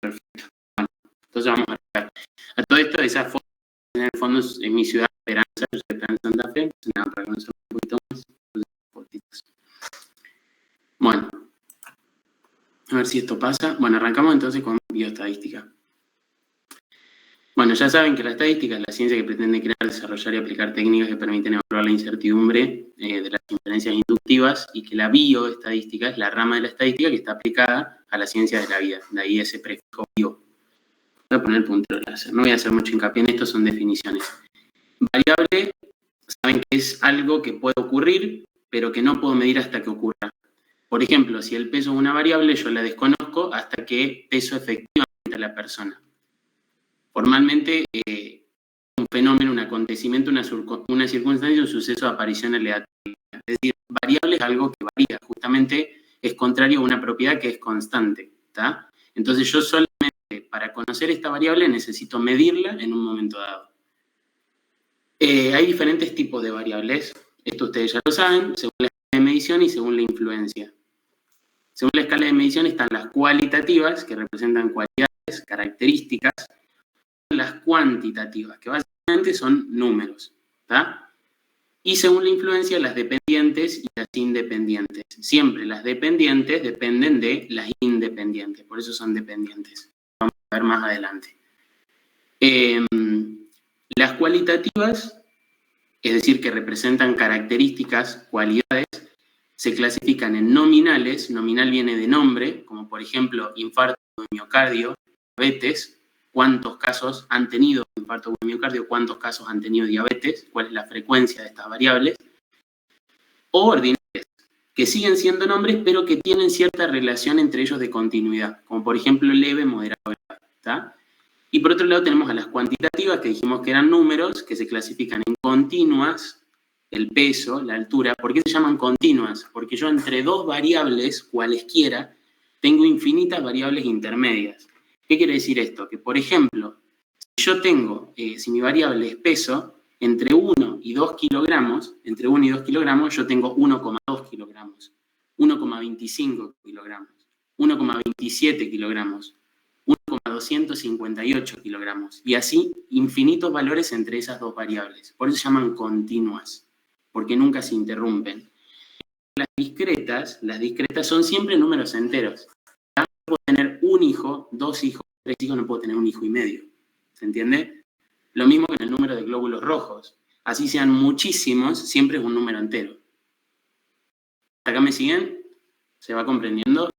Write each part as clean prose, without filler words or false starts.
Perfecto. Bueno, entonces vamos a ver. A todo esto, esa foto, en el fondo, es mi ciudad, Esperanza, yo soy de Esperanza, Santa Fe, nada, para conocer un poquito más. Bueno, a ver si esto pasa. Bueno, arrancamos entonces con bioestadística. Bueno, ya saben que la estadística es la ciencia que pretende crear, desarrollar y aplicar técnicas que permiten evaluar la incertidumbre de las inferencias inductivas, y que la bioestadística es la rama de la estadística que está aplicada a la ciencia de la vida. De ahí ese prefijo bio. Voy a poner el puntero láser. No voy a hacer mucho hincapié en esto, son definiciones. Variable, saben que es algo que puede ocurrir, pero que no puedo medir hasta que ocurra. Por ejemplo, si el peso es una variable, yo la desconozco hasta que peso efectivamente a la persona. Formalmente, un fenómeno, un acontecimiento, una circunstancia, un suceso de aparición aleatoria. Es decir, variable es algo que varía, justamente es contrario a una propiedad que es constante, ¿tá? Entonces yo solamente para conocer esta variable necesito medirla en un momento dado. Hay diferentes tipos de variables, esto ustedes ya lo saben, según la escala de medición y según la influencia. Según la escala de medición están las cualitativas, que representan cualidades, características, las cuantitativas, que básicamente son números, ¿tá? Y según la influencia, las dependientes y las independientes. Siempre las dependientes dependen de las independientes, por eso son dependientes. Vamos a ver más adelante. Las cualitativas, es decir, que representan características, cualidades, se clasifican en nominales. Nominal viene de nombre, como por ejemplo infarto de miocardio, diabetes. ¿Cuántos casos han tenido infarto de miocardio? ¿Cuántos casos han tenido diabetes? ¿Cuál es la frecuencia de estas variables? O ordinales, que siguen siendo nombres, pero que tienen cierta relación entre ellos de continuidad, como por ejemplo leve, moderado, grave, ¿tá? Y por otro lado tenemos a las cuantitativas, que dijimos que eran números, que se clasifican en continuas, el peso, la altura. ¿Por qué se llaman continuas? Porque yo entre dos variables, cualesquiera, tengo infinitas variables intermedias. ¿Qué quiere decir esto? Que, por ejemplo, si yo tengo, si mi variable es peso, entre 1 y 2 kilogramos, yo tengo 1,2 kilogramos, 1,25 kilogramos, 1,27 kilogramos, 1,258 kilogramos, y así infinitos valores entre esas dos variables. Por eso se llaman continuas, porque nunca se interrumpen. Las discretas son siempre números enteros. No puedo tener un hijo, dos hijos, tres hijos, no puedo tener un hijo y medio. ¿Se entiende? Lo mismo que en el número de glóbulos rojos. Así sean muchísimos, siempre es un número entero. ¿Acá me siguen? ¿Se va comprendiendo?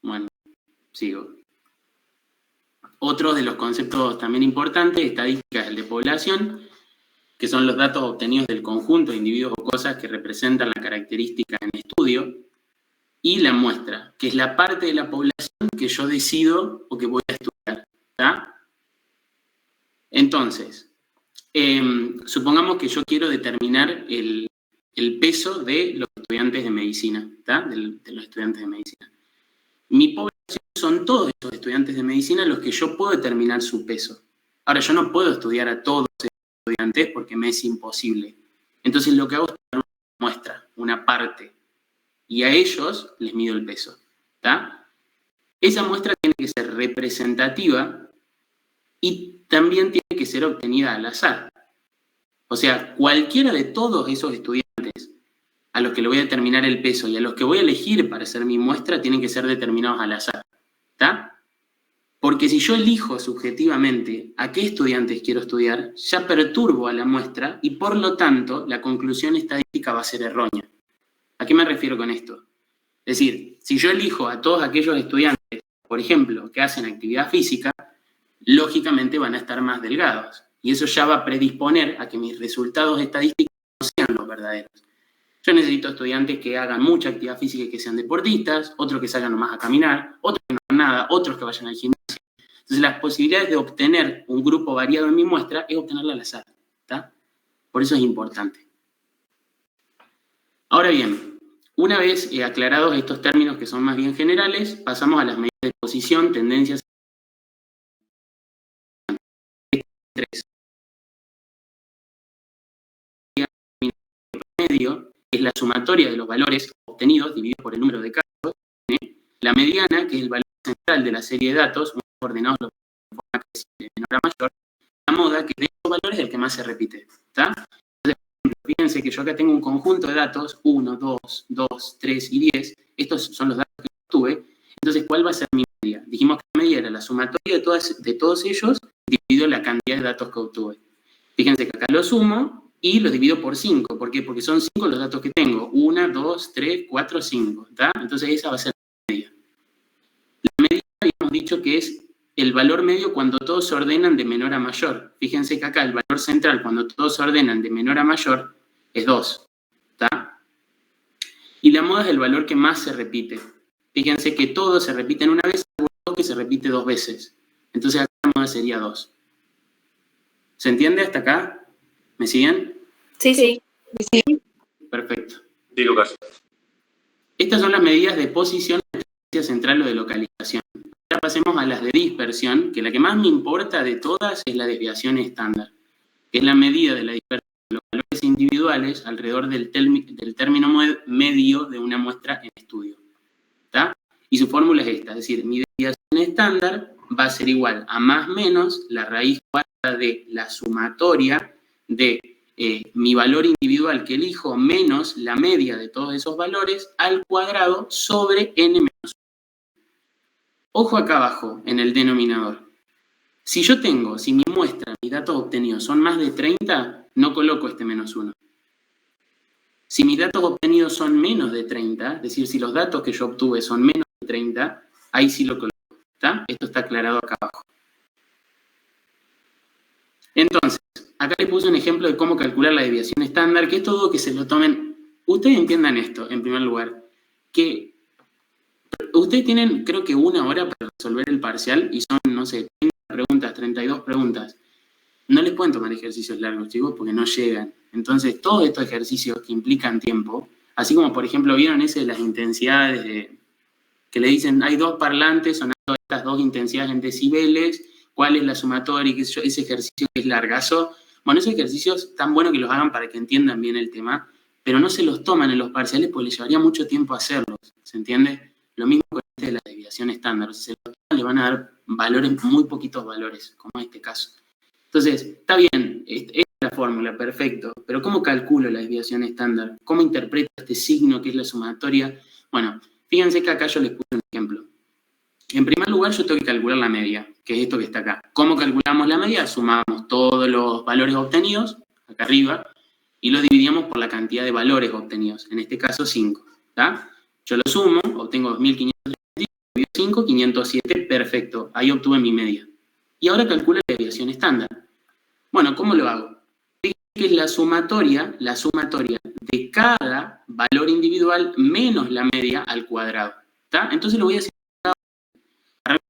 Bueno, sigo. Otro de los conceptos también importantes, estadística, es el de población, que son los datos obtenidos del conjunto de individuos o cosas que representan la característica en estudio, y la muestra, que es la parte de la población que yo decido o que voy a estudiar, ¿tá? Entonces, supongamos que yo quiero determinar el peso de los estudiantes de medicina, ¿tá? De los estudiantes de medicina. Mi población son todos esos estudiantes de medicina los que yo puedo determinar su peso. Ahora, yo no puedo estudiar a todos esos estudiantes porque me es imposible. Entonces, lo que hago es tomar una muestra, una parte, y a ellos les mido el peso, ¿tá? Esa muestra tiene que ser representativa y también tiene que ser obtenida al azar. O sea, cualquiera de todos esos estudiantes a los que le voy a determinar el peso y a los que voy a elegir para hacer mi muestra tienen que ser determinados al azar, ¿tá? Porque si yo elijo subjetivamente a qué estudiantes quiero estudiar, ya perturbo a la muestra y por lo tanto la conclusión estadística va a ser errónea. ¿A qué me refiero con esto? Es decir, si yo elijo a todos aquellos estudiantes, por ejemplo, que hacen actividad física, lógicamente van a estar más delgados. Y eso ya va a predisponer a que mis resultados estadísticos no sean los verdaderos. Yo necesito estudiantes que hagan mucha actividad física y que sean deportistas, otros que salgan nomás a caminar, otros que no hagan nada, otros que vayan al gimnasio. Entonces las posibilidades de obtener un grupo variado en mi muestra es obtenerla al azar, ¿tá? Por eso es importante. Ahora bien, una vez aclarados estos términos que son más bien generales, pasamos a las medidas de posición, tendencias. Promedio es la sumatoria de los valores obtenidos dividido por el número de casos, la mediana, que es el valor central de la serie de datos, ordenados de forma creciente, de menor a mayor, la moda, que de esos valores es el que más se repite, ¿está? Entonces, por ejemplo, fíjense que yo acá tengo un conjunto de datos, 1, 2, 2, 3 y 10, estos son los datos que obtuve, entonces, ¿cuál va a ser mi media? Dijimos que la media era la sumatoria de todos ellos dividido la cantidad de datos que obtuve. Fíjense que acá lo sumo y lo divido por 5. ¿Por qué? Porque son 5 los datos que tengo. 1, 2, 3, 4, 5. ¿Está? Entonces esa va a ser la media. La media habíamos dicho que es el valor medio cuando todos se ordenan de menor a mayor. Fíjense que acá el valor central cuando todos se ordenan de menor a mayor es 2. ¿Está? Y la moda es el valor que más se repite. Fíjense que todos se repiten una vez, algo que se repite 2 veces. Entonces acá la moda sería 2. ¿Se entiende hasta acá? ¿Me siguen? Sí, sí. Perfecto. Sí, Lucas. Estas son las medidas de posición, de distancia central o de localización. Ahora pasemos a las de dispersión, que la que más me importa de todas es la desviación estándar, que es la medida de la dispersión de los valores individuales alrededor del término medio de una muestra en estudio. ¿Está? Y su fórmula es esta, es decir, mi desviación estándar va a ser igual a más menos la raíz cuadrada de la sumatoria de mi valor individual que elijo menos la media de todos esos valores al cuadrado sobre n menos 1. Ojo acá abajo, en el denominador. Si mi muestra, mis datos obtenidos son más de 30, no coloco este menos 1. Si mis datos obtenidos son menos de 30, es decir, si los datos que yo obtuve son menos de 30, ahí sí lo coloco. ¿Está? Esto está aclarado acá abajo. Entonces, acá les puse un ejemplo de cómo calcular la desviación estándar, que es todo que se lo tomen. Ustedes entiendan esto, en primer lugar, que ustedes tienen, creo que 1 hora para resolver el parcial y son, no sé, 30 preguntas, 32 preguntas. No les pueden tomar ejercicios largos, chicos, porque no llegan. Entonces, todos estos ejercicios que implican tiempo, así como, por ejemplo, vieron ese de las intensidades, que le dicen, hay 2 parlantes sonando estas 2 intensidades en decibeles, ¿cuál es la sumatoria? Ese ejercicio que es largazo. Bueno, esos ejercicios tan buenos que los hagan para que entiendan bien el tema, pero no se los toman en los parciales porque les llevaría mucho tiempo hacerlos, ¿se entiende? Lo mismo con este de la desviación estándar. Si se los toman, le van a dar valores, muy poquitos valores, como en este caso. Entonces, está bien, esta es la fórmula, perfecto, pero ¿cómo calculo la desviación estándar? ¿Cómo interpreto este signo que es la sumatoria? Bueno, fíjense que acá yo les puse un ejemplo. En primer lugar, yo tengo que calcular la media, que es esto que está acá. ¿Cómo calculamos la media? Sumamos todos los valores obtenidos, acá arriba, y los dividíamos por la cantidad de valores obtenidos, en este caso 5. ¿Está? Yo lo sumo, obtengo 2535, divido 5, 507, perfecto, ahí obtuve mi media. Y ahora calculo la desviación estándar. Bueno, ¿cómo lo hago? Fíjense que es la sumatoria de cada valor individual menos la media al cuadrado. ¿Está? Entonces lo voy a hacer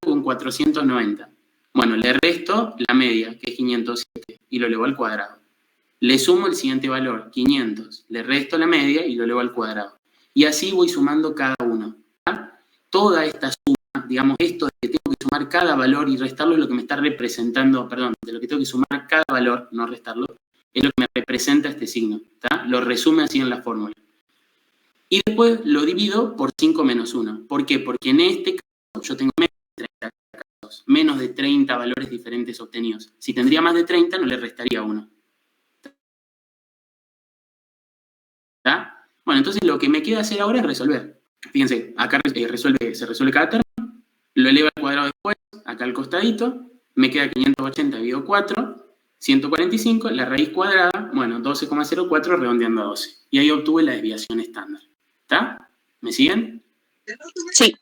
con 490. Bueno, le resto la media, que es 507, y lo elevo al cuadrado. Le sumo el siguiente valor, 500. Le resto la media y lo elevo al cuadrado. Y así voy sumando cada uno. ¿Está? Toda esta suma, digamos, esto de que tengo que sumar cada valor y restarlo es lo que me está representando, perdón, de lo que tengo que sumar cada valor, no restarlo, es lo que me representa este signo. ¿Está? Lo resume así en la fórmula. Y después lo divido por 5 menos 1. ¿Por qué? Porque en este caso yo tengo menos de 30 valores diferentes obtenidos. Si tendría más de 30, no le restaría 1. ¿Está? Bueno, entonces lo que me queda hacer ahora es resolver. Fíjense, acá se resuelve cada término, lo eleva al cuadrado después, acá al costadito, me queda 580 dividido 4, 145, la raíz cuadrada, bueno, 12,04 redondeando a 12. Y ahí obtuve la desviación estándar. ¿Está? ¿Me siguen? Sí.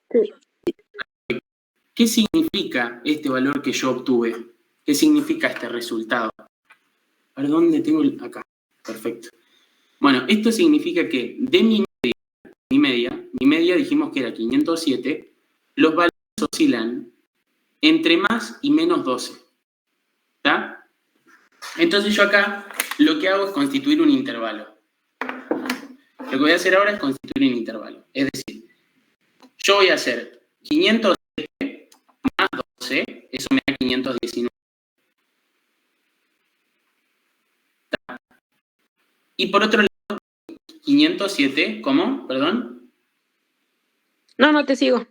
¿Qué significa este valor que yo obtuve? ¿Qué significa este resultado? A ver, ¿dónde tengo acá? Perfecto. Bueno, esto significa que de mi media dijimos que era 507, los valores oscilan entre más y menos 12. ¿Está? Entonces yo acá lo que hago es constituir un intervalo. Lo que voy a hacer ahora es constituir un intervalo. Es decir, yo voy a hacer 507 más 12, eso me da 519. ¿Está? Y por otro lado, 507, ¿cómo? Perdón. No te sigo.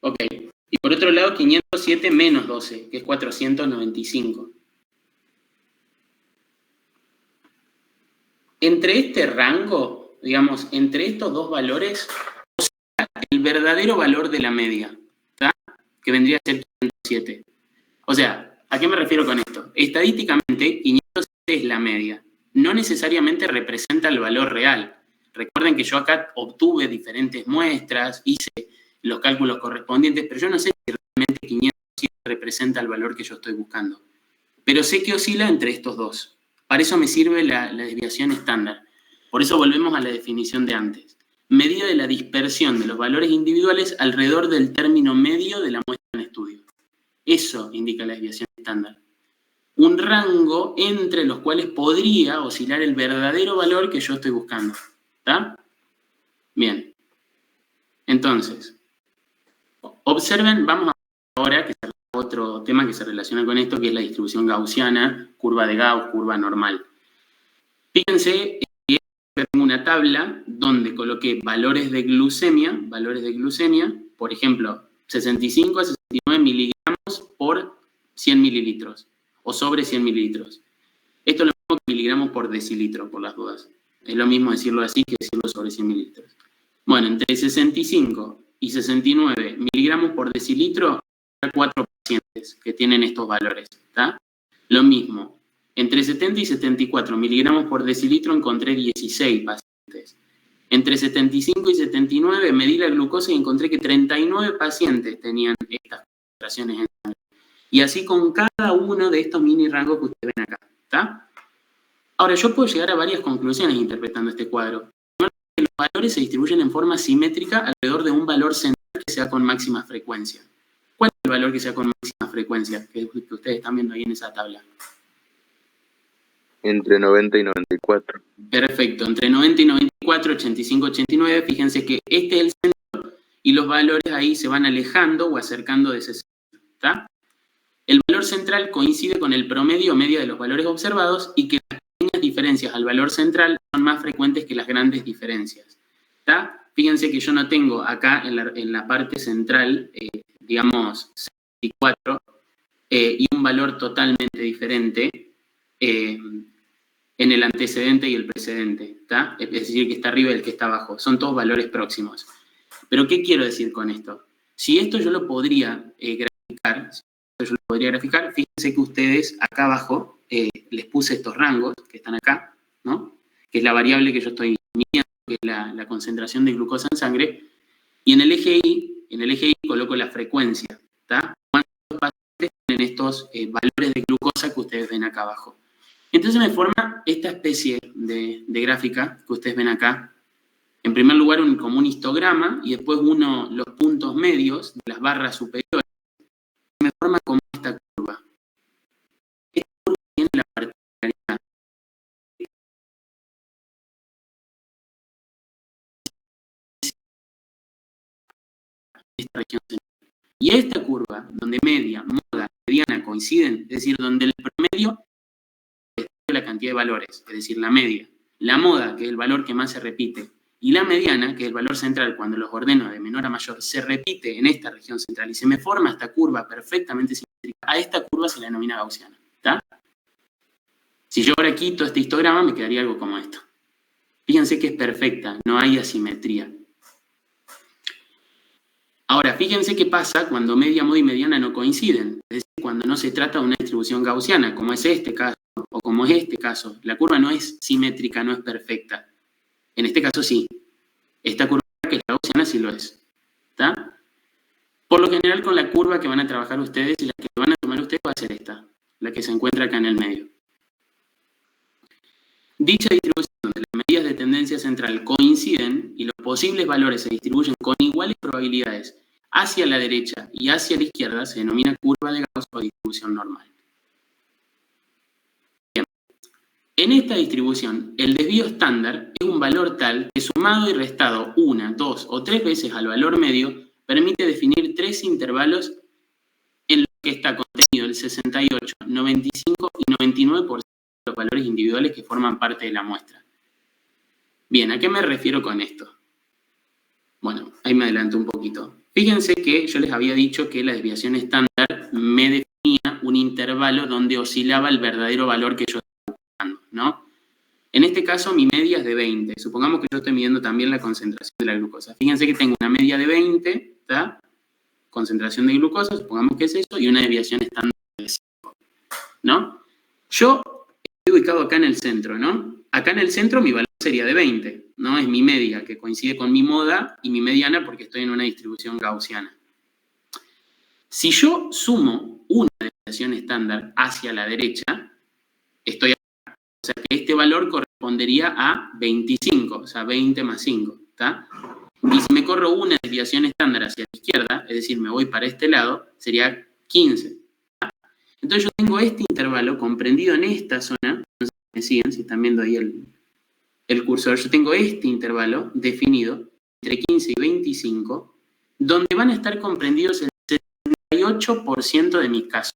Ok. Y por otro lado, 507 menos 12, que es 495. Entre este rango, digamos, entre estos dos valores, el verdadero valor de la media, ¿tá? Que vendría a ser 507. O sea, ¿a qué me refiero con esto? Estadísticamente, 507 es la media. No necesariamente representa el valor real. Recuerden que yo acá obtuve diferentes muestras, hice los cálculos correspondientes, pero yo no sé si realmente 507 representa el valor que yo estoy buscando. Pero sé que oscila entre estos dos. Para eso me sirve la desviación estándar. Por eso volvemos a la definición de antes. Medida de la dispersión de los valores individuales alrededor del término medio de la muestra en estudio. Eso indica la desviación estándar. Un rango entre los cuales podría oscilar el verdadero valor que yo estoy buscando. ¿Está? Bien. Entonces, observen, vamos a ver ahora que es otro tema que se relaciona con esto, que es la distribución gaussiana, curva de Gauss, curva normal. Fíjense que tengo una tabla donde coloqué valores de glucemia, por ejemplo, 65 a 69 miligramos por 100 mililitros, o sobre 100 mililitros. Esto es lo mismo que miligramos por decilitro, por las dudas. Es lo mismo decirlo así que decirlo sobre 100 mililitros. Bueno, entre 65 y 69 miligramos por decilitro, hay 4 pacientes que tienen estos valores, ¿está? Lo mismo, entre 70 y 74 miligramos por decilitro encontré 16 pacientes. Entre 75 y 79 medí la glucosa y encontré que 39 pacientes tenían estas concentraciones en sangre. Y así con cada uno de estos mini rangos que ustedes ven acá, ¿está? Ahora, yo puedo llegar a varias conclusiones interpretando este cuadro. Los valores se distribuyen en forma simétrica alrededor de un valor central que sea con máxima frecuencia. ¿Cuál es el valor que sea con máxima frecuencia? Que ustedes están viendo ahí en esa tabla. Entre 90 y 94. Perfecto, entre 90 y 94, 85, 89, fíjense que este es el centro y los valores ahí se van alejando o acercando de ese centro, ¿está? El valor central coincide con el promedio o media de los valores observados y que las pequeñas diferencias al valor central son más frecuentes que las grandes diferencias, ¿está? Fíjense que yo no tengo acá en la parte central, digamos, 64, y un valor totalmente diferente en el antecedente y el precedente, ¿está? Es decir, que está arriba y el que está abajo. Son todos valores próximos. Pero, ¿qué quiero decir con esto? Si esto yo lo podría graficar, fíjense que ustedes acá abajo les puse estos rangos que están acá, ¿no? Que es la variable que yo estoy midiendo, que es la concentración de glucosa en sangre, y en el eje Y coloco la frecuencia, ¿está? ¿Cuántos pacientes tienen estos valores de glucosa que ustedes ven acá abajo? Entonces me forma esta especie de gráfica que ustedes ven acá. En primer lugar, como un histograma, y después los puntos medios de las barras superiores. Me forma como esta curva. Esta curva tiene la particularidad de esta región central. Y esta curva, donde media, moda, mediana coinciden, es decir, donde el promedio es la cantidad de valores, es decir, la media, la moda, que es el valor que más se repite, y la mediana, que es el valor central, cuando los ordeno de menor a mayor, se repite en esta región central y se me forma esta curva perfectamente simétrica. A esta curva se la denomina gaussiana, ¿está? Si yo ahora quito este histograma, me quedaría algo como esto. Fíjense que es perfecta, no hay asimetría. Ahora, fíjense qué pasa cuando media, moda y mediana no coinciden. Es decir, cuando no se trata de una distribución gaussiana, como es este caso, o como es este caso. La curva no es simétrica, no es perfecta. En este caso sí. Esta curva que es la gaussiana sí lo es. ¿Está? Por lo general, con la curva que van a trabajar ustedes y la que van a tomar ustedes va a ser esta, la que se encuentra acá en el medio. Dicha distribución, donde las medidas de tendencia central coinciden y los posibles valores se distribuyen con iguales probabilidades hacia la derecha y hacia la izquierda, se denomina curva de Gauss o distribución normal. Bien. En esta distribución, el desvío estándar es un valor tal que sumado y restado una, dos o tres veces al valor medio, permite definir tres intervalos en los que está contenido el 68, 95 y 99% de los valores individuales que forman parte de la muestra. Bien, ¿a qué me refiero con esto? Bueno, ahí me adelanto un poquito. Fíjense que yo les había dicho que la desviación estándar me definía un intervalo donde oscilaba el verdadero valor que yo estaba buscando, ¿no? En este caso, mi media es de 20. Supongamos que yo estoy midiendo también la concentración de la glucosa. Fíjense que tengo una media de 20, ¿está? Concentración de glucosa, supongamos que es eso, y una desviación estándar de 5, ¿no? Yo estoy ubicado acá en el centro, ¿no? Acá en el centro mi valor sería de 20, ¿no? Es mi media, que coincide con mi moda, y mi mediana porque estoy en una distribución gaussiana. Si yo sumo una desviación estándar hacia la derecha, estoy acá. O sea que este valor correspondería a 25, o sea, 20 más 5, ¿está? Y si me corro una desviación estándar hacia la izquierda, es decir, me voy para este lado, sería 15. ¿Tá? Entonces yo tengo este intervalo comprendido en esta zona, no sé si me siguen, si están viendo ahí el cursor, yo tengo este intervalo definido entre 15 y 25, donde van a estar comprendidos el 68% de mis casos.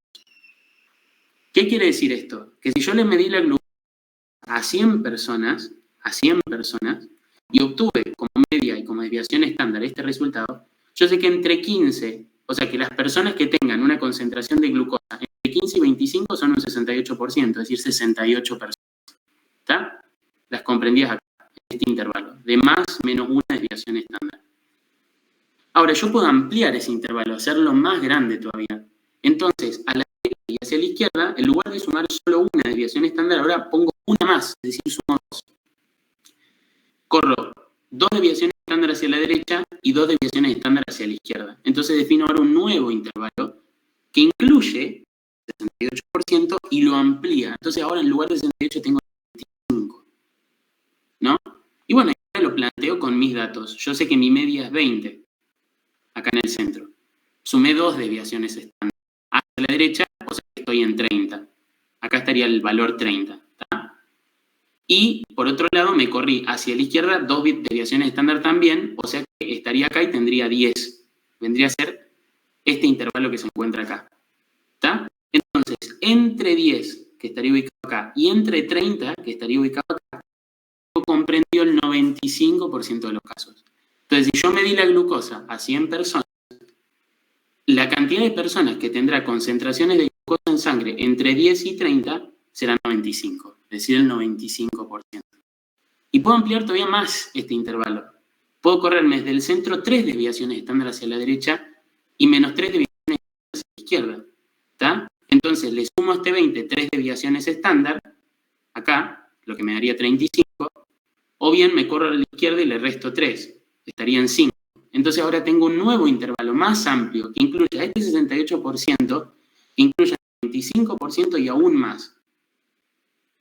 ¿Qué quiere decir esto? Que si yo le medí la glucosa a 100 personas, y obtuve como media y como desviación estándar este resultado, yo sé que entre 15, o sea que las personas que tengan una concentración de glucosa entre 15 y 25 son un 68%, es decir, 68 personas. ¿Está? Las comprendidas acá, en este intervalo, de más menos una desviación estándar. Ahora, yo puedo ampliar ese intervalo, hacerlo más grande todavía. Entonces, a la derecha y hacia la izquierda, en lugar de sumar solo una desviación estándar, ahora pongo una más, es decir, sumo 2. Corro 2 desviaciones estándar hacia la derecha y 2 desviaciones estándar hacia la izquierda. Entonces defino ahora un nuevo intervalo que incluye el 68% y lo amplía. Entonces ahora en lugar de 68 tengo 25, ¿no? Y bueno, ahora lo planteo con mis datos. Yo sé que mi media es 20, acá en el centro. Sumé 2 desviaciones estándar hacia la derecha, o sea que estoy en 30. Acá estaría el valor 30. Y, por otro lado, me corrí hacia la izquierda 2 desviaciones estándar también, o sea que estaría acá y tendría 10. Vendría a ser este intervalo que se encuentra acá. ¿Está? Entonces, entre 10, que estaría ubicado acá, y entre 30, que estaría ubicado acá, yo comprendió el 95% de los casos. Entonces, si yo medí la glucosa a 100 personas, la cantidad de personas que tendrá concentraciones de glucosa en sangre entre 10 y 30 será 95, es decir, el 95%. Y puedo ampliar todavía más este intervalo. Puedo correrme desde el centro 3 desviaciones estándar hacia la derecha y menos 3 desviaciones hacia la izquierda. ¿Está? Entonces le sumo a este 20 3 desviaciones estándar, acá, lo que me daría 35, o bien me corro a la izquierda y le resto 3, estarían 5. Entonces ahora tengo un nuevo intervalo más amplio que incluye a este 68%, que incluye el 25% y aún más.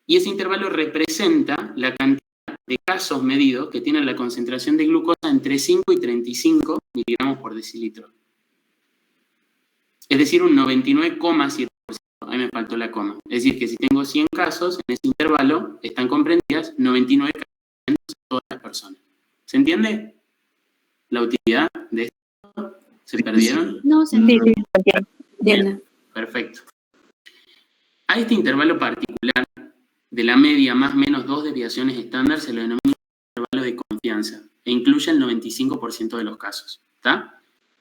Y ese intervalo representa la cantidad de casos medidos que tienen la concentración de glucosa entre 5 y 35 miligramos por decilitro. Es decir, un 99,7%. Ahí me faltó la coma. Es decir, que si tengo 100 casos, en ese intervalo están comprendidas 99 casos de todas las personas. ¿Se entiende la utilidad de esto? ¿Se perdieron? No, se entiende. Bien, perfecto. A este intervalo particular de la media más menos 2 desviaciones estándar se lo denomina intervalo de confianza e incluye el 95% de los casos. ¿Está?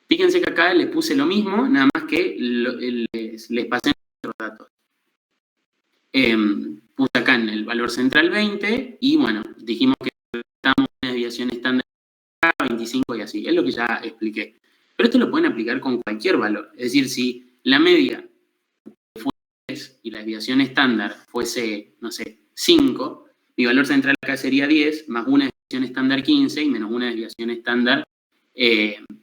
Fíjense que acá le puse lo mismo, nada más que les pasé otros datos. Puse acá en el valor central 20 y bueno, dijimos que estamos en una desviación estándar 25 y así, es lo que ya expliqué. Pero esto lo pueden aplicar con cualquier valor, es decir, si la media fuese 10 y la desviación estándar fuese, no sé, 5, mi valor central acá sería 10, más una desviación estándar 15 y menos una desviación estándar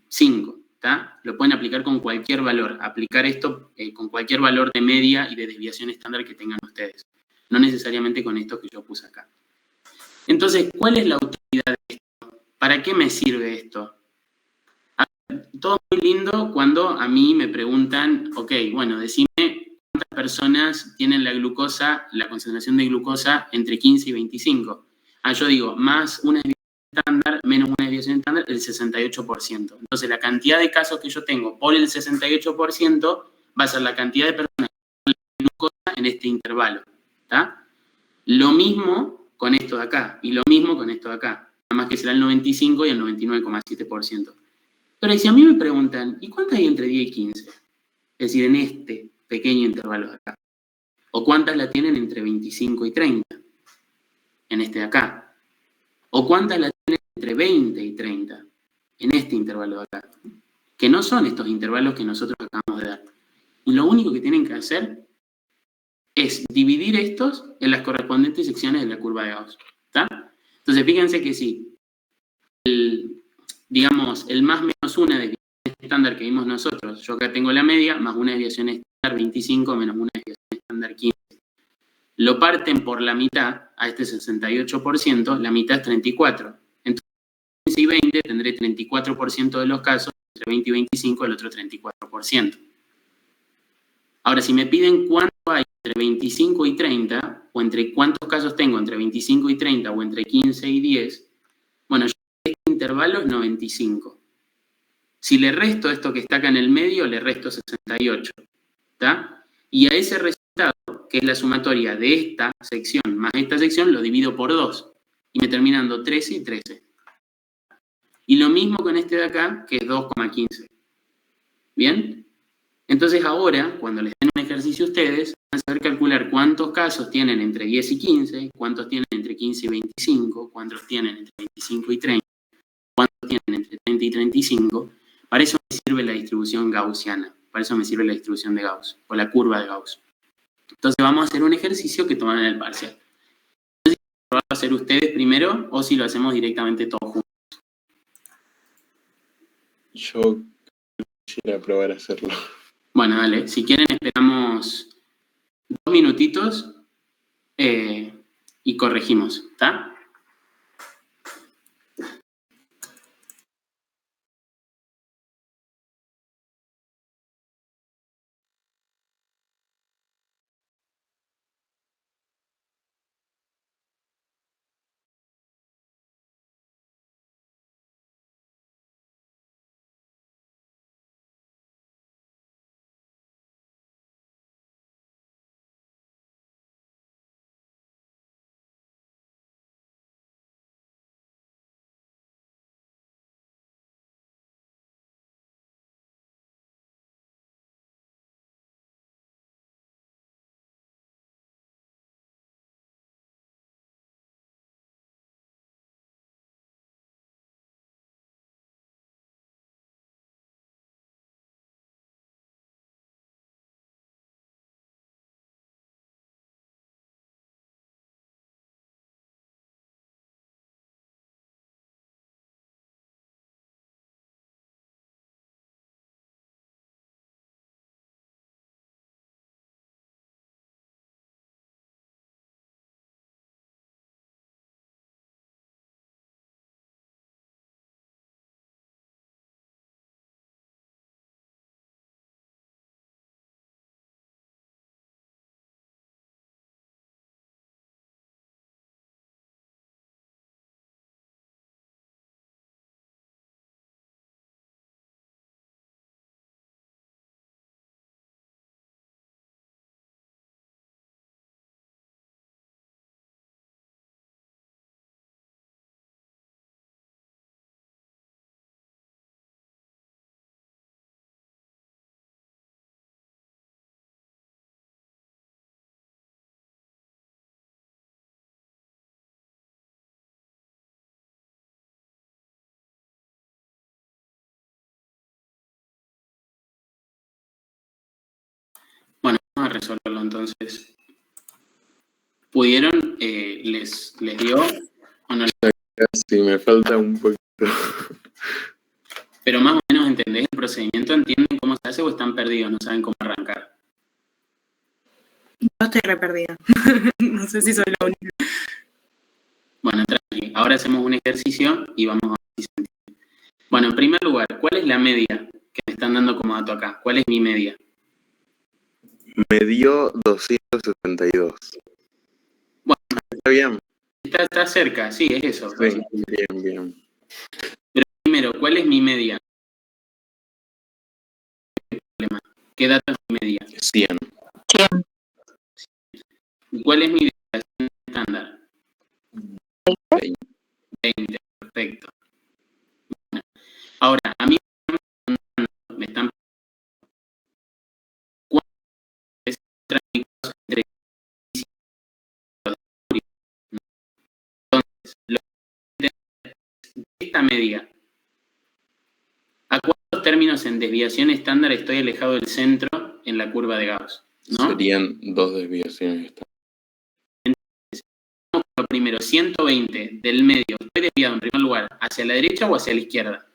5. ¿Tá? Lo pueden aplicar con cualquier valor, aplicar esto con cualquier valor de media y de desviación estándar que tengan ustedes, no necesariamente con esto que yo puse acá. Entonces, ¿cuál es la utilidad de esto? ¿Para qué me sirve esto? Todo muy lindo cuando a mí me preguntan, ok, bueno, decime cuántas personas tienen la glucosa, la concentración de glucosa entre 15 y 25. Yo digo, más una desviación estándar, menos una desviación estándar, el 68%. Entonces, la cantidad de casos que yo tengo por el 68% va a ser la cantidad de personas que tienen la glucosa en este intervalo. ¿Tá? Lo mismo con esto de acá, y lo mismo con esto de acá. Nada más que será el 95 y el 99,7%. Pero si a mí me preguntan, ¿y cuántas hay entre 10 y 15? Es decir, en este pequeño intervalo de acá. ¿O cuántas la tienen entre 25 y 30? En este de acá. ¿O cuántas la tienen entre 20 y 30? En este intervalo de acá. Que no son estos intervalos que nosotros acabamos de dar. Y lo único que tienen que hacer es dividir estos en las correspondientes secciones de la curva de Gauss. ¿Está? Entonces, fíjense que si digamos, el más menos una desviación estándar que vimos nosotros, yo acá tengo la media, más una desviación estándar 25 menos una desviación estándar 15. Lo parten por la mitad, a este 68%, la mitad es 34. Entonces, 15 y 20 tendré 34% de los casos, entre 20 y 25 el otro 34%. Ahora, si me piden cuánto hay entre 25 y 30, o entre cuántos casos tengo entre 25 y 30, o entre 15 y 10, bueno, yo este intervalo es 95. Si le resto esto que está acá en el medio, le resto 68. ¿Está? Y a ese resultado, que es la sumatoria de esta sección más esta sección, lo divido por 2. Y me termina dando 13 y 13. Y lo mismo con este de acá, que es 2,15. ¿Bien? Entonces ahora, cuando les den un ejercicio a ustedes, van a saber calcular cuántos casos tienen entre 10 y 15, cuántos tienen entre 15 y 25, cuántos tienen entre 25 y 30, cuántos tienen entre 30 y 35. Para eso me sirve la distribución gaussiana, para eso me sirve la distribución de Gauss, o la curva de Gauss. Entonces vamos a hacer un ejercicio que toman en el parcial. No sé si lo van a hacer ustedes primero, o si lo hacemos directamente todos juntos. Yo quisiera probar a hacerlo. Bueno, dale, si quieren esperamos 2 minutitos y corregimos, ¿está? Bueno, vamos a resolverlo entonces. ¿Pudieron? ¿Les dio o no? Sí, me falta un poquito. Pero más o menos entendés el procedimiento, entienden cómo se hace o están perdidos, no saben cómo arrancar. Yo estoy re perdida. No sé si soy la única. Bueno, tranqui. Ahora hacemos un ejercicio y vamos a ver si se entiende. Bueno, en primer lugar, ¿cuál es la media que me están dando como dato acá? ¿Cuál es mi media? Me dio 272. Bueno, ¿Está bien? está cerca, sí, es eso. Sí, bien, bien. Pero primero, ¿cuál es mi media? ¿Qué dato es mi media? 100. 100. ¿Y cuál es mi desviación estándar? 20. 20, perfecto. Bueno, ahora, a mí me esta medida. ¿A cuántos términos en desviación estándar estoy alejado del centro en la curva de Gauss? ¿No? Serían 2 desviaciones. Lo primero, 120 del medio. ¿Estoy desviado en primer lugar hacia la derecha o hacia la izquierda?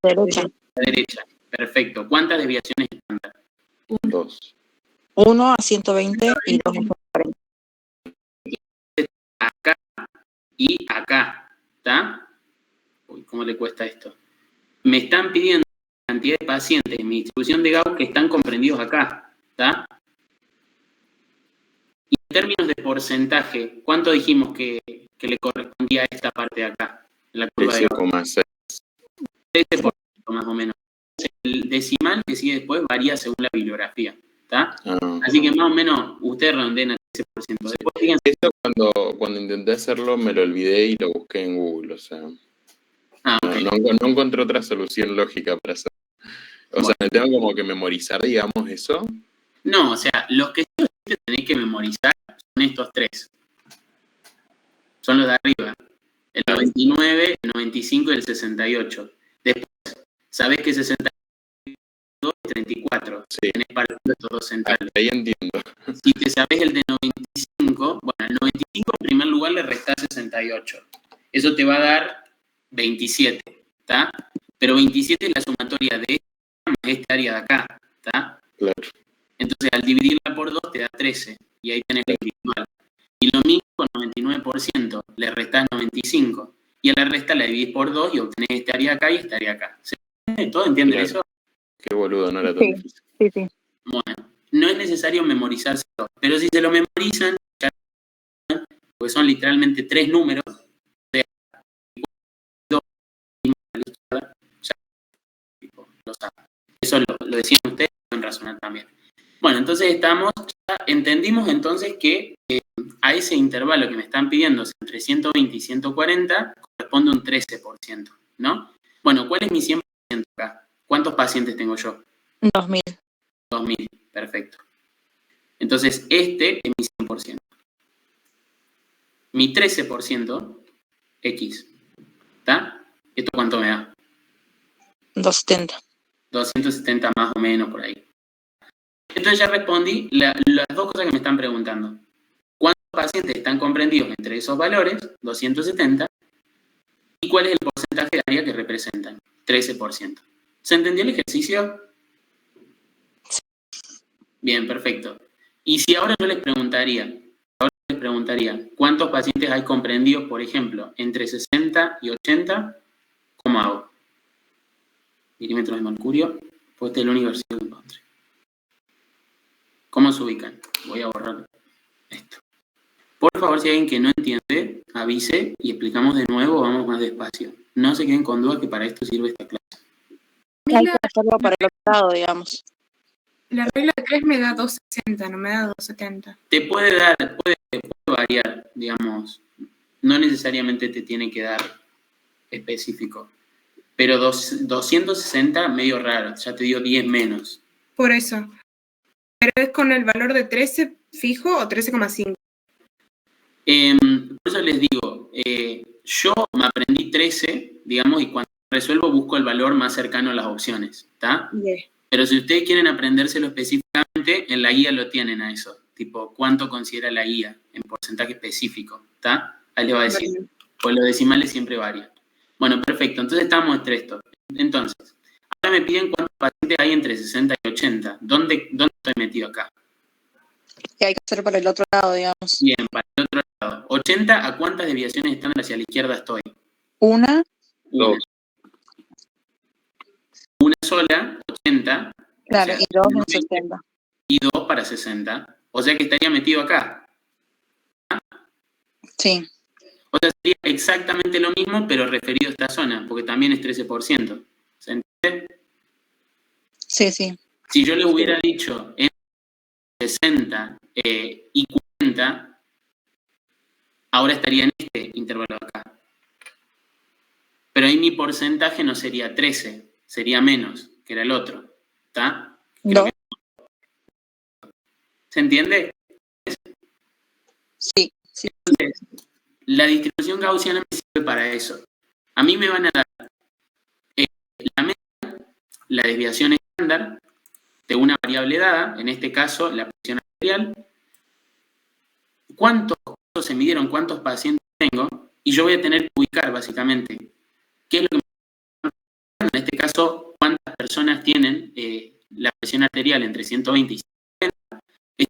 Derecha. La derecha. Perfecto. ¿Cuántas desviaciones estándar? 2. 1 a 120 y 2 a 140. Acá y acá. ¿Está? Uy, ¿cómo le cuesta esto? Me están pidiendo la cantidad de pacientes en mi distribución de Gauss que están comprendidos acá. ¿Está? Y en términos de porcentaje, ¿cuánto dijimos que le correspondía a esta parte de acá? En la curva de Gauss. 13,6. 13% más o menos. El decimal que sigue después varía según la bibliografía. ¿Está? Así que más o menos ustedes redondean a 13%. Después, fíjense. Eso cuando intenté hacerlo me lo olvidé y lo busqué en Google, o sea. Okay. No encontré otra solución lógica para hacerlo. O sea, me tengo como que memorizar, digamos, eso. No, o sea, los que sí tenés que memorizar son estos tres. Son los de arriba. El 99, el 95 y el 68. Después, sabés que 62 y 34. Sí. Tenés partido de estos dos centrales. Ahí entiendo. Si te sabés el de 95, bueno, al 95 en primer lugar le restás 68. Eso te va a dar 27, ¿está? Pero 27 es la sumatoria de esta área de acá, ¿está? Claro. Entonces, al dividirla por 2 te da 13, y ahí tenés la individual. Y lo mismo con 99%, le restás 95, y a la resta la dividís por 2 y obtenés esta área acá y esta área acá. ¿Se entiende? ¿Todo entienden Claro. eso? Qué boludo, no era tan difícil. Sí. Bueno, no es necesario memorizárselo, pero si se lo memorizan, ya, porque son literalmente 3 números, de 2 a la izquierda, ya lo saben. Eso lo decían ustedes, pueden razonar también. Bueno, entonces entendimos entonces que a ese intervalo que me están pidiendo, entre 120 y 140, corresponde un 13%, ¿no? Bueno, ¿cuál es mi 100% acá? ¿Cuántos pacientes tengo yo? 2000. 2000, perfecto. Entonces, este es mi 100%. Mi 13%, X, ¿está? ¿Esto cuánto me da? 270. 270 más o menos por ahí. Entonces ya respondí las dos cosas que me están preguntando. ¿Cuántos pacientes están comprendidos entre esos valores, 270, y cuál es el porcentaje de área que representan? 13%. ¿Se entendió el ejercicio? Bien, perfecto. Y si ahora yo les preguntaría, ¿cuántos pacientes hay comprendidos, por ejemplo, entre 60 y 80? ¿Cómo hago? Milímetros de mercurio, pues este es el único ejercicio que encontré. ¿Cómo se ubican? Voy a borrar esto. Por favor, si hay alguien que no entiende, avise y explicamos de nuevo, vamos más despacio. No se queden con dudas que para esto sirve esta clase. Hay que hacerlo para el otro lado, digamos. La regla de 3 me da 260, no me da 270. Te puede variar, digamos. No necesariamente te tiene que dar específico. Pero 260, medio raro, ya te dio 10 menos. Por eso. ¿Pero es con el valor de 13 fijo o 13,5? Por eso les digo, yo me aprendí 13, digamos, y cuando resuelvo busco el valor más cercano a las opciones, ¿está? Yeah. Pero si ustedes quieren aprendérselo específicamente, en la guía lo tienen a eso. Tipo, ¿cuánto considera la guía en porcentaje específico? ¿Está? Ahí les va a decir. Bueno. Pues los decimales siempre varian. Bueno, perfecto. Entonces estamos entre esto. Entonces, ahora me piden cuántos pacientes hay entre 60 y 80. ¿Dónde estoy metido acá? Que hay que hacer para el otro lado, digamos. Bien, para el otro lado. 80, ¿a cuántas desviaciones estándar hacia la izquierda estoy? Una. Una. Una sola, 80. Claro, o sea, y 2 en 90, 60. y 2 para 60. O sea que estaría metido acá. Sí. O sea, sería exactamente lo mismo, pero referido a esta zona, porque también es 13%. ¿Se entiende? Sí, sí. Si yo le hubiera dicho en 60 y 40, ahora estaría en este intervalo acá. Pero ahí mi porcentaje no sería 13, sería menos, que era el otro. ¿Está? No. ¿Se entiende? Sí, sí. La distribución gaussiana me sirve para eso. A mí me van a dar la media, la desviación estándar de una variable dada, en este caso la presión arterial, cuántos casos se midieron, cuántos pacientes tengo, y yo voy a tener que ubicar básicamente qué es lo que me está, en este caso, cuántas personas tienen la presión arterial entre 120 y 140, con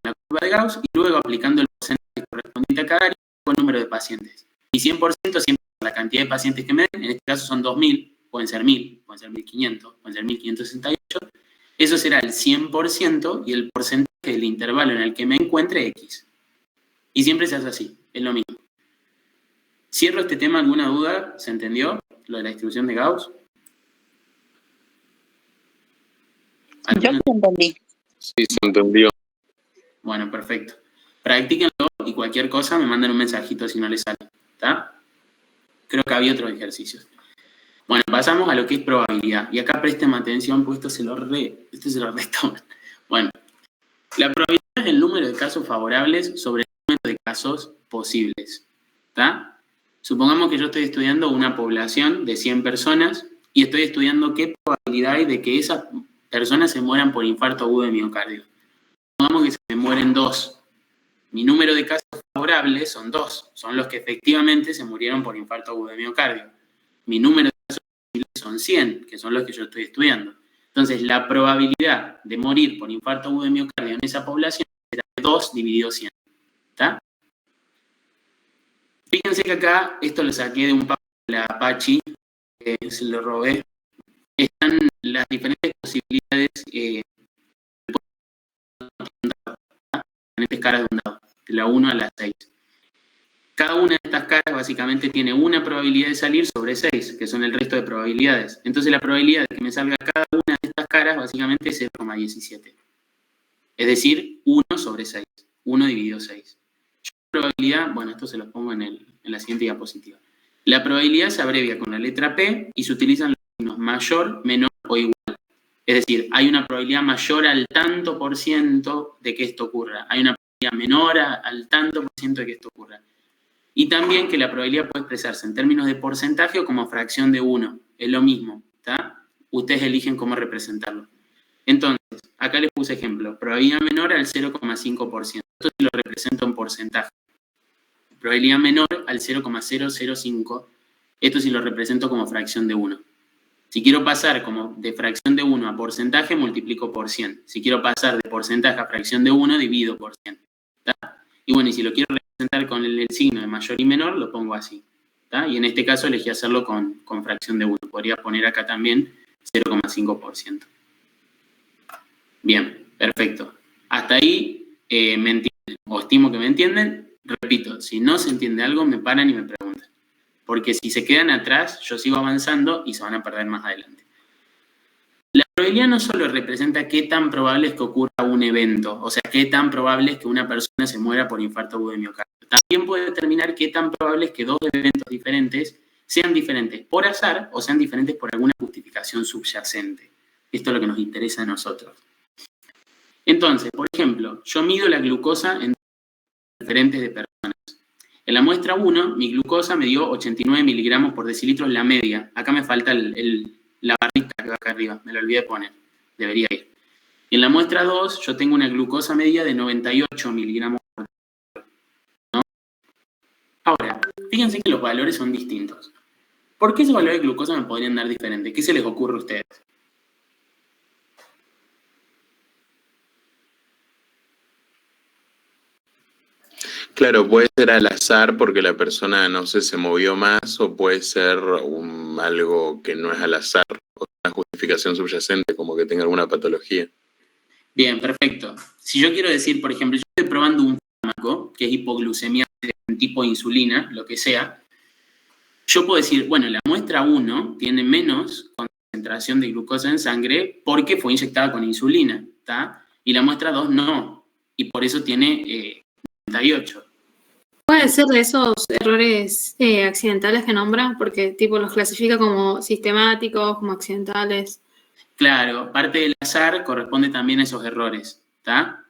la curva de Gauss, y luego aplicando el porcentaje correspondiente a cada área con el número de pacientes. Y 100% siempre la cantidad de pacientes que me den, en este caso son 2.000, pueden ser 1.000, pueden ser 1.500, pueden ser 1.568, eso será el 100% y el porcentaje del intervalo en el que me encuentre X. Y siempre se hace así, es lo mismo. Cierro este tema, ¿alguna duda? ¿Se entendió? Lo de la distribución de Gauss. Yo sí entendí. Sí, se entendió. Bueno, perfecto. Practíquenlo y cualquier cosa me mandan un mensajito si no les sale. ¿Está? Creo que había otros ejercicios. Bueno, pasamos a lo que es probabilidad. Y acá presten atención, pues esto se lo resta. Bueno, la probabilidad es el número de casos favorables sobre el número de casos posibles. ¿Está? Supongamos que yo estoy estudiando una población de 100 personas y estoy estudiando qué probabilidad hay de que esas personas se mueran por infarto agudo de miocardio. Supongamos que se me mueren 2. Mi número de casos favorables son 2. Son los que efectivamente se murieron por infarto agudo de miocardio. Mi número de casos posibles son 100, que son los que yo estoy estudiando. Entonces, la probabilidad de morir por infarto agudo de miocardio en esa población será 2 dividido 100. ¿Está? Fíjense que acá, esto lo saqué de un papel de la Apache, se lo robé. Están las diferentes posibilidades, diferentes caras de un dado, de la 1 a la 6. Cada una de estas caras básicamente tiene una probabilidad de salir sobre 6, que son el resto de probabilidades. Entonces la probabilidad de que me salga cada una de estas caras básicamente es 0,17. Es decir, 1 sobre 6. 1 dividido 6. Probabilidad, bueno, esto se lo pongo en la siguiente diapositiva. La probabilidad se abrevia con la letra P y se utilizan los signos mayor, menor o igual. Es decir, hay una probabilidad mayor al tanto por ciento de que esto ocurra. Hay una probabilidad menor al tanto por ciento de que esto ocurra. Y también que la probabilidad puede expresarse en términos de porcentaje o como fracción de 1. Es lo mismo, ¿está? Ustedes eligen cómo representarlo. Entonces, acá les puse ejemplo. Probabilidad menor al 0,5%. Esto sí lo represento en porcentaje. Probabilidad menor al 0,005. Esto sí lo represento como fracción de 1. Si quiero pasar como de fracción de 1 a porcentaje, multiplico por 100. Si quiero pasar de porcentaje a fracción de 1, divido por 100. ¿Está? Y bueno, y si lo quiero representar con el signo de mayor y menor, lo pongo así. ¿Está? Y en este caso elegí hacerlo con fracción de 1. Podría poner acá también 0,5%. Bien, perfecto. Hasta ahí me entienden, o estimo que me entienden. Repito, si no se entiende algo, me paran y me preguntan. Porque si se quedan atrás, yo sigo avanzando y se van a perder más adelante. La probabilidad no solo representa qué tan probable es que ocurra un evento, o sea, qué tan probable es que una persona se muera por infarto agudo de miocardio. También puede determinar qué tan probable es que dos eventos diferentes sean diferentes por azar o sean diferentes por alguna justificación subyacente. Esto es lo que nos interesa a nosotros. Entonces, por ejemplo, yo mido la glucosa en diferentes de personas. En la muestra 1, mi glucosa me dio 89 miligramos por decilitro en la media. Acá me falta la barrita que va acá arriba, me la olvidé de poner, debería ir. En la muestra 2, yo tengo una glucosa media de 98 miligramos por decilitro, ¿no? Ahora, fíjense que los valores son distintos. ¿Por qué esos valores de glucosa me podrían dar diferente? ¿Qué se les ocurre a ustedes? Claro, puede ser al azar porque la persona, no sé, se movió más, o puede ser algo que no es al azar, o una justificación subyacente, como que tenga alguna patología. Bien, perfecto. Si yo quiero decir, por ejemplo, yo estoy probando un fármaco, que es hipoglucemia de tipo insulina, lo que sea, yo puedo decir, bueno, la muestra 1 tiene menos concentración de glucosa en sangre porque fue inyectada con insulina, ¿está? Y la muestra 2 no, y por eso tiene 98. Puede ser de esos errores accidentales que nombra, porque tipo los clasifica como sistemáticos, como accidentales. Claro, parte del azar corresponde también a esos errores, ¿está?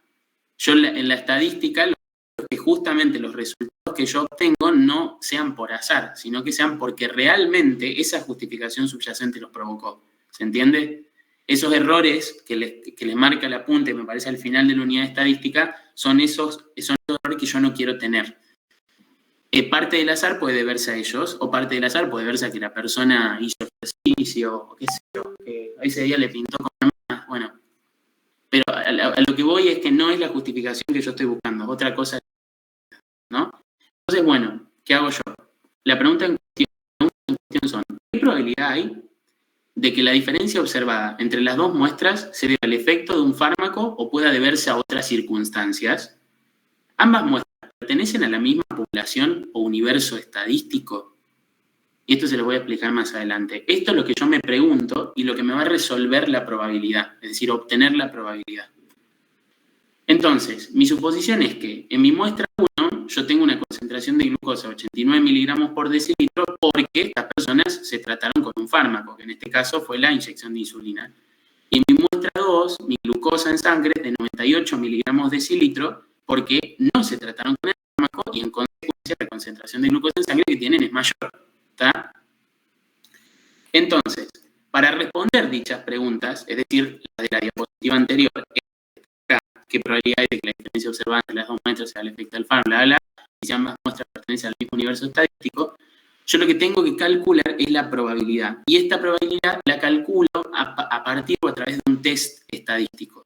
Yo en la estadística lo es que justamente los resultados que yo obtengo no sean por azar, sino que sean porque realmente esa justificación subyacente los provocó. ¿Se entiende? Esos errores que les marca el apunte, me parece al final de la unidad estadística, son esos errores que yo no quiero tener. Parte del azar puede deberse a ellos, o parte del azar puede deberse a que la persona hizo ejercicio, o qué sé yo, que ese día le pintó con más, bueno. Pero a lo que voy es que no es la justificación que yo estoy buscando, otra cosa, ¿no? Entonces, bueno, ¿qué hago yo? La pregunta en cuestión son, ¿qué probabilidad hay de que la diferencia observada entre las dos muestras se deba al efecto de un fármaco o pueda deberse a otras circunstancias? Ambas muestras pertenecen a la misma población o universo estadístico. Y esto se lo voy a explicar más adelante. Esto es lo que yo me pregunto y lo que me va a resolver la probabilidad, es decir, obtener la probabilidad. Entonces, mi suposición es que en mi muestra 1 yo tengo una concentración de glucosa de 89 miligramos por decilitro porque estas personas se trataron con un fármaco, que en este caso fue la inyección de insulina. Y en mi muestra 2, mi glucosa en sangre es de 98 miligramos decilitro porque no se trataron con el fármaco y en consecuencia la concentración de glucosa en sangre que tienen es mayor. ¿Está? Entonces, para responder dichas preguntas, es decir, la de la diapositiva anterior, qué probabilidad hay de que la diferencia observada entre las dos muestras sea el efecto del fármaco, bla, bla, y si ambas muestras pertenecen al mismo universo estadístico, yo lo que tengo que calcular es la probabilidad. Y esta probabilidad la calculo a partir o a través de un test estadístico.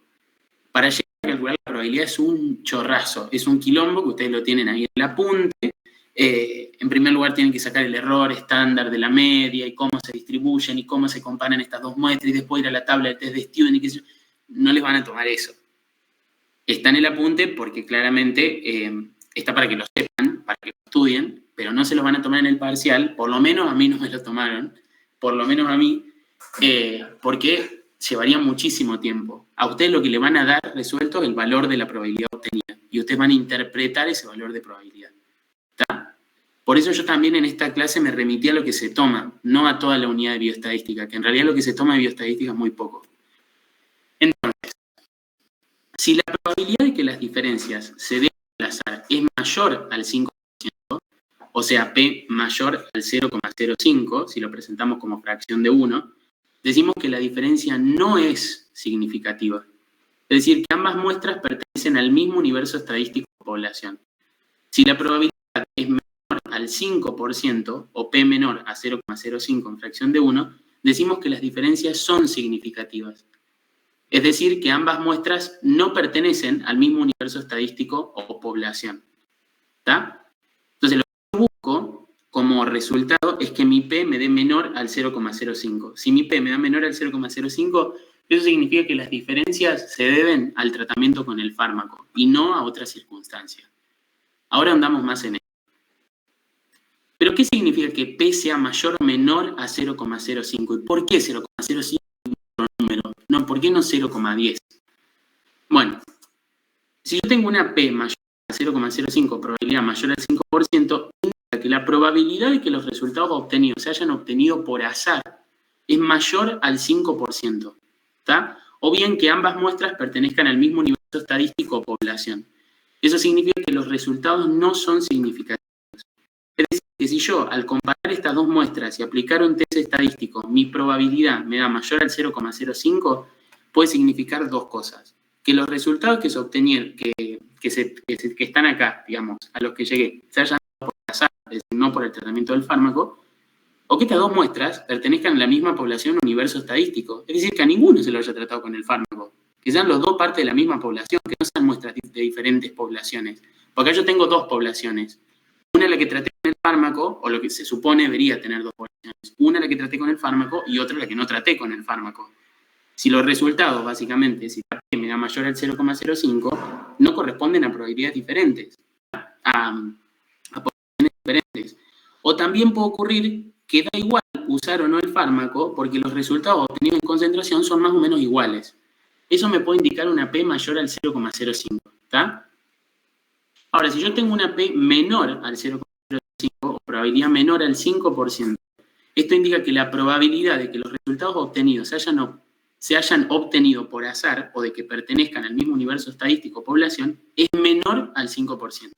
Para llegar a calcular la probabilidad es un chorrazo, es un quilombo que ustedes lo tienen ahí en el apunte. En primer lugar tienen que sacar el error estándar de la media y cómo se distribuyen y cómo se comparan estas dos muestras y después ir a la tabla de test de Stewart y qué sé yo. No les van a tomar eso. Está en el apunte porque claramente está para que lo sepan, para que lo estudien, pero no se los van a tomar en el parcial, por lo menos a mí no me lo tomaron, por lo menos a mí, porque llevaría muchísimo tiempo. A ustedes lo que le van a dar resuelto es el valor de la probabilidad obtenida y ustedes van a interpretar ese valor de probabilidad. ¿Está? Por eso yo también en esta clase me remití a lo que se toma, no a toda la unidad de bioestadística, que en realidad lo que se toma de bioestadística es muy poco. Entonces, si la probabilidad de que las diferencias se den al azar es mayor al 5%, o sea, P mayor al 0,05, si lo presentamos como fracción de 1, decimos que la diferencia no es significativa. Es decir, que ambas muestras pertenecen al mismo universo estadístico de población. Si la probabilidad es menor al 5% o P menor a 0,05 en fracción de 1, decimos que las diferencias son significativas. Es decir, que ambas muestras no pertenecen al mismo universo estadístico o población. ¿Está? Entonces, lo que yo busco como resultado es que mi P me dé menor al 0,05. Si mi P me da menor al 0,05, eso significa que las diferencias se deben al tratamiento con el fármaco y no a otra circunstancia. Ahora andamos más en esto. ¿Pero qué significa que P sea mayor o menor a 0,05? ¿Y por qué 0,05? No, ¿por qué no 0,10? Bueno, si yo tengo una P mayor a 0,05, probabilidad mayor al 5%, indica que la probabilidad de que los resultados obtenidos se hayan obtenido por azar es mayor al 5%, ¿está? O bien que ambas muestras pertenezcan al mismo universo estadístico o población. Eso significa que los resultados no son significativos. Es decir, que si yo, al comparar estas dos muestras y aplicar un test estadístico, mi probabilidad me da mayor al 0,05, puede significar dos cosas. Que los resultados que se obtenieron, que están acá, digamos, a los que llegué, se hayan dado por azar, es decir, no por el tratamiento del fármaco, o que estas dos muestras pertenezcan a la misma población o universo estadístico. Es decir, que a ninguno se lo haya tratado con el fármaco. Que sean los dos partes de la misma población, que no sean muestras de diferentes poblaciones. Porque acá yo tengo dos poblaciones. Una la que traté con el fármaco, o lo que se supone debería tener dos poblaciones. Una la que traté con el fármaco y otra la que no traté con el fármaco. Si los resultados, básicamente, si la P me da mayor al 0,05, no corresponden a probabilidades diferentes, a poblaciones diferentes. O también puede ocurrir que da igual usar o no el fármaco, porque los resultados obtenidos en concentración son más o menos iguales. Eso me puede indicar una P mayor al 0,05, ¿está? Ahora, si yo tengo una P menor al 0,05 o probabilidad menor al 5%, esto indica que la probabilidad de que los resultados obtenidos se hayan se hayan obtenido por azar o de que pertenezcan al mismo universo estadístico o población es menor al 5%.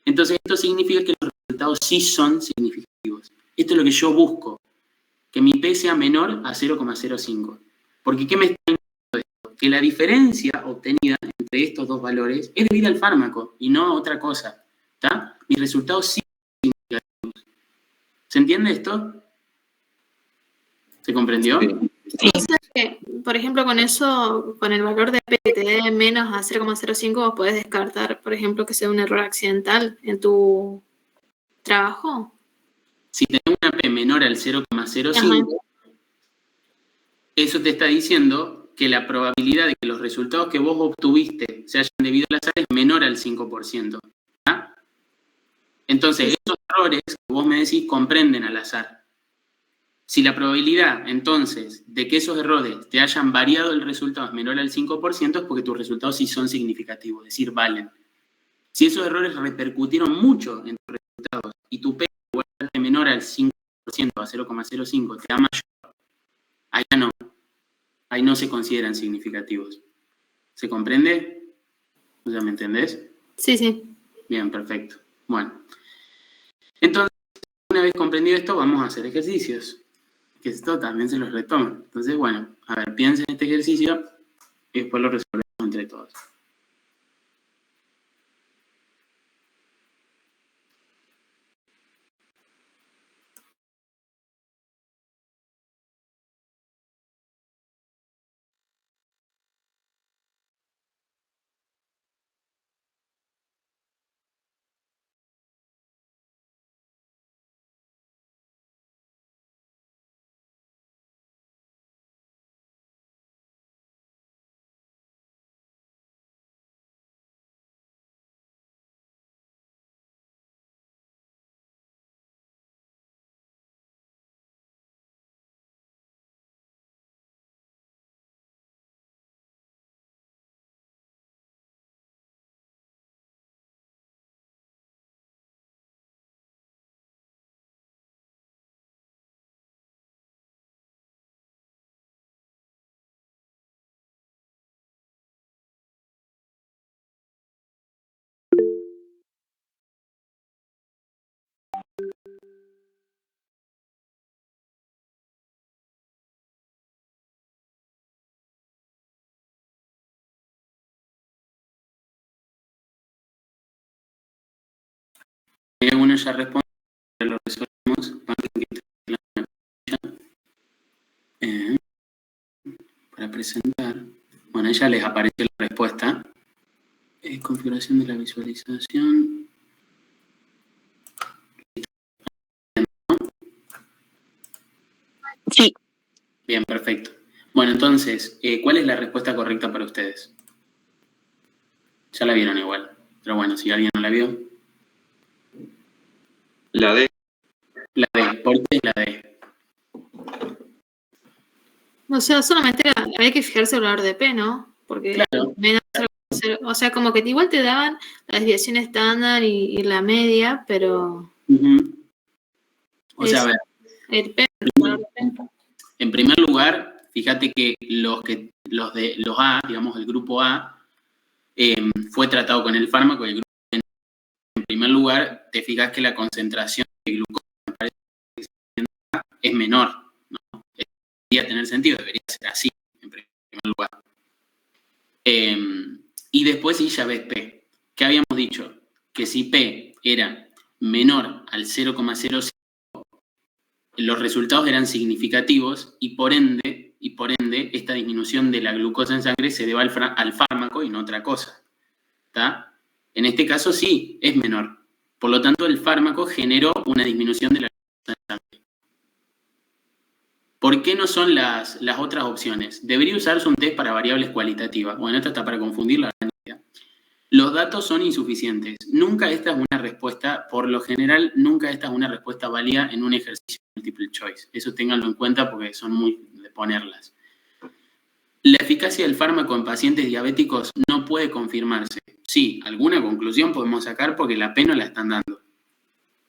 Entonces, esto significa que los resultados sí son significativos. Esto es lo que yo busco, que mi P sea menor a 0,05. Porque, ¿qué me está indicando esto? Que la diferencia obtenida entre estos dos valores es debida al fármaco y no a otra cosa. ¿Está? Mis resultados sí son significativos. ¿Se entiende esto? ¿Se comprendió? Sí. O sea que, por ejemplo, con eso, con el valor de P que te dé menos a 0,05, vos podés descartar, por ejemplo, que sea un error accidental en tu trabajo. Si tenés una P menor al 0,05, eso te está diciendo que la probabilidad de que los resultados que vos obtuviste se hayan debido al azar es menor al 5%. ¿Ah? Entonces, estos errores que vos me decís comprenden al azar. Si la probabilidad, entonces, de que esos errores te hayan variado el resultado es menor al 5%, es porque tus resultados sí son significativos, es decir, valen. Si esos errores repercutieron mucho en tus resultados y tu P es menor al 5%, a 0,05, te da mayor, ahí no se consideran significativos. ¿Se comprende? ¿O sea, me entendés? Sí, sí. Bien, perfecto. Bueno. Entonces, una vez comprendido esto, vamos a hacer ejercicios. Que esto también se los retoma. Entonces, bueno, a ver, piensen en este ejercicio y después lo resolvemos entre todos. Si alguno ya responde, lo resolvemos. Para presentar. Bueno, ahí ya les aparece la respuesta. Configuración de la visualización. Sí. Bien, perfecto. Bueno, entonces, ¿cuál es la respuesta correcta para ustedes? Ya la vieron igual. Pero bueno, si alguien no la vio. La D. La D. ¿Por qué la D? O sea, solamente hay que fijarse el valor de P, ¿no? Porque Claro. menos, o sea, como que igual te daban la desviación estándar y la media, pero O sea, a ver. el P, En primer lugar, fíjate que los A, digamos el grupo A, fue tratado con el fármaco y el grupo B. En primer lugar, te fijas que la concentración de glucosa es menor, ¿no? Debería tener sentido, debería ser así, en primer lugar. Y después sí ya ves P. ¿Qué habíamos dicho? Que si P era menor al 0,05, los resultados eran significativos y por ende, esta disminución de la glucosa en sangre se debe al fármaco y no a otra cosa. ¿Está? En este caso sí, es menor. Por lo tanto, el fármaco generó una disminución de la glucosa en sangre. ¿Por qué no son las otras opciones? Debería usarse un test para variables cualitativas. Bueno, esta está para confundir la realidad. Los datos son insuficientes. Nunca esta es una respuesta, por lo general, nunca esta es una respuesta válida en un ejercicio multiple choice. Eso ténganlo en cuenta porque son muy de ponerlas. La eficacia del fármaco en pacientes diabéticos no puede confirmarse. Sí, alguna conclusión podemos sacar porque la P no la están dando.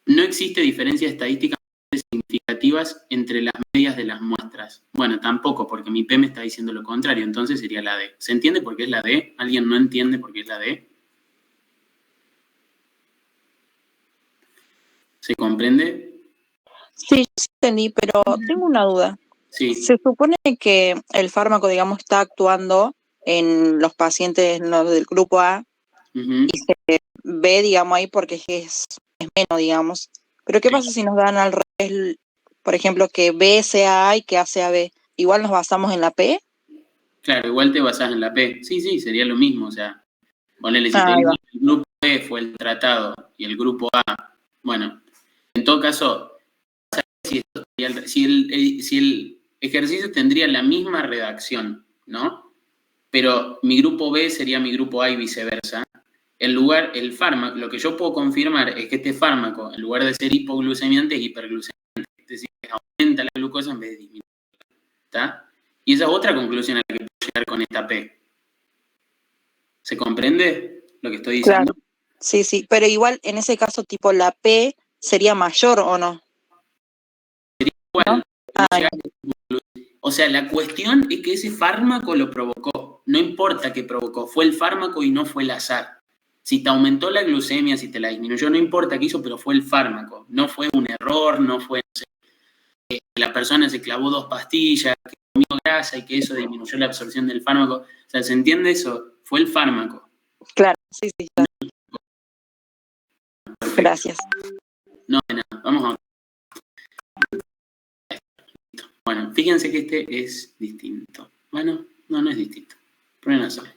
No existe diferencia estadística significativa significativas entre las medias de las muestras. Bueno, tampoco, porque mi P me está diciendo lo contrario, entonces sería la D. ¿Se entiende por qué es la D? ¿Alguien no entiende por qué es la D? ¿Se comprende? Sí, sí entendí, pero tengo una duda. Sí. Se supone que el fármaco, digamos, está actuando en los pacientes del grupo A Ujú. y se ve, digamos, ahí porque es menos, digamos. Pero ¿qué pasa si nos dan al revés, por ejemplo, que B sea A y que A sea B? ¿Igual nos basamos en la P? Claro, igual te basás en la P. Sí, sí, sería lo mismo. O sea, ponele, si te Ahí digo va. que el grupo B fue el tratado y el grupo A, bueno, en todo caso, si el ejercicio tendría la misma redacción, ¿no? Pero mi grupo B sería mi grupo A y viceversa. El fármaco, lo que yo puedo confirmar es que este fármaco, en lugar de ser hipoglucemiante, es hiperglucemiante. Es decir, aumenta la glucosa en vez de disminuir. ¿Está? Y esa es otra conclusión a la que puedo llegar con esta P. ¿Se comprende lo que estoy diciendo? Claro. Sí, sí, pero igual en ese caso, tipo, la P sería mayor o no. Igual, Ah, o sea, la cuestión es que ese fármaco lo provocó. No importa qué provocó, fue el fármaco y no fue el azar. Si te aumentó la glucemia, si te la disminuyó, no importa qué hizo, pero fue el fármaco. No fue un error, no fue, no sé, que la persona se clavó 2 pastillas, que comió grasa y que eso disminuyó la absorción del fármaco. O sea, ¿se entiende eso? Fue el fármaco. claro, sí, sí, claro. Gracias. No, de nada. Vamos a... Bueno, fíjense que este es distinto. Bueno, no es distinto. Prueben a hacerlo.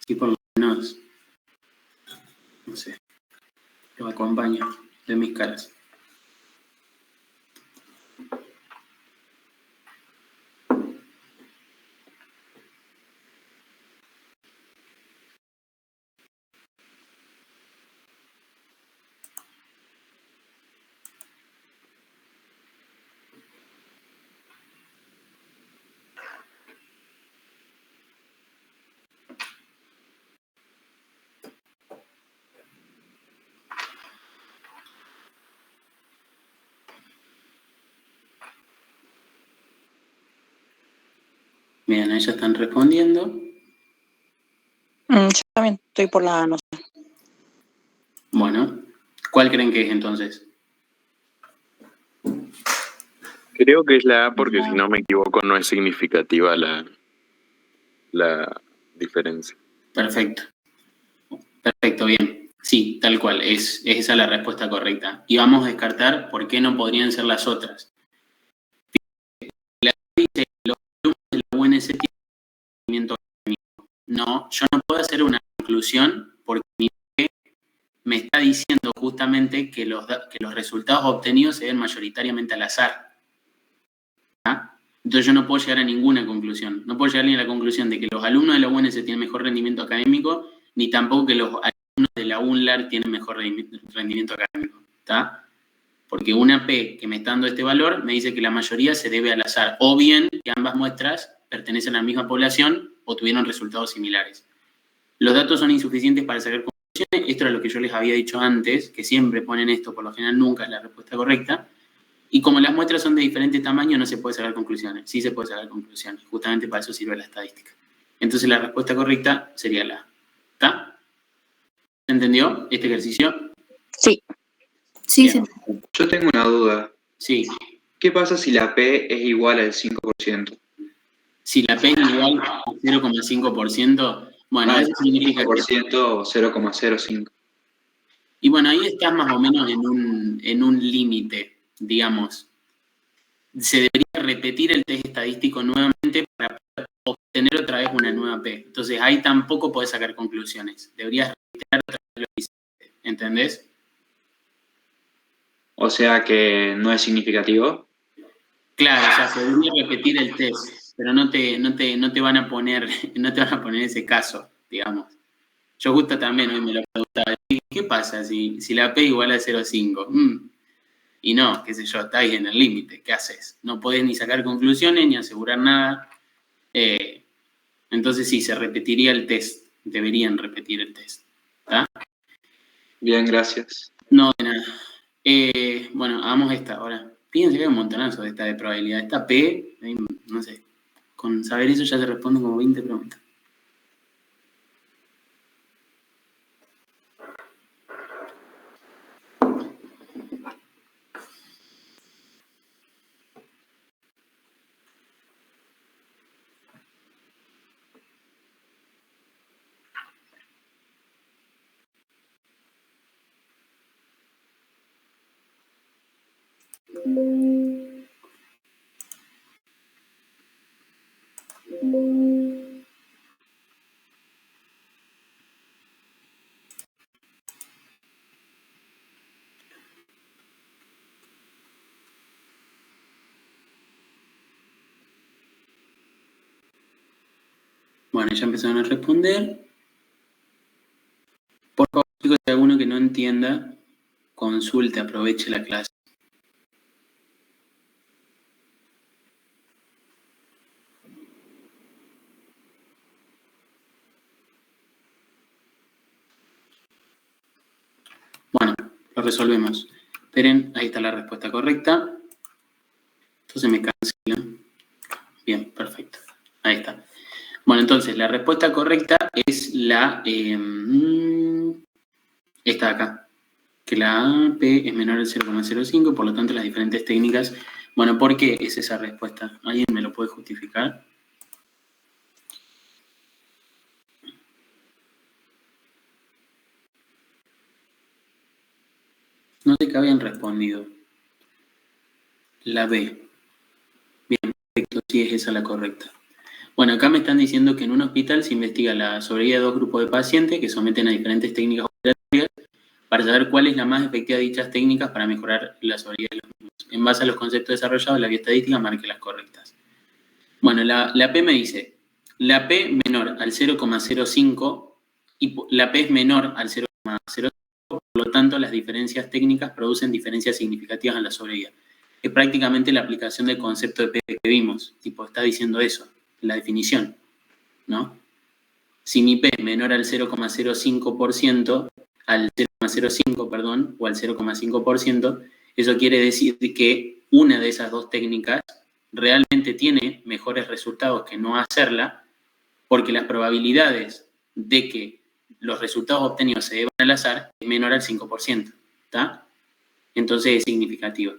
Sí, por lo menos, no sé, lo acompaño de mis caras. Bien, ahí ya están respondiendo. Yo también estoy por la no sé. Bueno, ¿cuál creen que es entonces? Creo que es la A porque si no me equivoco no es significativa la diferencia. Perfecto. Perfecto, bien. Sí, tal cual, es esa la respuesta correcta. Y vamos a descartar por qué no podrían ser las otras. La dice, los alumnos de la UNC tienen conocimiento académico. No, yo no puedo hacer una conclusión porque mi P me está diciendo justamente que los resultados obtenidos se ven mayoritariamente al azar. ¿Ah? Entonces yo no puedo llegar a ninguna conclusión. No puedo llegar ni a la conclusión de que los alumnos de la UNC tienen mejor rendimiento académico, ni tampoco que los alumnos de la UNLAR tienen mejor rendimiento académico. ¿Está? Porque una P que me está dando este valor me dice que la mayoría se debe al azar, o bien que ambas muestras pertenecen a la misma población o tuvieron resultados similares. Los datos son insuficientes para sacar conclusiones. Esto era lo que yo les había dicho antes, que siempre ponen esto, por lo general nunca es la respuesta correcta. Y como las muestras son de diferente tamaño, no se puede sacar conclusiones. Sí se puede sacar conclusiones. Justamente para eso sirve la estadística. Entonces la respuesta correcta sería la A. ¿Está? ¿Se entendió este ejercicio? Sí. Sí, Bien. sí. Yo tengo una duda. Sí. ¿Qué pasa si la P es igual al 5%? Si la P es igual al 0,5%, bueno, eso significa que... 5% o 0,05. Y bueno, ahí estás más o menos en un límite, digamos. Se debería repetir el test estadístico nuevamente para poder obtener otra vez una nueva P. Entonces ahí tampoco podés sacar conclusiones. Deberías reiterar otra vez lo que hiciste. ¿Entendés? O sea que no es significativo. Claro, o sea, se debería repetir el test, pero no te van a poner ese caso, digamos. Yo justo también hoy me lo preguntaba. ¿Qué pasa si la P igual a 0,5? Y no, qué sé yo, estáis en el límite. ¿Qué haces? No podés ni sacar conclusiones ni asegurar nada. Entonces sí, se repetiría el test. Deberían repetir el test. ¿Está? Bien, gracias. No, de nada. Bueno, hagamos esta ahora. Fíjense que hay un montonazo de esta de probabilidad. Esta P, no sé, con saber eso ya se responden como 20 preguntas. Bueno, ya empezaron a responder. Por favor, chicos, si hay alguno que no entienda, consulte, aproveche la clase. Bueno, lo resolvemos. Esperen, ahí está la respuesta correcta. Entonces me cancela. Bien, perfecto. Ahí está. Bueno, entonces la respuesta correcta es la... esta de acá. Que la P es menor al 0,05, por lo tanto las diferentes técnicas... Bueno, ¿por qué es esa respuesta? ¿Alguien me lo puede justificar? No sé qué habían respondido. La B. Bien, perfecto, sí es esa la correcta. Bueno, acá me están diciendo que en un hospital se investiga la sobrevida de dos grupos de pacientes que someten a diferentes técnicas operatorias para saber cuál es la más efectiva de dichas técnicas para mejorar la sobrevida de los mismos. En base a los conceptos desarrollados, la bioestadística marque las correctas. Bueno, la P me dice, la P menor al 0,05 y la P es menor al 0,05, por lo tanto las diferencias técnicas producen diferencias significativas en la sobrevida. Es prácticamente la aplicación del concepto de P que vimos, tipo, está diciendo eso, la definición, ¿no? Si mi P es menor al 0,05%, al 0,05, perdón, o al 0,5%, eso quiere decir que una de esas dos técnicas realmente tiene mejores resultados que no hacerla, porque las probabilidades de que los resultados obtenidos se deban al azar es menor al 5%, ¿está? Entonces es significativo.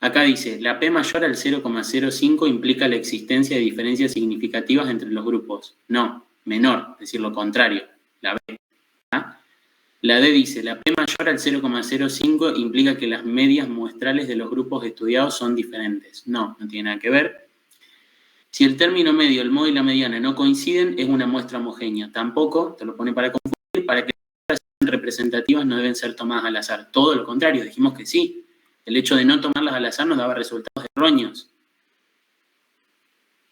Acá dice, la P mayor al 0,05 implica la existencia de diferencias significativas entre los grupos. No, menor, es decir, lo contrario, la B. ¿Ah? La D dice, la P mayor al 0,05 implica que las medias muestrales de los grupos estudiados son diferentes. No, no tiene nada que ver. Si el término medio, el modo y la mediana no coinciden, es una muestra homogénea. Tampoco, te lo pone para confundir, para que las sean representativas no deben ser tomadas al azar. Todo lo contrario, dijimos que sí. El hecho de no tomarlas al azar nos daba resultados erróneos.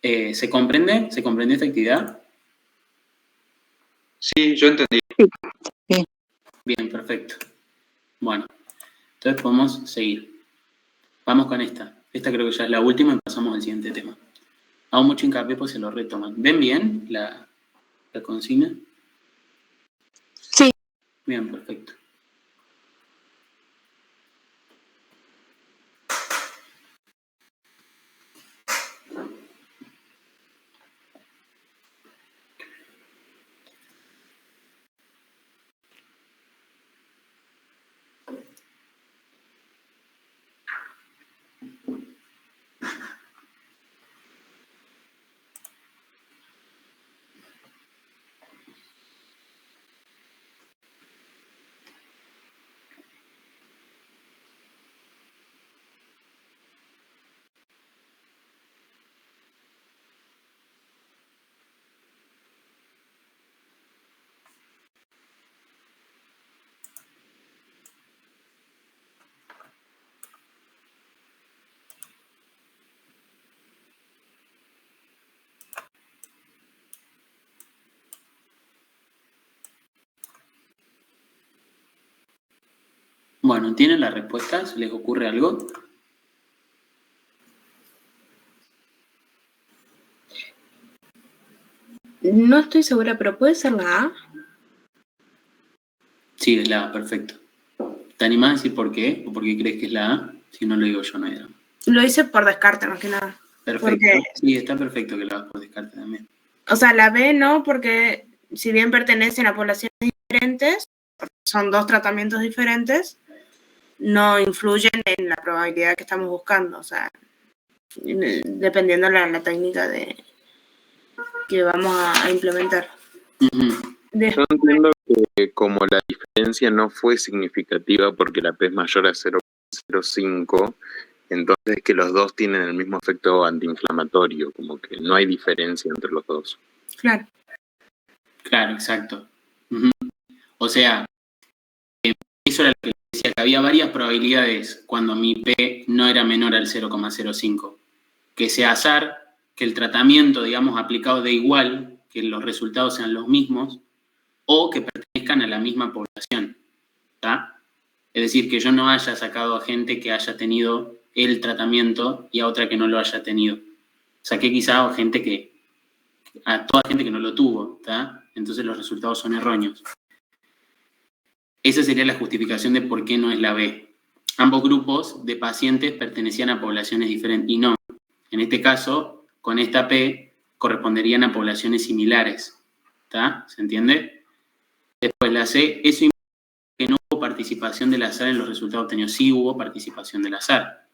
¿Se comprende? ¿Se comprende esta actividad? Sí, yo entendí. Bien, perfecto. Bueno, entonces podemos seguir. Vamos con esta. Esta creo que ya es la última y pasamos al siguiente tema. Hago mucho hincapié pues se lo retoman. ¿Ven bien la consigna? Sí. Bien, perfecto. Bueno, ¿tienen las respuestas? ¿Les ocurre algo? No estoy segura, pero puede ser la A. Sí, es la A, perfecto. ¿Te animás a decir por qué? ¿O por qué crees que es la A? Si no lo digo yo, no hay drama. Lo hice por descarte, más que nada. Perfecto. Porque, Sí, está perfecto que lo hagas por descarte también. o sea, la B no, porque si bien pertenecen a poblaciones diferentes, son dos tratamientos diferentes, no influyen en la probabilidad que estamos buscando. O sea, dependiendo de la técnica que vamos a implementar. Ujú. Yo entiendo que como la diferencia no fue significativa porque la P es mayor a 0,05, entonces que los dos tienen el mismo efecto antiinflamatorio, como que no hay diferencia entre los dos. Claro. Claro, exacto. Ujú. O sea, eso era lo que decía, que había varias probabilidades cuando mi P no era menor al 0,05. Que sea azar, que el tratamiento, digamos, aplicado de igual, que los resultados sean los mismos, o que pertenezcan a la misma población. ¿Tá? Es decir, que yo no haya sacado a gente que haya tenido el tratamiento y a otra que no lo haya tenido. Saqué quizá a toda gente que no lo tuvo, ¿tá? Entonces los resultados son erróneos. Esa sería la justificación de por qué no es la B. Ambos grupos de pacientes pertenecían a poblaciones diferentes y no. En este caso, con esta P, corresponderían a poblaciones similares. ¿Tá? ¿Se entiende? Después la C, eso implica que no hubo participación del azar en los resultados obtenidos. Sí hubo participación del azar.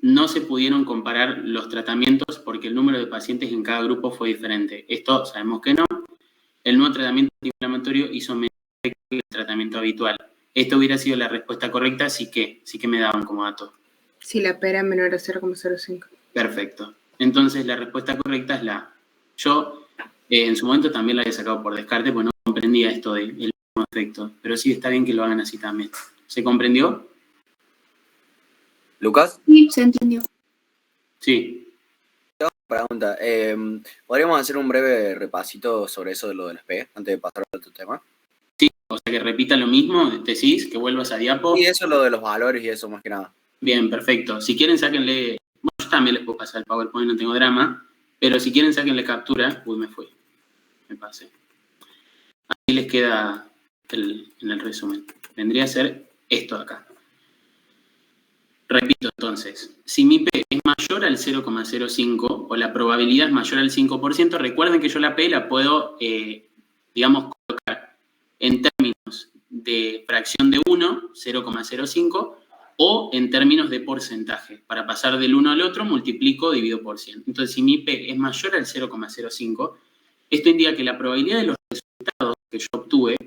No se pudieron comparar los tratamientos porque el número de pacientes en cada grupo fue diferente. Esto sabemos que no. El nuevo tratamiento antiinflamatorio hizo menos efecto que el tratamiento habitual. Esta hubiera sido la respuesta correcta, sí que me daban como dato. Si la P era menor a 0,05. Perfecto. Entonces la respuesta correcta es la A. Yo en su momento también la había sacado por descarte porque no comprendía esto del mismo efecto. Pero sí está bien que lo hagan así también. ¿Se comprendió? ¿Lucas? Sí, se entendió. Sí. Pregunta. ¿Podríamos hacer un breve repasito sobre eso de lo de las P antes de pasar a otro tema? Sí, o sea que repita lo mismo, decís, que vuelvas a diapo. Y eso lo de los valores y eso más que nada. Bien, perfecto. Si quieren, sáquenle. Bueno, yo también les puedo pasar el PowerPoint, no tengo drama. Pero si quieren, sáquenle captura. Uy, me fui. Me pasé. Así les queda en el resumen. Vendría a ser esto de acá. Repito entonces. Si mi P es mayor al 0,05 o la probabilidad es mayor al 5%, recuerden que yo la P la puedo, digamos, colocar en términos de fracción de 1, 0,05, o en términos de porcentaje. Para pasar del uno al otro, multiplico, divido por 100. Entonces, si mi P es mayor al 0,05, esto indica que la probabilidad de los resultados que yo obtuve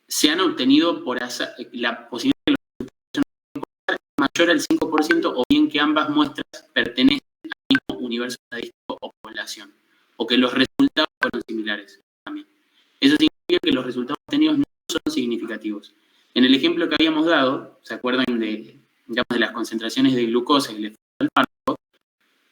se han obtenido por azar, la posibilidad de que los resultados sean mayor al 5%, o bien que ambas muestras pertenecen al mismo universo estadístico o población, o que los resultados fueron similares también. Eso significa que los resultados obtenidos no son significativos. En el ejemplo que habíamos dado, ¿se acuerdan de las concentraciones de glucosa y el efecto del fármaco?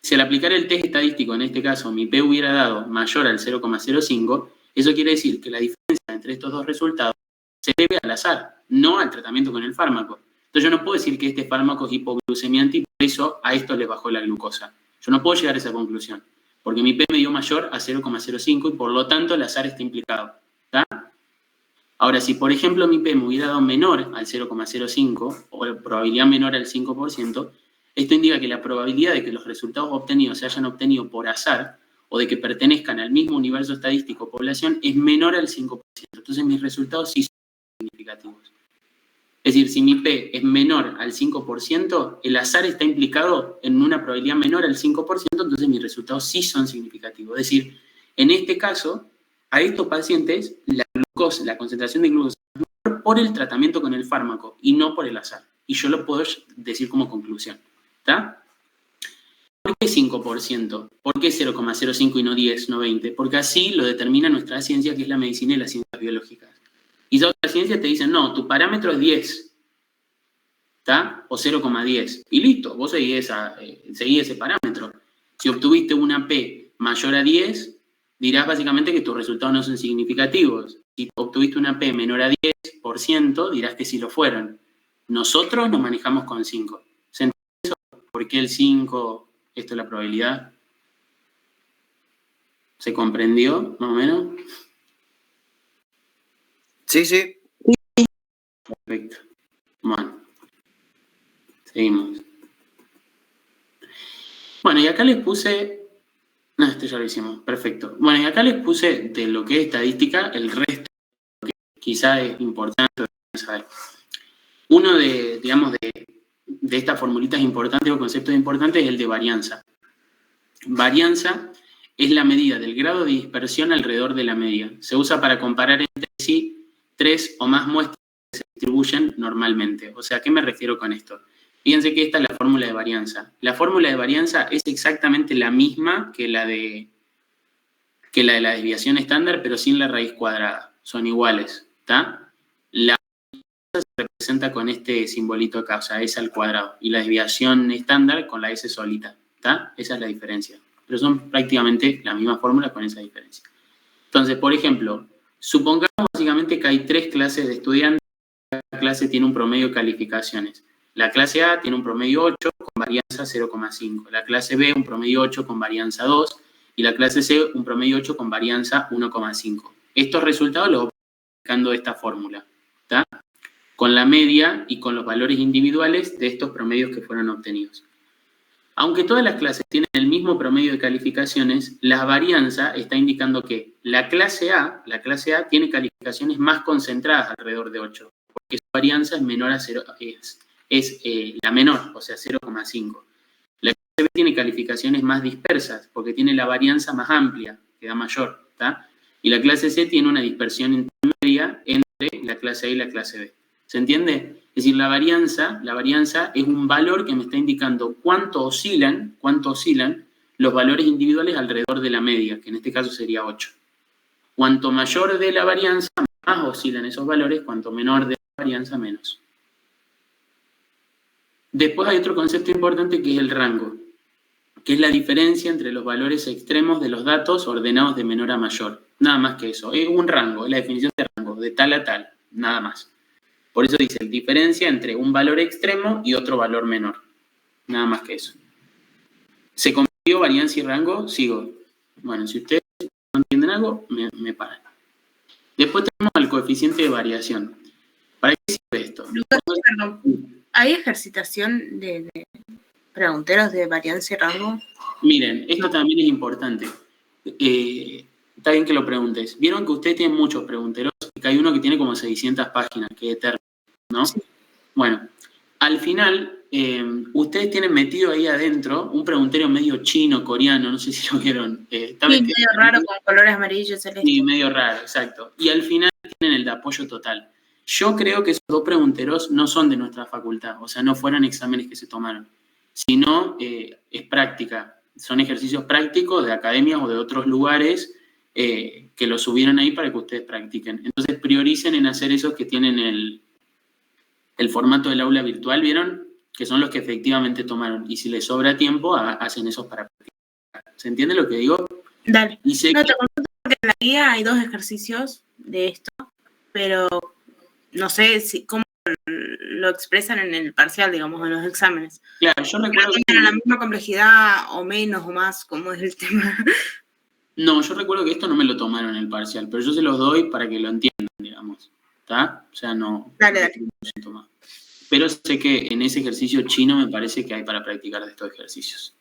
Si al aplicar el test estadístico, en este caso, mi P hubiera dado mayor al 0,05, eso quiere decir que la diferencia entre estos dos resultados se debe al azar, no al tratamiento con el fármaco. Entonces yo no puedo decir que este fármaco es hipoglucemiante y por eso a esto le bajó la glucosa. Yo no puedo llegar a esa conclusión, porque mi P me dio mayor a 0,05 y por lo tanto el azar está implicado. ¿Está? Ahora, si por ejemplo mi P me hubiera dado menor al 0,05 o la probabilidad menor al 5%, esto indica que la probabilidad de que los resultados obtenidos se hayan obtenido por azar o de que pertenezcan al mismo universo estadístico o población es menor al 5%. Entonces mis resultados sí son significativos. Es decir, si mi P es menor al 5%, el azar está implicado en una probabilidad menor al 5%, entonces mis resultados sí son significativos. Es decir, en este caso, a estos pacientes la concentración de glucosa es menor por el tratamiento con el fármaco y no por el azar. Y yo lo puedo decir como conclusión. ¿Está? ¿Por qué 5%? ¿Por qué 0,05 y no 10, no 20? Porque así lo determina nuestra ciencia, que es la medicina y las ciencias biológicas. Y ya otras ciencias te dicen, no, tu parámetro es 10, ¿está? O 0,10. Y listo, vos seguís ese parámetro. Si obtuviste una P mayor a 10, dirás básicamente que tus resultados no son significativos. si obtuviste una P menor a 10%, dirás que sí lo fueron. Nosotros nos manejamos con 5. ¿Se entiende eso? ¿Por qué el 5? Esto es la probabilidad. ¿Se comprendió, más o menos? Sí, sí. Perfecto. Bueno, seguimos. Bueno, y acá les puse... No, esto ya lo hicimos. Perfecto. Bueno, y acá les puse de lo que es estadística el resto, que quizá es importante saber. Uno de, digamos, de estas formulitas importantes o conceptos importantes es el de varianza. Varianza es la medida del grado de dispersión alrededor de la media. Se usa para comparar entre sí 3 o más muestras que se distribuyen normalmente. O sea, ¿a qué me refiero con esto? Fíjense que esta es la fórmula de varianza. La fórmula de varianza es exactamente la misma que la de la desviación estándar, pero sin la raíz cuadrada. Son iguales, ¿está? La varianza se representa con este simbolito acá, o sea, S al cuadrado. Y la desviación estándar con la S solita, ¿está? Esa es la diferencia. Pero son prácticamente la misma fórmula con esa diferencia. Entonces, por ejemplo, supongamos básicamente que hay 3 clases de estudiantes. Cada clase tiene un promedio de calificaciones. La clase A tiene un promedio 8 con varianza 0,5. La clase B un promedio 8 con varianza 2. Y la clase C un promedio 8 con varianza 1,5. Estos resultados los obtengo aplicando esta fórmula, ¿está? Con la media y con los valores individuales de estos promedios que fueron obtenidos. Aunque todas las clases tienen el mismo promedio de calificaciones, la varianza está indicando que la clase A tiene calificaciones más concentradas alrededor de 8, porque su varianza es menor a 0, es la menor, o sea, 0,5. La clase B tiene calificaciones más dispersas, porque tiene la varianza más amplia, que da mayor, ¿está? Y la clase C tiene una dispersión intermedia entre la clase A y la clase B. ¿Se entiende? Es decir, la varianza es un valor que me está indicando cuánto oscilan los valores individuales alrededor de la media, que en este caso sería 8. Cuanto mayor de la varianza, más oscilan esos valores, cuanto menor de la varianza, menos. Después hay otro concepto importante que es el rango, que es la diferencia entre los valores extremos de los datos ordenados de menor a mayor. Nada más que eso. Es un rango, es la definición de rango, de tal a tal, nada más. Por eso dice, diferencia entre un valor extremo y otro valor menor. Nada más que eso. ¿Se comprendió varianza y rango? Sigo. Bueno, si ustedes no entienden algo, me paran. Después tenemos el coeficiente de variación. ¿Para qué sirve esto? Lucas, perdón. ¿Hay ejercitación de pregunteros de varianza y rango? Miren, esto también es importante. Está bien que lo preguntes. Vieron que ustedes tienen muchos pregunteros, que hay uno que tiene como 600 páginas, que es eterno, ¿no? Sí. Bueno, al final, ustedes tienen metido ahí adentro un preguntero medio chino, coreano, no sé si lo vieron. Está sí, medio raro, con colores amarillos, celestes. Sí, medio raro, exacto. Y al final tienen el de apoyo total. Yo creo que esos 2 pregunteros no son de nuestra facultad, o sea, no fueron exámenes que se tomaron, sino es práctica. Son ejercicios prácticos de academias o de otros lugares que los subieron ahí para que ustedes practiquen. Entonces, prioricen en hacer esos que tienen el formato del aula virtual, ¿vieron? Que son los que efectivamente tomaron. Y si les sobra tiempo, hacen esos para practicar. ¿Se entiende lo que digo? Dale. No, te consulto porque en la guía hay 2 ejercicios de esto, pero no sé cómo lo expresan en el parcial, digamos, en los exámenes. Claro, yo recuerdo que tienen la misma complejidad o menos o más, como es el tema. No, yo recuerdo que esto no me lo tomaron en el parcial, pero yo se los doy para que lo entiendan, digamos. ¿Está? O sea, no. Dale. No, pero sé que en ese ejercicio chino me parece que hay para practicar de estos ejercicios.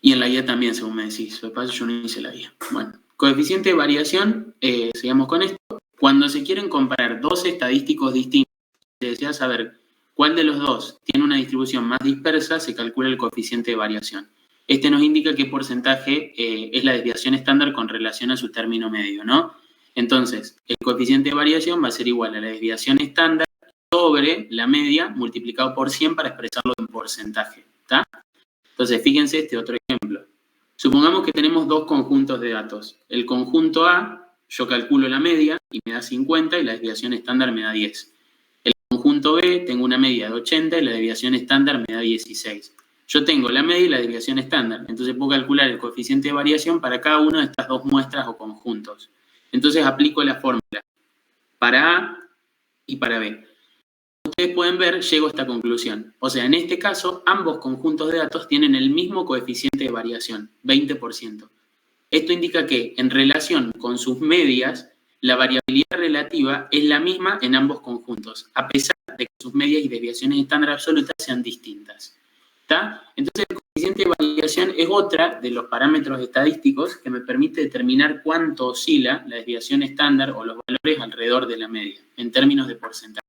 Y en la guía también, según me decís. Lo que pasa es que yo no hice la guía. Bueno, coeficiente de variación, sigamos con esto. Cuando se quieren comparar 2 estadísticos distintos, se desea saber cuál de los 2 tiene una distribución más dispersa, se calcula el coeficiente de variación. Este nos indica qué porcentaje es la desviación estándar con relación a su término medio, ¿no? Entonces, el coeficiente de variación va a ser igual a la desviación estándar sobre la media multiplicado por 100 para expresarlo en porcentaje, ¿está? Entonces, fíjense este otro ejemplo. Supongamos que tenemos 2 conjuntos de datos. El conjunto A, yo calculo la media y me da 50 y la desviación estándar me da 10. El conjunto B, tengo una media de 80 y la desviación estándar me da 16. Yo tengo la media y la desviación estándar, entonces puedo calcular el coeficiente de variación para cada una de estas 2 muestras o conjuntos. Entonces aplico la fórmula para A y para B. Ustedes pueden ver, llego a esta conclusión. O sea, en este caso, ambos conjuntos de datos tienen el mismo coeficiente de variación, 20%. Esto indica que, en relación con sus medias, la variabilidad relativa es la misma en ambos conjuntos, a pesar de que sus medias y desviaciones estándar absolutas sean distintas. ¿Está? Entonces, el coeficiente de variación es otra de los parámetros estadísticos que me permite determinar cuánto oscila la desviación estándar o los valores alrededor de la media, en términos de porcentaje.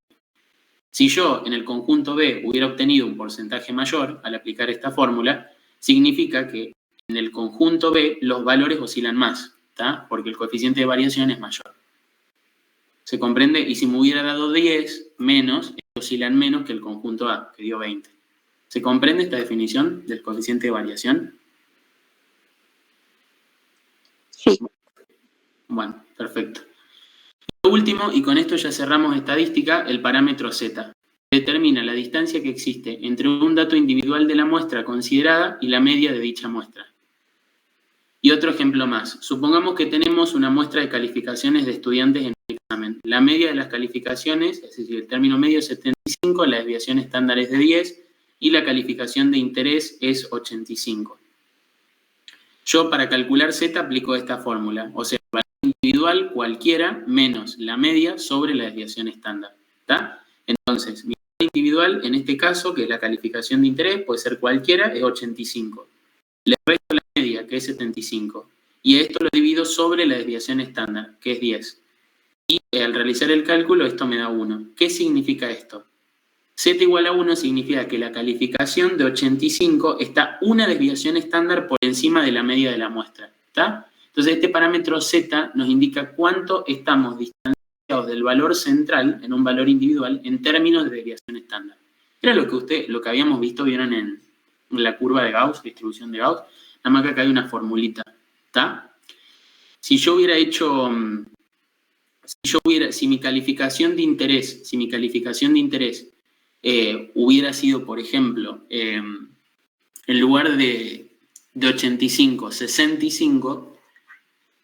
Si yo en el conjunto B hubiera obtenido un porcentaje mayor al aplicar esta fórmula, significa que en el conjunto B los valores oscilan más, ¿tá? Porque el coeficiente de variación es mayor. ¿Se comprende? Y si me hubiera dado 10 menos, oscilan menos que el conjunto A, que dio 20. ¿Se comprende esta definición del coeficiente de variación? Sí. Bueno, perfecto. Lo último, y con esto ya cerramos estadística, el parámetro Z. Determina la distancia que existe entre un dato individual de la muestra considerada y la media de dicha muestra. Y otro ejemplo más. Supongamos que tenemos una muestra de calificaciones de estudiantes en el examen. La media de las calificaciones, es decir, el término medio es 75, la desviación estándar es de 10 y la calificación de interés es 85. Yo para calcular Z aplico esta fórmula, o sea, el valor individual cualquiera menos la media sobre la desviación estándar. ¿Está? Entonces, mi valor individual en este caso, que es la calificación de interés, puede ser cualquiera, es 85. Le resto la media, que es 75. Y esto lo divido sobre la desviación estándar, que es 10. Y al realizar el cálculo, esto me da 1. ¿Qué significa esto? Z igual a 1 significa que la calificación de 85 está una desviación estándar por encima de la media de la muestra. ¿Está? Entonces, este parámetro Z nos indica cuánto estamos distanciados del valor central en un valor individual en términos de desviación estándar. Era lo que habíamos visto, vieron en la curva de Gauss, distribución de Gauss, nada más que acá hay una formulita, ¿está? Si yo hubiera hecho, si mi calificación de interés hubiera sido, por ejemplo, en lugar de 85, 65,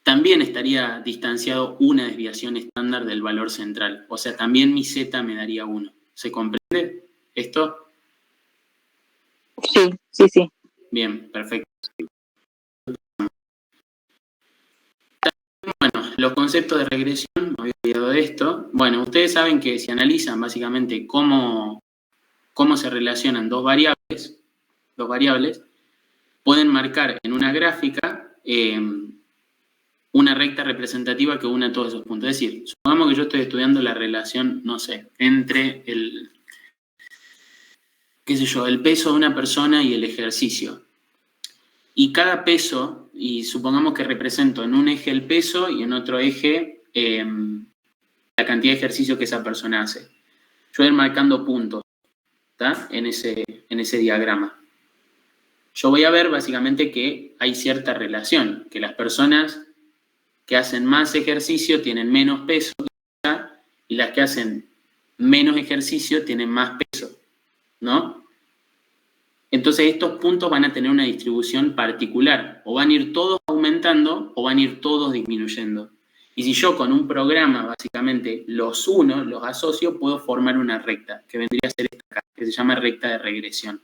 también estaría distanciado una desviación estándar del valor central. O sea, también mi Z me daría 1. ¿Se comprende esto? Sí. Bien, perfecto. Bueno, los conceptos de regresión, me había olvidado de esto. Bueno, ustedes saben que si analizan básicamente cómo se relacionan dos variables, pueden marcar en una gráfica una recta representativa que una todos esos puntos. Es decir, supongamos que yo estoy estudiando la relación, no sé, entre el peso de una persona y el ejercicio. Y cada peso, y supongamos que represento en un eje el peso y en otro eje la cantidad de ejercicio que esa persona hace. Yo voy a ir marcando puntos, ¿tá? en ese diagrama. Yo voy a ver básicamente que hay cierta relación, que las personas que hacen más ejercicio tienen menos peso, ¿tá? Y las que hacen menos ejercicio tienen más peso, ¿no? Entonces estos puntos van a tener una distribución particular, o van a ir todos aumentando o van a ir todos disminuyendo. Y si yo con un programa básicamente los uno, los asocio, puedo formar una recta, que vendría a ser esta acá, que se llama recta de regresión.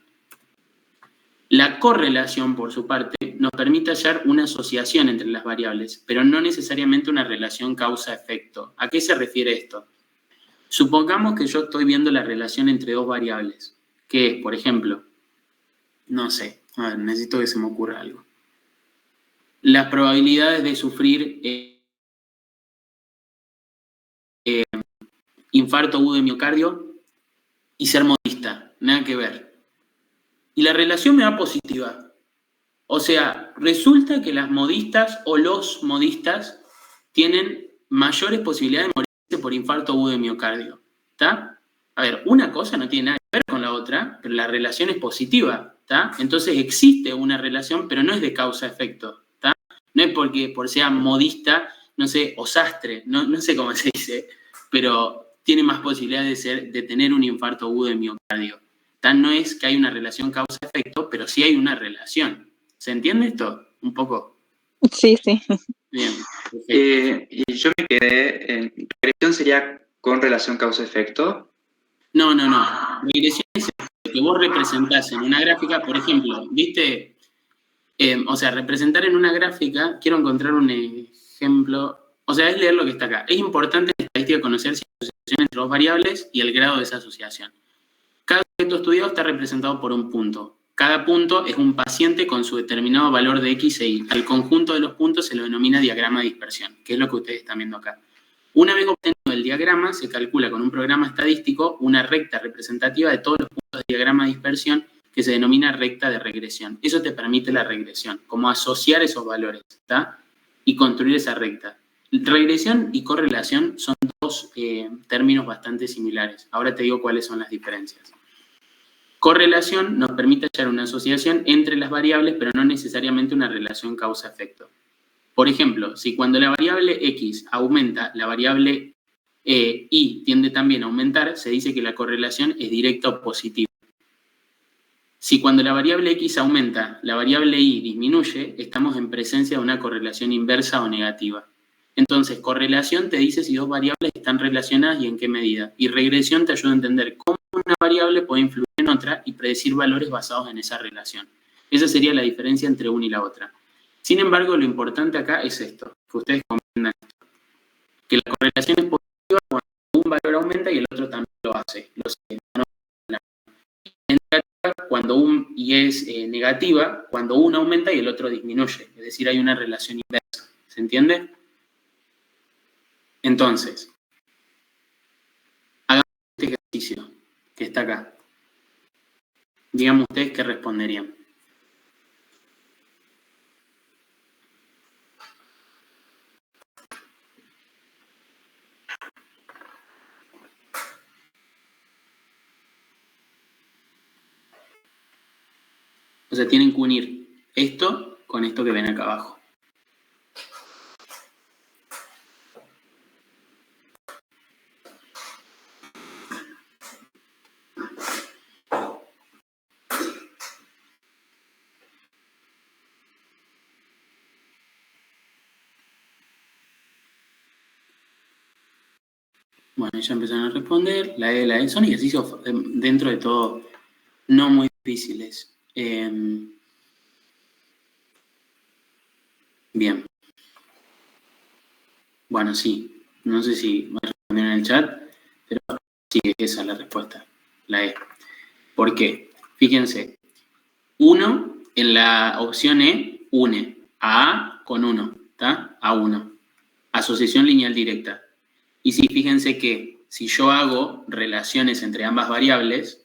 La correlación, por su parte, nos permite hallar una asociación entre las variables, pero no necesariamente una relación causa-efecto. ¿A qué se refiere esto? Supongamos que yo estoy viendo la relación entre dos variables, que es, por ejemplo, no sé, a ver, necesito que se me ocurra algo. Las probabilidades de sufrir infarto agudo de miocardio y ser modista, nada que ver. Y la relación me da positiva. O sea, resulta que las modistas o los modistas tienen mayores posibilidades de morirse por infarto agudo de miocardio. ¿Está? A ver, una cosa no tiene nada que ver con la otra, pero la relación es positiva. ¿Está? Entonces existe una relación, pero no es de causa-efecto. ¿Está? No es porque por sea modista, no sé, o sastre, no sé cómo se dice, pero tiene más posibilidades de tener un infarto agudo de miocardio. ¿Está? No es que hay una relación causa-efecto, pero sí hay una relación. ¿Se entiende esto? Un poco. Sí, sí. Bien, perfecto. Y yo me quedé en regresión sería con relación causa-efecto. No. Regresión es que vos representás en una gráfica, por ejemplo, ¿viste? O sea, representar en una gráfica, quiero encontrar un ejemplo, o sea, es leer lo que está acá. Es importante en estadística conocer si hay asociación entre dos variables y el grado de esa asociación. Cada objeto estudiado está representado por un punto. Cada punto es un paciente con su determinado valor de X e Y. Al conjunto de los puntos se lo denomina diagrama de dispersión, que es lo que ustedes están viendo acá. Una vez obtenido el diagrama, se calcula con un programa estadístico una recta representativa de todos los puntos del diagrama de dispersión que se denomina recta de regresión. Eso te permite la regresión, como asociar esos valores, ¿está? Y construir esa recta. Regresión y correlación son dos términos bastante similares. Ahora te digo cuáles son las diferencias. Correlación nos permite hallar una asociación entre las variables, pero no necesariamente una relación causa-efecto. Por ejemplo, si cuando la variable X aumenta, la variable Y tiende también a aumentar, se dice que la correlación es directa o positiva. Si cuando la variable X aumenta, la variable Y disminuye, estamos en presencia de una correlación inversa o negativa. Entonces, correlación te dice si dos variables están relacionadas y en qué medida. Y regresión te ayuda a entender cómo una variable puede influir en otra y predecir valores basados en esa relación. Esa sería la diferencia entre una y la otra. Sin embargo, lo importante acá es esto, que ustedes comprendan esto. Que la correlación es positiva cuando un valor aumenta y el otro también lo hace. Y es negativa cuando uno aumenta y el otro disminuye. Es decir, hay una relación inversa. ¿Se entiende? Entonces, hagamos este ejercicio que está acá. Díganme ustedes qué responderían. O sea, tienen que unir esto con esto que ven acá abajo. Bueno, ya empezaron a responder. La E. Son ejercicios dentro de todo no muy difíciles. Bien. Bueno, sí. No sé si me respondieron en el chat, pero sí, esa es la respuesta. La E. ¿Por qué? Fíjense. 1 en la opción E une a con 1, ¿está? A 1. Asociación lineal directa. Y sí, fíjense que si yo hago relaciones entre ambas variables,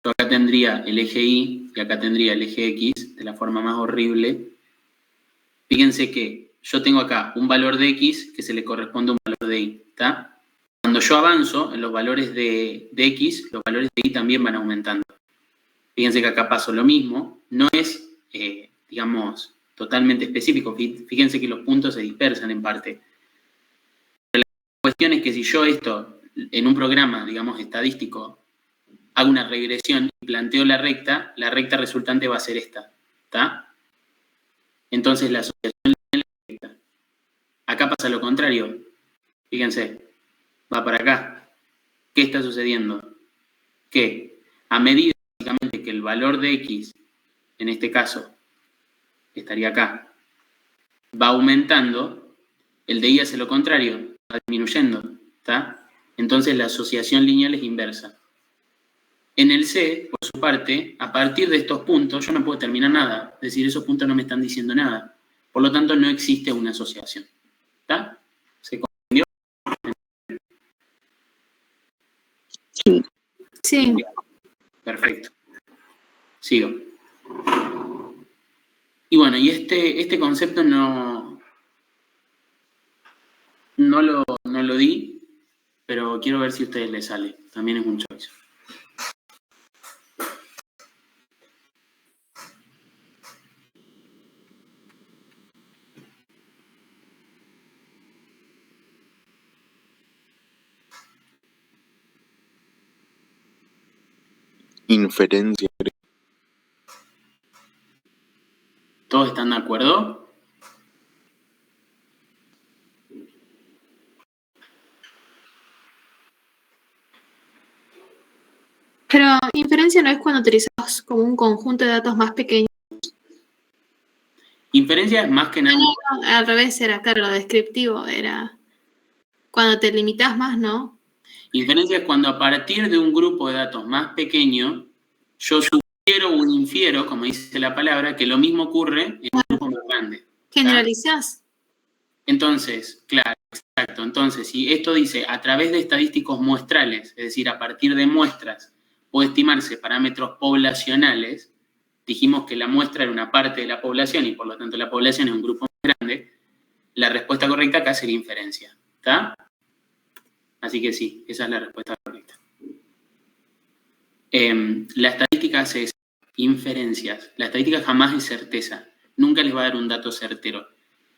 yo acá tendría el eje Y y acá tendría el eje X de la forma más horrible. Fíjense que yo tengo acá un valor de X que se le corresponde a un valor de Y, ¿está? Cuando yo avanzo en los valores de X, los valores de Y también van aumentando. Fíjense que acá pasó lo mismo. No es, digamos, totalmente específico. Fíjense que los puntos se dispersan en parte. Pero la cuestión es que si yo esto, en un programa, digamos, estadístico, hago una regresión y planteo la recta resultante va a ser esta, ¿está? Entonces la asociación lineal es directa. Acá pasa lo contrario. Fíjense, va para acá. ¿Qué está sucediendo? Que a medida, básicamente, que el valor de X, en este caso, estaría acá, va aumentando, el de Y hace lo contrario, va disminuyendo, ¿está? Entonces la asociación lineal es inversa. En el C, por su parte, a partir de estos puntos yo no puedo determinar nada, es decir, esos puntos no me están diciendo nada. Por lo tanto, no existe una asociación. ¿Está? ¿Se comprendió? Sí. Perfecto. Sigo. Y bueno, y este concepto no lo di, pero quiero ver si a ustedes les sale. También es un choice. Inferencia. Todos están de acuerdo? Pero inferencia no es cuando utilizas como un conjunto de datos más pequeños. Inferencia es más que nada... No, al revés era, claro, lo descriptivo era cuando te limitas más, ¿no? Inferencia es cuando a partir de un grupo de datos más pequeño, yo sugiero o infiero, como dice la palabra, que lo mismo ocurre en un grupo más grande. Generalizás. Entonces, claro, exacto. Entonces, si esto dice a través de estadísticos muestrales, es decir, a partir de muestras, puede estimarse parámetros poblacionales, dijimos que la muestra era una parte de la población y por lo tanto la población es un grupo más grande, la respuesta correcta acá sería inferencia. ¿Está? Así que sí, esa es la respuesta correcta. La estadística hace inferencias. La estadística jamás es certeza. Nunca les va a dar un dato certero.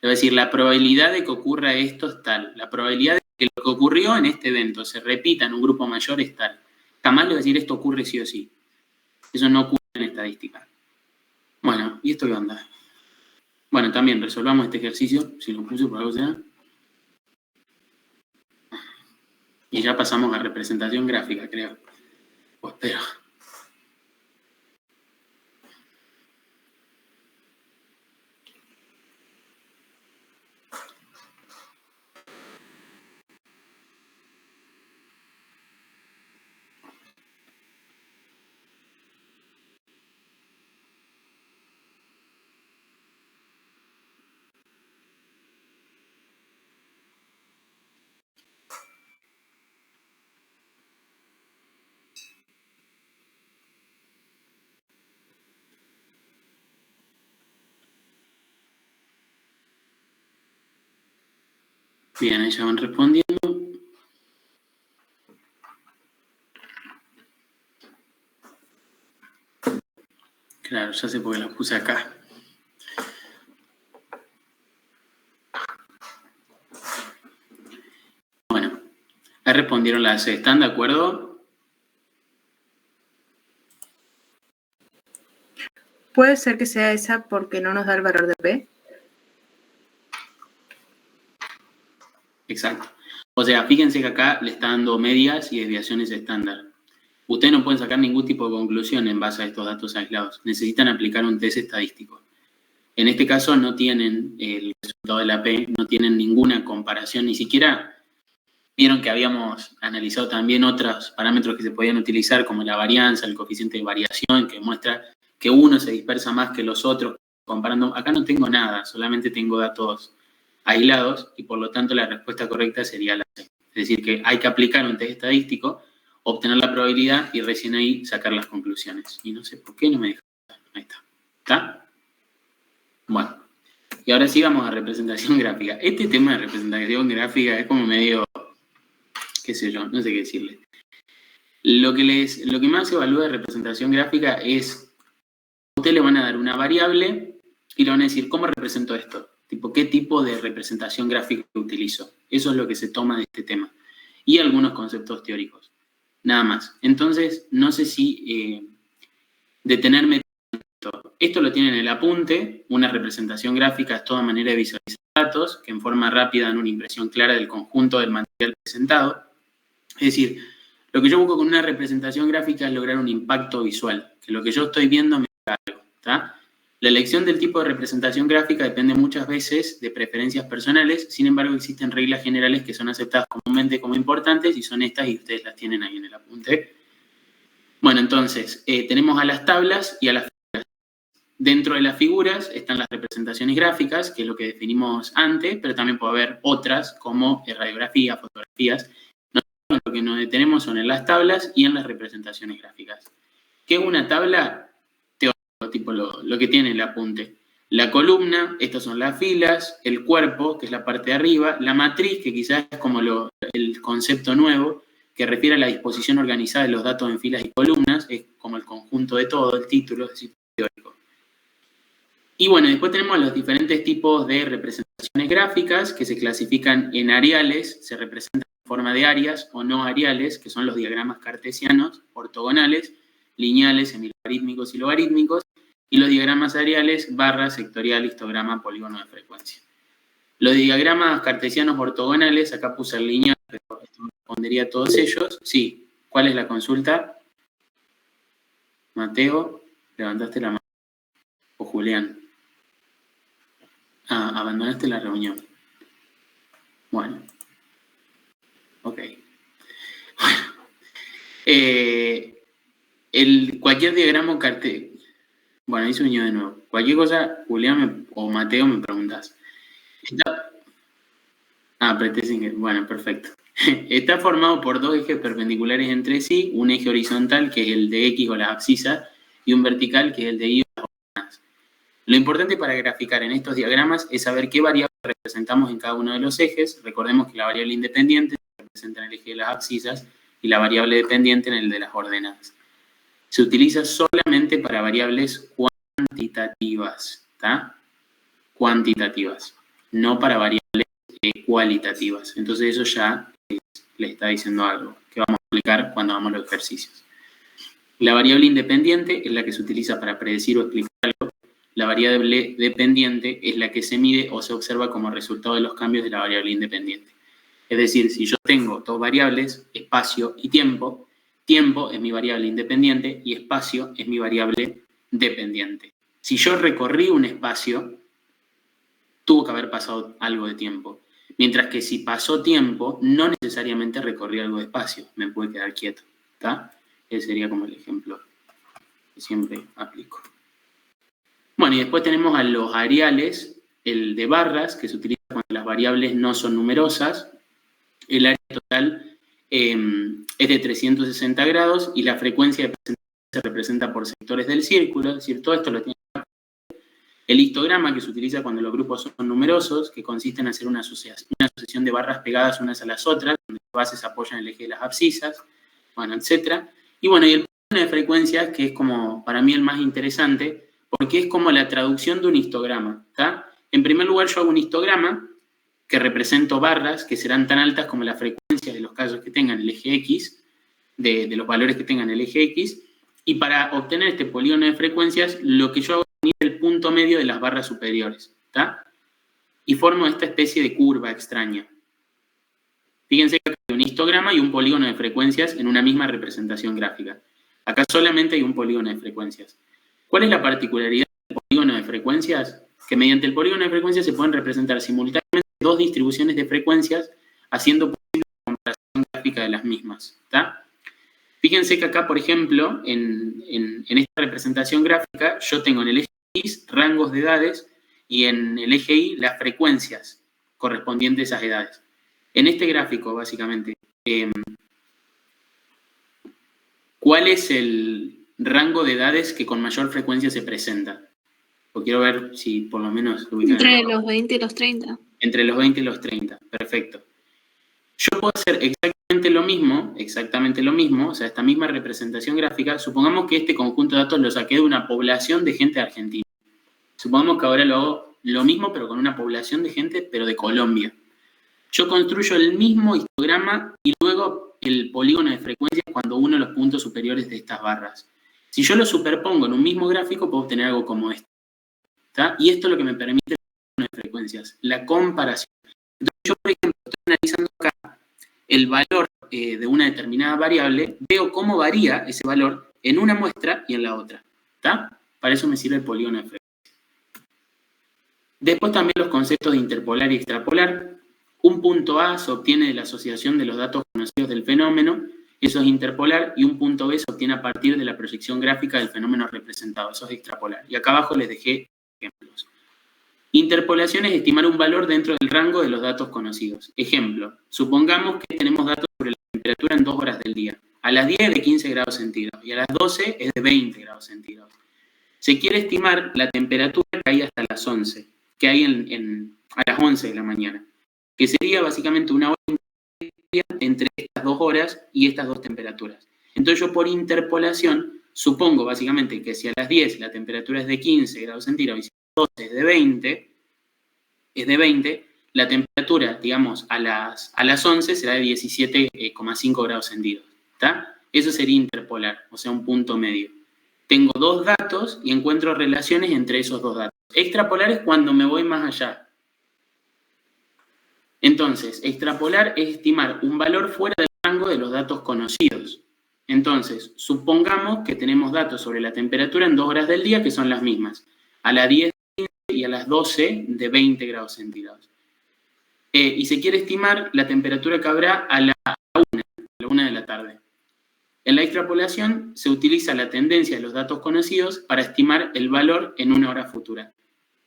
Le va a decir, la probabilidad de que ocurra esto es tal. La probabilidad de que lo que ocurrió en este evento se repita en un grupo mayor es tal. Jamás le va a decir, esto ocurre sí o sí. Eso no ocurre en estadística. Bueno, ¿y esto qué onda? Bueno, también resolvamos este ejercicio, si lo puse por algo sea. Y ya pasamos a representación gráfica, creo. O espero. Bien, ahí ya van respondiendo. Claro, ya sé por qué los puse acá. Bueno, ahí respondieron las C. ¿Están de acuerdo? ¿Puede ser que sea esa porque no nos da el valor de P? Exacto. O sea, fíjense que acá le está dando medias y desviaciones estándar. Ustedes no pueden sacar ningún tipo de conclusión en base a estos datos aislados. Necesitan aplicar un test estadístico. En este caso no tienen el resultado de la P, no tienen ninguna comparación, ni siquiera vieron que habíamos analizado también otros parámetros que se podían utilizar, como la varianza, el coeficiente de variación, que muestra que uno se dispersa más que los otros. Comparando, acá no tengo nada, solamente tengo datos aislados y por lo tanto la respuesta correcta sería la C. Es decir, que hay que aplicar un test estadístico, obtener la probabilidad y recién ahí sacar las conclusiones. Y no sé por qué no me deja. Ahí está. ¿Está? Bueno. Y ahora sí vamos a representación gráfica. Este tema de representación gráfica es como medio, qué sé yo, no sé qué decirle. Lo que más se evalúa de representación gráfica es, a usted le van a dar una variable y le van a decir, ¿cómo represento esto? ¿Qué tipo de representación gráfica utilizo? Eso es lo que se toma de este tema. Y algunos conceptos teóricos. Nada más. Entonces, no sé si detenerme. Esto lo tienen en el apunte. Una representación gráfica es toda manera de visualizar datos que en forma rápida dan una impresión clara del conjunto del material presentado. Es decir, lo que yo busco con una representación gráfica es lograr un impacto visual. Que lo que yo estoy viendo me diga algo. ¿Está? La elección del tipo de representación gráfica depende muchas veces de preferencias personales, sin embargo existen reglas generales que son aceptadas comúnmente como importantes y son estas y ustedes las tienen ahí en el apunte. Bueno, entonces, tenemos a las tablas y a las figuras. Dentro de las figuras están las representaciones gráficas, que es lo que definimos antes, pero también puede haber otras como radiografías, fotografías. Nosotros lo que nos detenemos son en las tablas y en las representaciones gráficas. ¿Qué es una tabla? Tipo lo que tiene el apunte. La columna, estas son las filas, el cuerpo, que es la parte de arriba, la matriz, que quizás es como el concepto nuevo, que refiere a la disposición organizada de los datos en filas y columnas, es como el conjunto de todo, el título, es decir, teórico. Y bueno, después tenemos los diferentes tipos de representaciones gráficas que se clasifican en areales, se representan en forma de áreas o no areales, que son los diagramas cartesianos, ortogonales, lineales, semilogarítmicos y logarítmicos, Y los diagramas ariales, barra, sectorial, histograma, polígono de frecuencia. Los diagramas cartesianos ortogonales, acá puse en línea, pero esto respondería a todos ellos. Sí, ¿cuál es la consulta? Mateo, levantaste la mano. O Julián. Ah, abandonaste la reunión. Bueno. Ok. Cualquier diagrama cartesiano. Bueno, ahí se unió de nuevo. Cualquier cosa, Julián o Mateo me preguntas. Bueno, perfecto. Está formado por dos ejes perpendiculares entre sí, un eje horizontal, que es el de X o las abscisas, y un vertical, que es el de Y o las ordenadas. Lo importante para graficar en estos diagramas es saber qué variables representamos en cada uno de los ejes. Recordemos que la variable independiente se representa en el eje de las abscisas y la variable dependiente en el de las ordenadas. Se utiliza solamente para variables cuantitativas, ¿está? Cuantitativas, no para variables cualitativas. Entonces eso ya le está diciendo algo que vamos a explicar cuando hagamos los ejercicios. La variable independiente es la que se utiliza para predecir o explicar algo. La variable dependiente es la que se mide o se observa como resultado de los cambios de la variable independiente. Es decir, si yo tengo dos variables, espacio y tiempo, tiempo es mi variable independiente y espacio es mi variable dependiente. Si yo recorrí un espacio, tuvo que haber pasado algo de tiempo. Mientras que si pasó tiempo, no necesariamente recorrí algo de espacio, me puede quedar quieto, ¿está? Ese sería como el ejemplo que siempre aplico. Bueno, y después tenemos a los ariales, el de barras, que se utiliza cuando las variables no son numerosas. El área total es de 360 grados y la frecuencia de presentación se representa por sectores del círculo, es decir, todo esto lo tiene. El histograma, que se utiliza cuando los grupos son numerosos, que consiste en hacer una asociación de barras pegadas unas a las otras, donde las bases apoyan el eje de las abscisas, bueno, etc. Y bueno, y el polígono de frecuencias, que es como, para mí, el más interesante, porque es como la traducción de un histograma, ¿está? En primer lugar, yo hago un histograma que represento barras que serán tan altas como la frecuencia de los casos que tengan el eje X, de los valores que tengan el eje X, y para obtener este polígono de frecuencias, lo que yo hago es unir el punto medio de las barras superiores, ¿está? Y formo esta especie de curva extraña. Fíjense que hay un histograma y un polígono de frecuencias en una misma representación gráfica. Acá solamente hay un polígono de frecuencias. ¿Cuál es la particularidad del polígono de frecuencias? Que mediante el polígono de frecuencias se pueden representar simultáneamente dos distribuciones de frecuencias, haciendo posible la comparación gráfica de las mismas, ¿está? Fíjense que acá, por ejemplo, en esta representación gráfica, yo tengo en el eje X rangos de edades y en el eje Y las frecuencias correspondientes a esas edades. En este gráfico, básicamente, ¿cuál es el rango de edades que con mayor frecuencia se presenta? O quiero ver si por lo menos... Entre los 20 y los 30. Entre los 20 y los 30, perfecto. Yo puedo hacer exactamente lo mismo, o sea, esta misma representación gráfica. Supongamos que este conjunto de datos lo saqué de una población de gente de Argentina. Supongamos que ahora lo hago lo mismo, pero con una población de gente, pero de Colombia. Yo construyo el mismo histograma y luego el polígono de frecuencias cuando uno los puntos superiores de estas barras. Si yo lo superpongo en un mismo gráfico, puedo obtener algo como esto, ¿está? Y esto es lo que me permite el polígono de frecuencias, la comparación. Entonces yo, por ejemplo, estoy analizando acá el valor de una determinada variable, veo cómo varía ese valor en una muestra y en la otra, ¿está? Para eso me sirve el polígono de frecuencias. Después también los conceptos de interpolar y extrapolar. Un punto A se obtiene de la asociación de los datos conocidos del fenómeno, eso es interpolar, y un punto B se obtiene a partir de la proyección gráfica del fenómeno representado, eso es extrapolar. Y acá abajo les dejé ejemplos. Interpolación es estimar un valor dentro del rango de los datos conocidos. Ejemplo, supongamos que tenemos datos sobre la temperatura en 2 horas del día. A las 10 es de 15 grados centígrados y a las 12 es de 20 grados centígrados. Se quiere estimar la temperatura que hay hasta las 11, que hay a las 11 de la mañana, que sería básicamente una hora entre estas 2 horas y estas 2 temperaturas. Entonces yo por interpolación supongo básicamente que si a las 10 la temperatura es de 15 grados centígrados y si a las 12 es de 20, la temperatura, digamos, a las 11 será de 17,5 grados centígrados, ¿está? Eso sería interpolar, o sea, un punto medio. tengo dos datos y encuentro relaciones entre esos dos datos. Extrapolar es cuando me voy más allá. Entonces, extrapolar es estimar un valor fuera del rango de los datos conocidos. Entonces, supongamos que tenemos datos sobre la temperatura en 2 horas del día que son las mismas, a las 10 de 15 y a las 12 de 20 grados centígrados. Y se quiere estimar la temperatura que habrá a la 1 de la tarde. En la extrapolación se utiliza la tendencia de los datos conocidos para estimar el valor en una hora futura.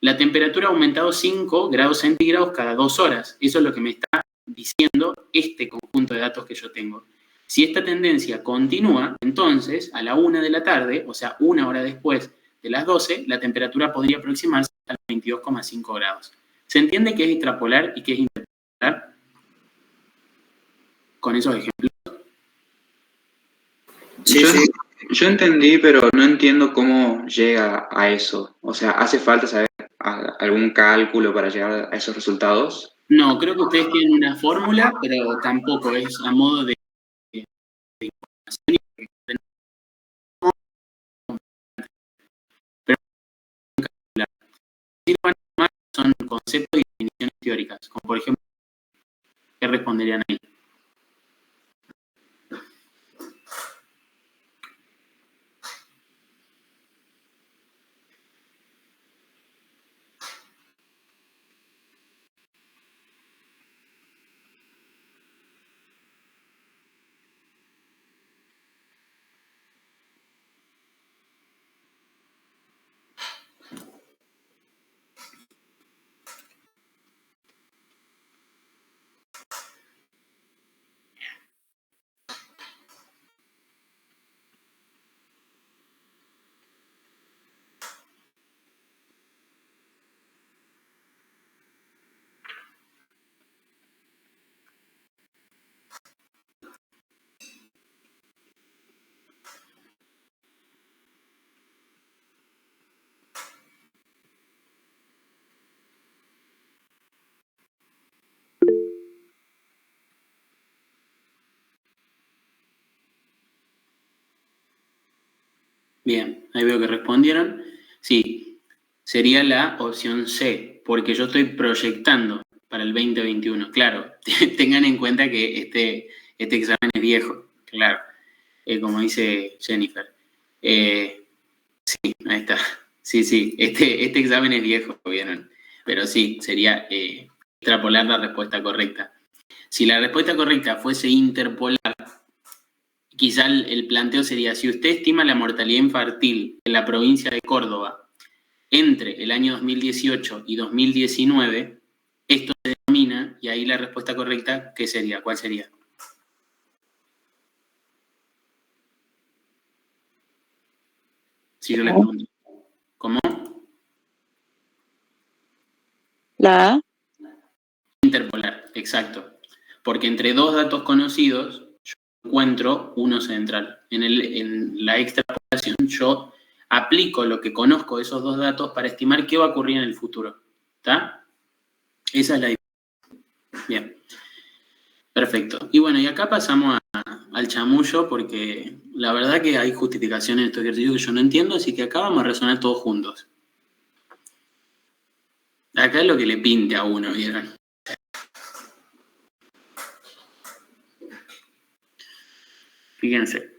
La temperatura ha aumentado 5 grados centígrados cada 2 horas. Eso es lo que me está diciendo este conjunto de datos que yo tengo. Si esta tendencia continúa, entonces a la 1 de la tarde, o sea, 1 hora después de las 12, la temperatura podría aproximarse a los 22,5 grados. ¿Se entiende qué es extrapolar y qué es interpolar? Con esos ejemplos. Sí, yo, sí. yo entendí, pero no entiendo cómo llega a eso. O sea, ¿hace falta saber algún cálculo para llegar a esos resultados? No, creo que ustedes tienen una fórmula, pero tampoco es a modo de información. Pero son conceptos y definiciones teóricas, como por ejemplo, ¿qué responderían ahí? Bien, ahí veo que respondieron. Sí, sería la opción C, porque yo estoy proyectando para el 2021. Claro, tengan en cuenta que este examen es viejo, claro, como dice Jennifer. Sí, ahí está. Sí, este examen es viejo, ¿vieron? Pero sí, sería extrapolar la respuesta correcta. Si la respuesta correcta fuese interpolar, quizá el planteo sería, si usted estima la mortalidad infantil en la provincia de Córdoba entre el año 2018 y 2019, esto se denomina, y ahí la respuesta correcta, ¿qué sería? ¿Cuál sería? Si yo le pregunto. ¿Cómo? La A. Interpolar, exacto. Porque entre dos datos conocidos, yo encuentro uno central. En la extrapolación, yo aplico lo que conozco de esos dos datos para estimar qué va a ocurrir en el futuro. ¿Está? Esa es la diferencia. Bien. Perfecto. Y bueno, y acá pasamos al chamullo, porque la verdad que hay justificaciones en estos ejercicios que yo no entiendo, así que acá vamos a resonar todos juntos. Acá es lo que le pinte a uno, ¿vieron? Fíjense.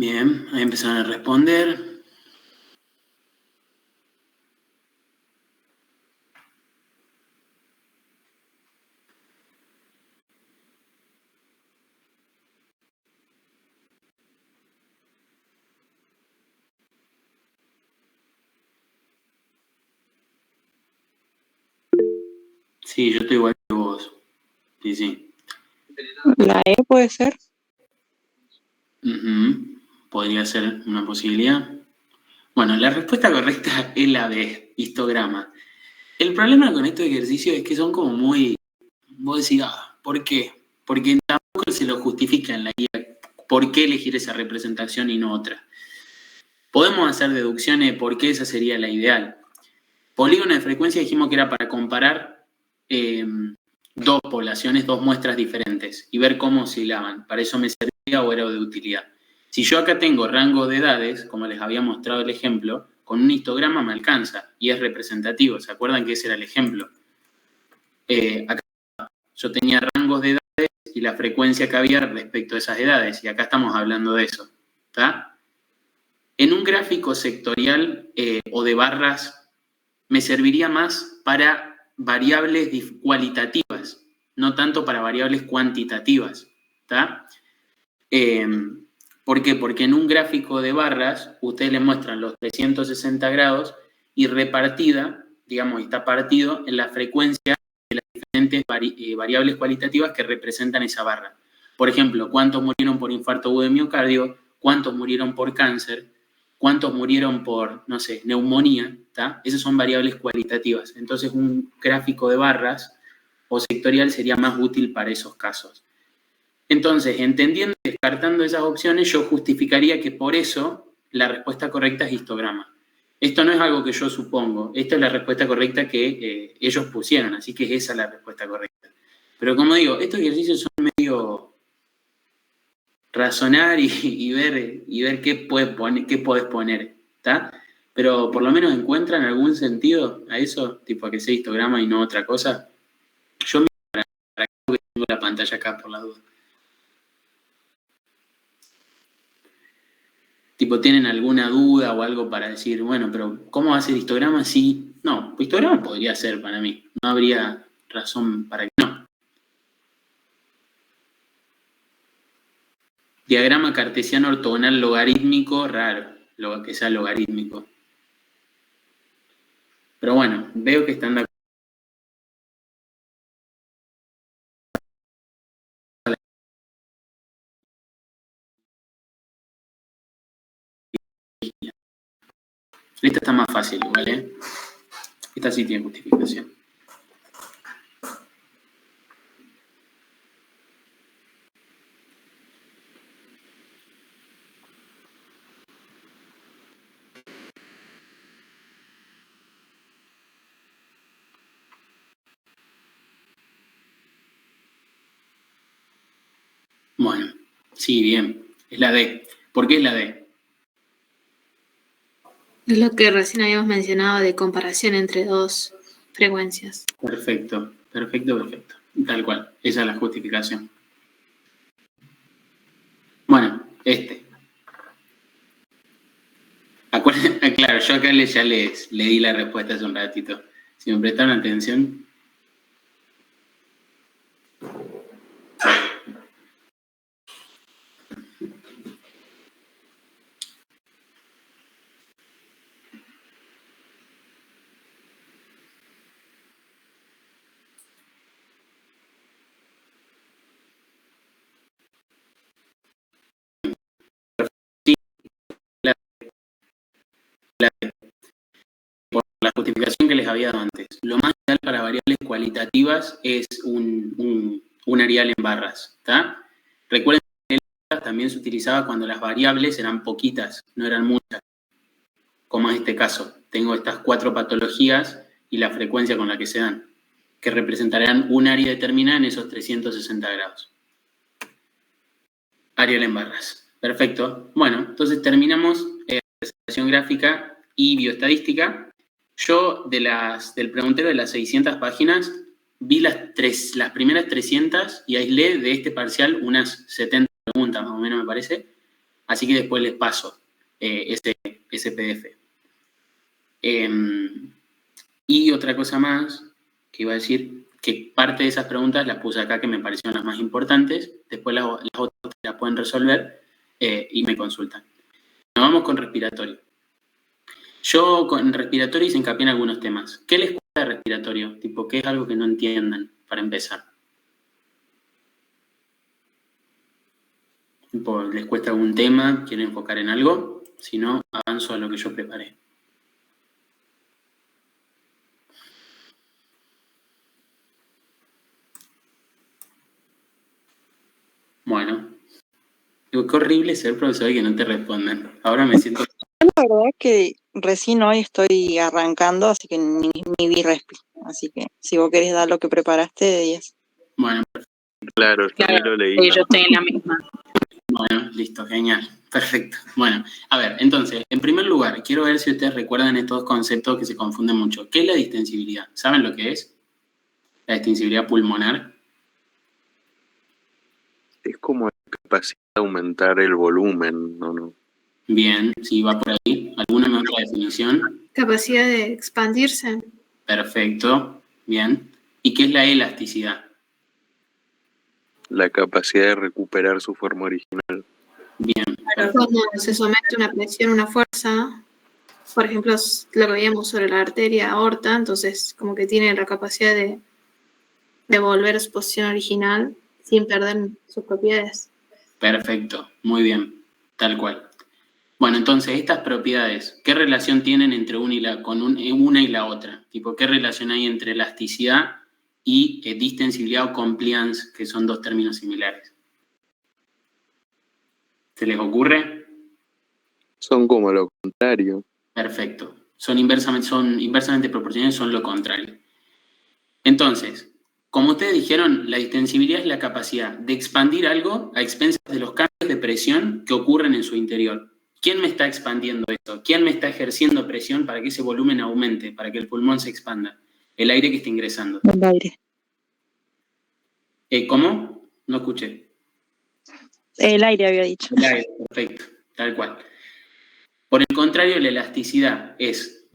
Bien, ahí empezaron a responder. Sí, yo estoy igual que vos. Sí, sí. La E puede ser. Ujú. Podría ser una posibilidad. Bueno, la respuesta correcta es la B, histograma. El problema con estos ejercicios es que son como muy... Vos decís, ¿por qué? Porque tampoco se lo justifica en la guía por qué elegir esa representación y no otra. Podemos hacer deducciones de por qué esa sería la ideal. Polígono de frecuencia dijimos que era para comparar dos poblaciones, dos muestras diferentes y ver cómo oscilaban. Para eso me servía o era de utilidad. Si yo acá tengo rango de edades, como les había mostrado el ejemplo, con un histograma me alcanza y es representativo. ¿Se acuerdan que ese era el ejemplo? Acá yo tenía rangos de edades y la frecuencia que había respecto a esas edades, y acá estamos hablando de eso. ¿Está? En un gráfico sectorial o de barras me serviría más para variables cualitativas, no tanto para variables cuantitativas. ¿Está? ¿Por qué? Porque en un gráfico de barras ustedes les muestran los 360 grados y repartida, digamos, está partido en la frecuencia de las diferentes variables cualitativas que representan esa barra. Por ejemplo, cuántos murieron por infarto agudo de miocardio, cuántos murieron por cáncer, cuántos murieron por, no sé, neumonía, ¿tá? Esas son variables cualitativas. Entonces, un gráfico de barras o sectorial sería más útil para esos casos. Entonces, entendiendo y descartando esas opciones, yo justificaría que por eso la respuesta correcta es histograma. Esto no es algo que yo supongo, esta es la respuesta correcta que ellos pusieron, así que esa es la respuesta correcta. Pero como digo, estos ejercicios son medio razonar y ver qué podés poner, ¿está? Pero por lo menos encuentran algún sentido a eso, tipo a que sea histograma y no otra cosa. Yo para que tengo la pantalla acá por la duda. Tipo, ¿tienen alguna duda o algo para decir, bueno, pero ¿cómo va a ser histograma si...? No, histograma podría ser para mí. No habría razón para que no. Diagrama cartesiano ortogonal logarítmico, raro, lo que sea logarítmico. Pero bueno, veo que están de acuerdo. Esta está más fácil igual, ¿eh? Esta sí tiene justificación. Bueno, sí, bien. Es la D. ¿Por qué es la D? Es lo que recién habíamos mencionado de comparación entre dos frecuencias. Perfecto, perfecto, perfecto. Tal cual. Esa es la justificación. Bueno, claro, yo acá ya le di la respuesta hace un ratito. Si me prestaron atención. Por la justificación que les había dado antes. Lo más ideal para variables cualitativas es un areal en barras. ¿Está? Recuerden que el barras también se utilizaba cuando las variables eran poquitas, no eran muchas. Como en este caso, tengo estas 4 patologías y la frecuencia con la que se dan, que representarán un área determinada en esos 360 grados. Areal en barras. Perfecto. Bueno, entonces terminamos representación gráfica y bioestadística. Yo del preguntero de las 600 páginas vi las primeras 300 y aislé de este parcial unas 70 preguntas más o menos me parece. Así que después les paso ese PDF. Y otra cosa más que iba a decir, que parte de esas preguntas las puse acá que me parecieron las más importantes. Después las otras las pueden resolver y me consultan. Nos vamos con respiratorio. Yo con respiratorio hice hincapié en algunos temas. ¿Qué les cuesta de respiratorio? Tipo, ¿qué es algo que no entiendan para empezar? Tipo, ¿les cuesta algún tema? ¿Quieren enfocar en algo? Si no, avanzo a lo que yo preparé. Bueno, digo, qué horrible ser profesor y que no te respondan. Ahora me siento... La verdad que recién hoy estoy arrancando, así que ni vi respi. Así que si vos querés dar lo que preparaste, de 10. Bueno, Claro, yo ni lo leí. Yo estoy en la misma. bueno, listo, genial. Perfecto. Bueno, a ver, entonces, en primer lugar, quiero ver si ustedes recuerdan estos conceptos que se confunden mucho. ¿Qué es la distensibilidad? ¿Saben lo que es? La distensibilidad pulmonar. Es como la capacidad de aumentar el volumen, ¿no? Bien, si va por ahí. ¿Alguna otra definición? Capacidad de expandirse. Perfecto. Bien. ¿Y qué es la elasticidad? La capacidad de recuperar su forma original. Bien. Cuando se somete a una presión, una fuerza, por ejemplo, es lo que veíamos sobre la arteria aorta, entonces como que tiene la capacidad de volver a su posición original sin perder sus propiedades. Perfecto. Muy bien. Tal cual. Bueno, entonces, estas propiedades, ¿qué relación tienen entre una y la otra? Tipo, ¿qué relación hay entre elasticidad y distensibilidad o compliance, que son dos términos similares? ¿Se les ocurre? Son como lo contrario. Perfecto. Son inversamente proporcionales, son lo contrario. Entonces, como ustedes dijeron, la distensibilidad es la capacidad de expandir algo a expensas de los cambios de presión que ocurren en su interior. ¿Quién me está expandiendo esto? ¿Quién me está ejerciendo presión para que ese volumen aumente, para que el pulmón se expanda? El aire que está ingresando. El aire. ¿Cómo? No escuché. El aire había dicho. El aire, perfecto, tal cual. Por el contrario, la elasticidad es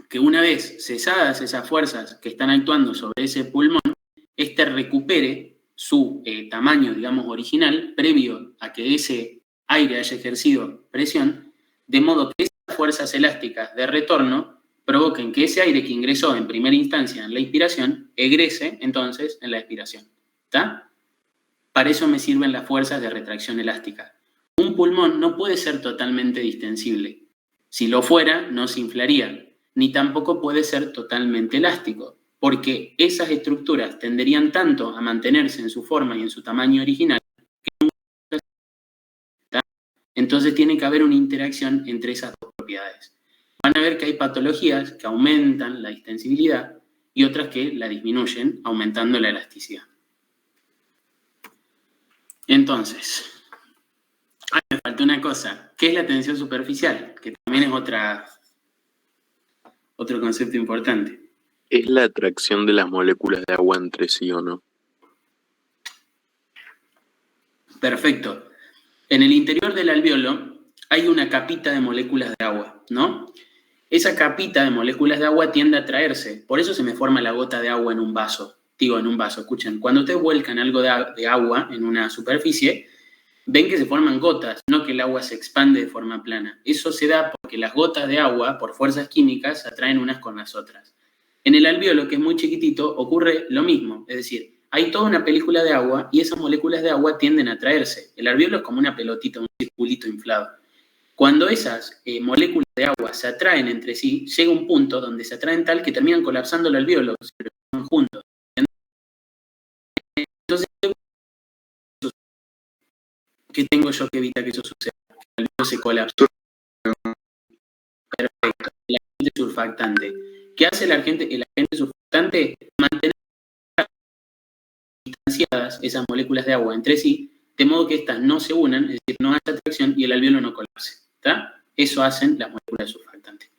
que una vez cesadas esas fuerzas que están actuando sobre ese pulmón, éste recupere su tamaño, digamos, original, previo a que ese aire haya ejercido presión, de modo que esas fuerzas elásticas de retorno provoquen que ese aire que ingresó en primera instancia en la inspiración, egrese entonces en la expiración. ¿Está? Para eso me sirven las fuerzas de retracción elástica. Un pulmón no puede ser totalmente distensible. Si lo fuera, no se inflaría, ni tampoco puede ser totalmente elástico, porque esas estructuras tenderían tanto a mantenerse en su forma y en su tamaño original, entonces tiene que haber una interacción entre esas dos propiedades. Van a ver que hay patologías que aumentan la distensibilidad y otras que la disminuyen, aumentando la elasticidad. Entonces, me falta una cosa. ¿Qué es la tensión superficial? Que también es otro concepto importante. ¿Es la atracción de las moléculas de agua entre sí o no? Perfecto. En el interior del alvéolo hay una capita de moléculas de agua, ¿no? Esa capita de moléculas de agua tiende a atraerse. Por eso se me forma la gota de agua en un vaso. Digo, en un vaso, escuchen. Cuando ustedes vuelcan algo de agua en una superficie, ven que se forman gotas, no que el agua se expande de forma plana. Eso se da porque las gotas de agua, por fuerzas químicas, se atraen unas con las otras. En el alvéolo, que es muy chiquitito, ocurre lo mismo. Es decir, hay toda una película de agua y esas moléculas de agua tienden a atraerse. El alvéolo es como una pelotita, un circulito inflado. Cuando esas moléculas de agua se atraen entre sí, llega un punto donde se atraen tal que terminan colapsando el alvéolo, se van juntos. Entonces, ¿qué tengo yo que evitar que eso suceda? Que el alvéolo se colapse. Perfecto. El agente surfactante. ¿Qué hace el agente surfactante? Mantener distanciadas esas moléculas de agua entre sí, de modo que éstas no se unan, es decir, no haya atracción y el alvéolo no colapse. ¿Está? Eso hacen las moléculas surfactantes.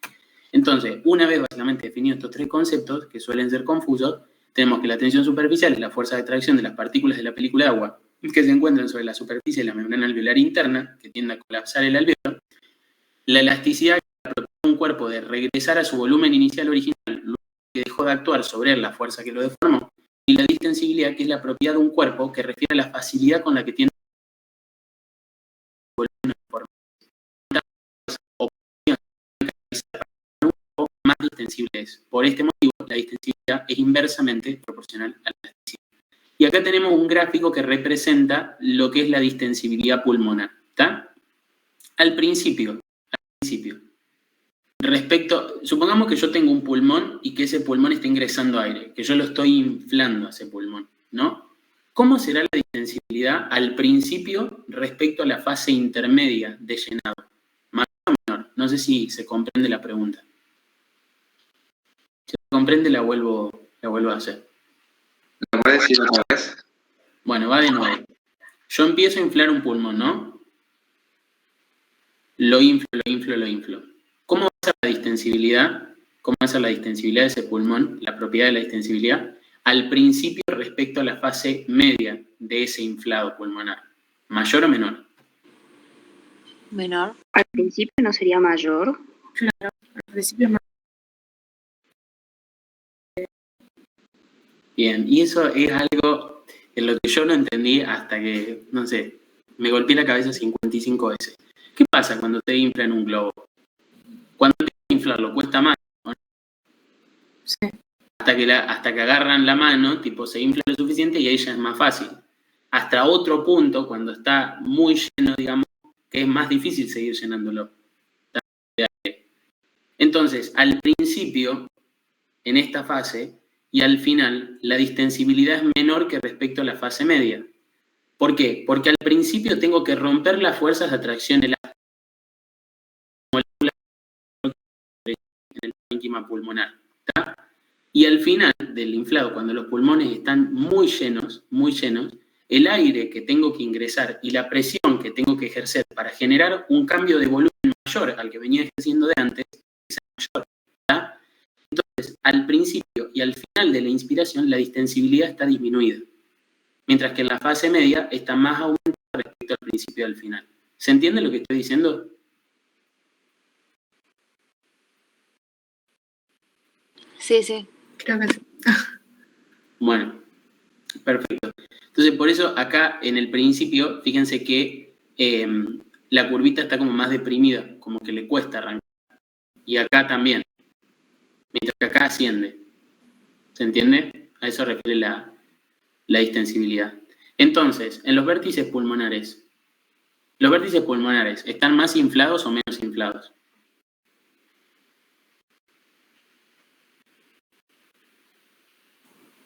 Entonces, una vez básicamente definidos estos tres conceptos, que suelen ser confusos, tenemos que la tensión superficial es la fuerza de atracción de las partículas de la película de agua que se encuentran sobre la superficie de la membrana alveolar interna, que tiende a colapsar el alvéolo. La elasticidad es la propiedad de un cuerpo de regresar a su volumen inicial original, luego que dejó de actuar sobre él la fuerza que lo deformó. Y la distensibilidad, que es la propiedad de un cuerpo que refiere a la facilidad con la que tiene volumen o más distensible es. Por este motivo, la distensibilidad es inversamente proporcional a la elasticidad. Y acá tenemos un gráfico que representa lo que es la distensibilidad pulmonar, ¿está? Al principio, supongamos que yo tengo un pulmón y que ese pulmón está ingresando aire, que yo lo estoy inflando a ese pulmón, ¿no? ¿Cómo será la distensibilidad al principio respecto a la fase intermedia de llenado? ¿Mayor o menor? No sé si se comprende la pregunta. Si se comprende, la vuelvo a hacer. ¿Me puedes decir otra vez? Bueno, va de nuevo. Yo empiezo a inflar un pulmón, ¿no? Lo inflo. ¿Cómo va a ser la distensibilidad? ¿Cómo va a ser la distensibilidad de ese pulmón? La propiedad de la distensibilidad al principio respecto a la fase media de ese inflado pulmonar. ¿Mayor o menor? Menor. Al principio no sería mayor. Claro, al principio es más. Bien, y eso es algo en lo que yo no entendí hasta que, no sé, me golpeé la cabeza 55 veces. ¿Qué pasa cuando te inflan un globo? Cuando te inflarlo cuesta más, ¿no? Sí. Hasta que agarran la mano, tipo se infla lo suficiente y ahí ya es más fácil. Hasta otro punto, cuando está muy lleno, digamos, que es más difícil seguir llenándolo. Entonces, al principio, en esta fase, y al final, la distensibilidad es menor que respecto a la fase media. ¿Por qué? Porque al principio tengo que romper las fuerzas de atracción elástica en el parénquima pulmonar, ¿tá? Y al final del inflado, cuando los pulmones están muy llenos, el aire que tengo que ingresar y la presión que tengo que ejercer para generar un cambio de volumen mayor al que venía ejerciendo de antes, es mayor, ¿tá? Entonces, al principio y al final de la inspiración, la distensibilidad está disminuida, mientras que en la fase media está más aumentada respecto al principio y al final. ¿Se entiende lo que estoy diciendo? Sí. Creo que sí. Bueno, perfecto. Entonces, por eso acá en el principio, fíjense que la curvita está como más deprimida, como que le cuesta arrancar. Y acá también, mientras que acá asciende. ¿Se entiende? A eso refiere la distensibilidad. Entonces, en los vértices pulmonares, ¿están más inflados o menos inflados?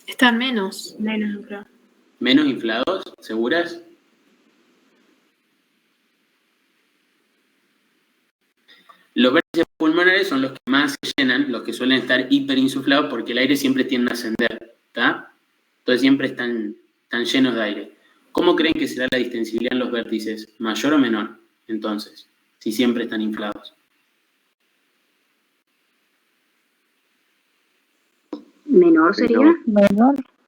Están menos. Menos, creo. ¿Menos inflados? ¿Seguras? Los vértices pulmonares son los que más se llenan, los que suelen estar hiperinsuflados porque el aire siempre tiende a ascender, ¿está? Entonces siempre están llenos de aire. ¿Cómo creen que será la distensibilidad en los vértices? ¿Mayor o menor? Entonces, si siempre están inflados. ¿Menor sería?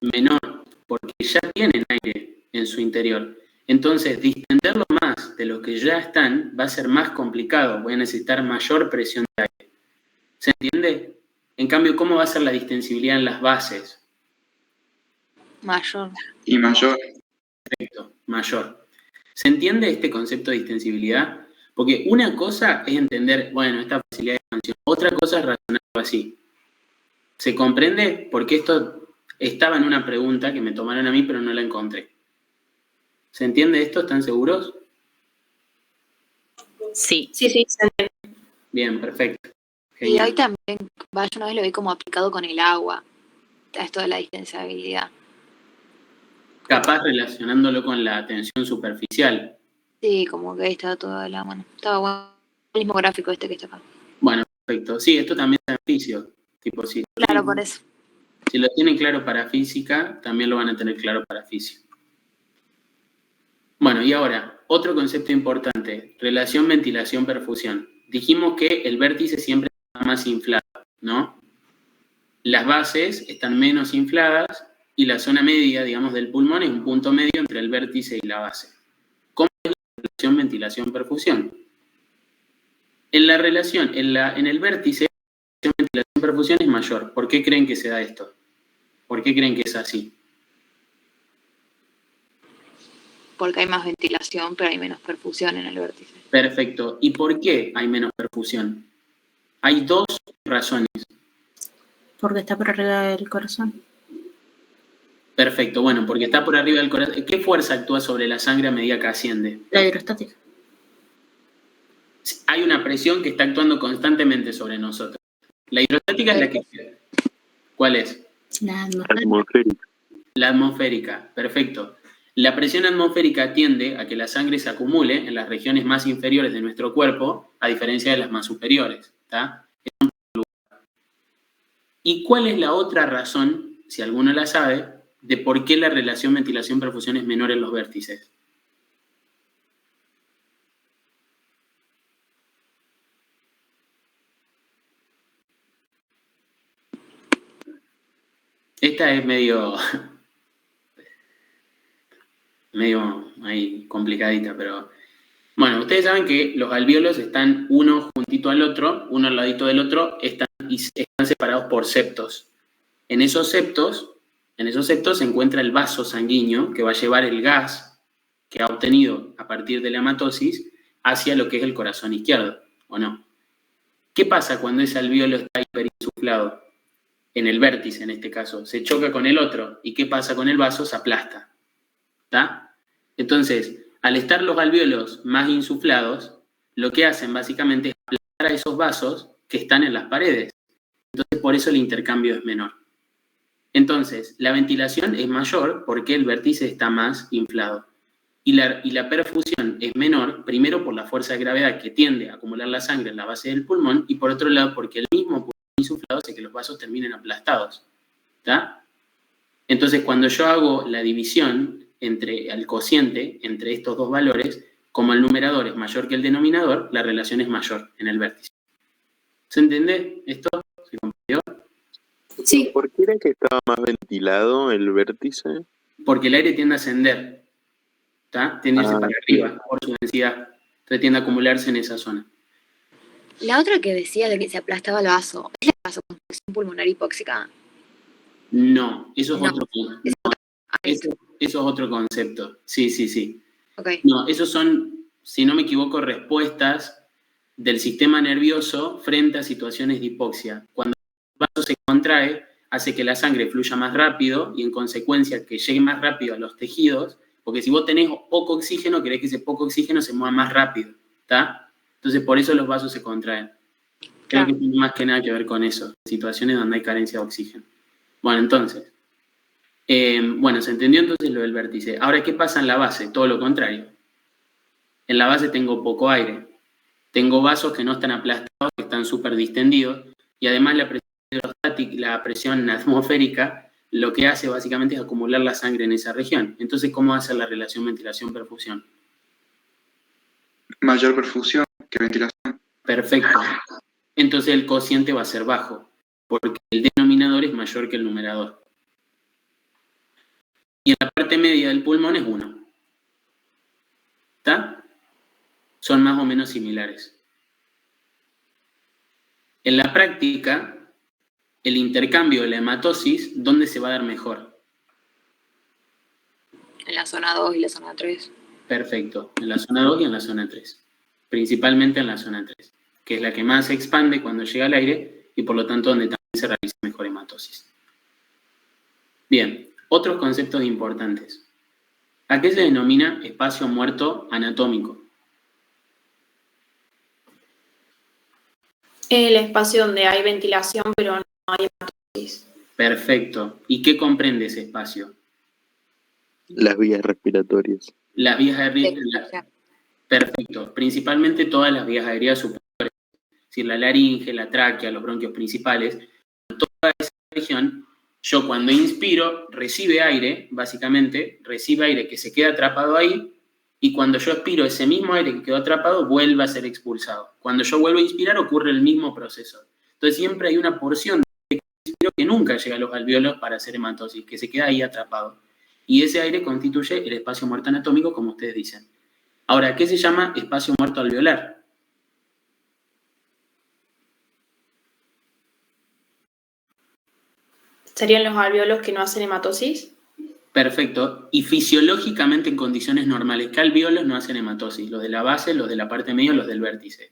Menor, porque ya tienen aire en su interior. Entonces, distenderlo más de lo que ya están va a ser más complicado. Voy a necesitar mayor presión de aire. ¿Se entiende? En cambio, ¿cómo va a ser la distensibilidad en las bases? Mayor. Y mayor. Perfecto, mayor. ¿Se entiende este concepto de distensibilidad? Porque una cosa es entender, bueno, esta facilidad de expansión. Otra cosa es razonarlo así. ¿Se comprende? Porque esto estaba en una pregunta que me tomaron a mí, pero no la encontré. ¿Se entiende esto? ¿Están seguros? Sí. Sí. Bien, perfecto. Y Genial. hoy también, yo una vez lo vi como aplicado con el agua, esto de la distensibilidad. Capaz relacionándolo con la tensión superficial. Sí, como que ahí estaba todo de la mano. Estaba bueno. El mismo gráfico este que está acá. Bueno, perfecto. Sí, esto también es fisio. Tipo, si Claro, por eso. Si lo tienen claro para física, también lo van a tener claro para fisio. Bueno, y ahora, otro concepto importante, relación ventilación-perfusión. Dijimos que el vértice siempre está más inflado, ¿no? Las bases están menos infladas y la zona media, digamos, del pulmón es un punto medio entre el vértice y la base. ¿Cómo es la relación ventilación-perfusión? En la relación, en el vértice, la ventilación-perfusión es mayor. ¿Por qué creen que se da esto? ¿Por qué creen que es así? Porque hay más ventilación, pero hay menos perfusión en el vértice. Perfecto. ¿Y por qué hay menos perfusión? Hay dos razones. Porque está por arriba del corazón. Perfecto, bueno, porque está por arriba del corazón. ¿Qué fuerza actúa sobre la sangre a medida que asciende? La hidrostática. Hay una presión que está actuando constantemente sobre nosotros. La hidrostática es la que... ¿Cuál es? La atmósfera. Atmosférica. La atmosférica, perfecto. La presión atmosférica tiende a que la sangre se acumule en las regiones más inferiores de nuestro cuerpo, a diferencia de las más superiores. ¿Está? ¿Y cuál es la otra razón, si alguno la sabe, de por qué la relación ventilación-perfusión es menor en los vértices? Esta es medio ahí complicadita, pero... Bueno, ustedes saben que los alvéolos están uno juntito al otro, uno al ladito del otro, están separados por septos. En esos septos se encuentra el vaso sanguíneo que va a llevar el gas que ha obtenido a partir de la hematosis hacia lo que es el corazón izquierdo, ¿o no? ¿Qué pasa cuando ese alvéolo está hiperinsuflado? En el vértice, en este caso, se choca con el otro. ¿Y qué pasa con el vaso? Se aplasta. ¿Está? Entonces, al estar los alvéolos más insuflados, lo que hacen básicamente es aplastar a esos vasos que están en las paredes. Entonces, por eso el intercambio es menor. Entonces, la ventilación es mayor porque el vértice está más inflado. Y la perfusión es menor, primero por la fuerza de gravedad que tiende a acumular la sangre en la base del pulmón, y por otro lado porque el mismo pulmón insuflado hace que los vasos terminen aplastados. ¿Está? Entonces, cuando yo hago la división entre el cociente, entre estos dos valores, como el numerador es mayor que el denominador, la relación es mayor en el vértice. ¿Se entiende esto? ¿Se comprendió? Sí. ¿Por qué era que estaba más ventilado el vértice? Porque el aire tiende a ascender. ¿Está? Tiende a irse para arriba por su densidad. Entonces tiende a acumularse en esa zona. La otra que decía de que se aplastaba el vaso, ¿es la vasoconstricción pulmonar hipóxica? No, eso es No. otro. No, eso es otro concepto. Sí. Ok. No, esos son, si no me equivoco, respuestas del sistema nervioso frente a situaciones de hipoxia. Cuando el vaso se contrae, hace que la sangre fluya más rápido y en consecuencia que llegue más rápido a los tejidos, porque si vos tenés poco oxígeno, querés que ese poco oxígeno se mueva más rápido, ¿está? Entonces por eso los vasos se contraen. Creo que tiene más que nada que ver con eso, situaciones donde hay carencia de oxígeno. Bueno, entonces, se entendió entonces lo del vértice. Ahora, ¿qué pasa en la base? Todo lo contrario. En la base tengo poco aire. Tengo vasos que no están aplastados, que están súper distendidos, y además la presión atmosférica lo que hace básicamente es acumular la sangre en esa región. Entonces, ¿cómo hace la relación ventilación-perfusión? Mayor perfusión que ventilación. Perfecto. Entonces el cociente va a ser bajo, porque el denominador es mayor que el numerador. Y en la parte media del pulmón es 1. ¿Está? Son más o menos similares. En la práctica, el intercambio de la hematosis, ¿dónde se va a dar mejor? En la zona 2 y la zona 3. Perfecto, en la zona 2 y en la zona 3. Principalmente en la zona 3, que es la que más se expande cuando llega al aire y por lo tanto donde también se realiza mejor hematosis. Bien, otros conceptos importantes. ¿A qué se denomina espacio muerto anatómico? El espacio donde hay ventilación, pero no hay hematosis. Perfecto. ¿Y qué comprende ese espacio? Las vías respiratorias. Las vías aéreas. Perfecto. Principalmente todas las vías aéreas superiores. Es decir, la laringe, la tráquea, los bronquios principales. Toda esa región, yo cuando inspiro, recibe aire, básicamente, recibe aire que se queda atrapado ahí, y cuando yo expiro, ese mismo aire que quedó atrapado vuelve a ser expulsado. Cuando yo vuelvo a inspirar, ocurre el mismo proceso. Entonces siempre hay una porción de inspiro que nunca llega a los alvéolos para hacer hematosis, que se queda ahí atrapado. Y ese aire constituye el espacio muerto anatómico, como ustedes dicen. Ahora, ¿qué se llama espacio muerto alveolar? ¿Serían los alvéolos que no hacen hematosis? Perfecto. Y fisiológicamente en condiciones normales, ¿qué alvéolos no hacen hematosis? Los de la base, los de la parte media, los del vértice.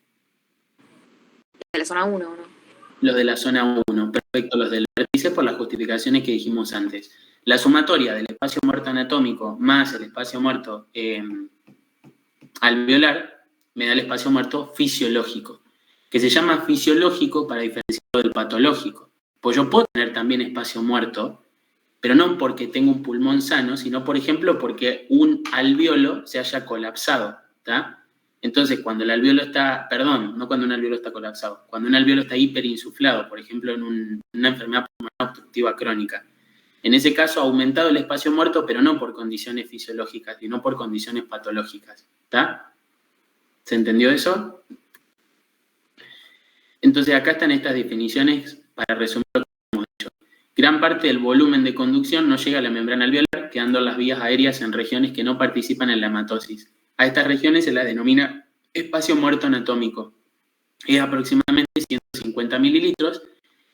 De la zona 1, ¿no? los de la zona 1, perfecto, los del vértice por las justificaciones que dijimos antes. La sumatoria del espacio muerto anatómico más el espacio muerto alveolar me da el espacio muerto fisiológico, que se llama fisiológico para diferenciarlo del patológico. Pues yo puedo tener también espacio muerto, pero no porque tengo un pulmón sano, sino, por ejemplo, porque un alveolo se haya colapsado, ¿está? Entonces, cuando el alveolo está, perdón, no cuando un alveolo está colapsado, cuando un alveolo está hiperinsuflado, por ejemplo, en una enfermedad pulmonar obstructiva crónica, en ese caso ha aumentado el espacio muerto, pero no por condiciones fisiológicas, sino por condiciones patológicas, ¿está? ¿Se entendió eso? Entonces, acá están estas definiciones para resumir lo que hemos dicho. Gran parte del volumen de conducción no llega a la membrana alveolar, quedando las vías aéreas en regiones que no participan en la hematosis. A estas regiones se las denomina espacio muerto anatómico. Es aproximadamente 150 mililitros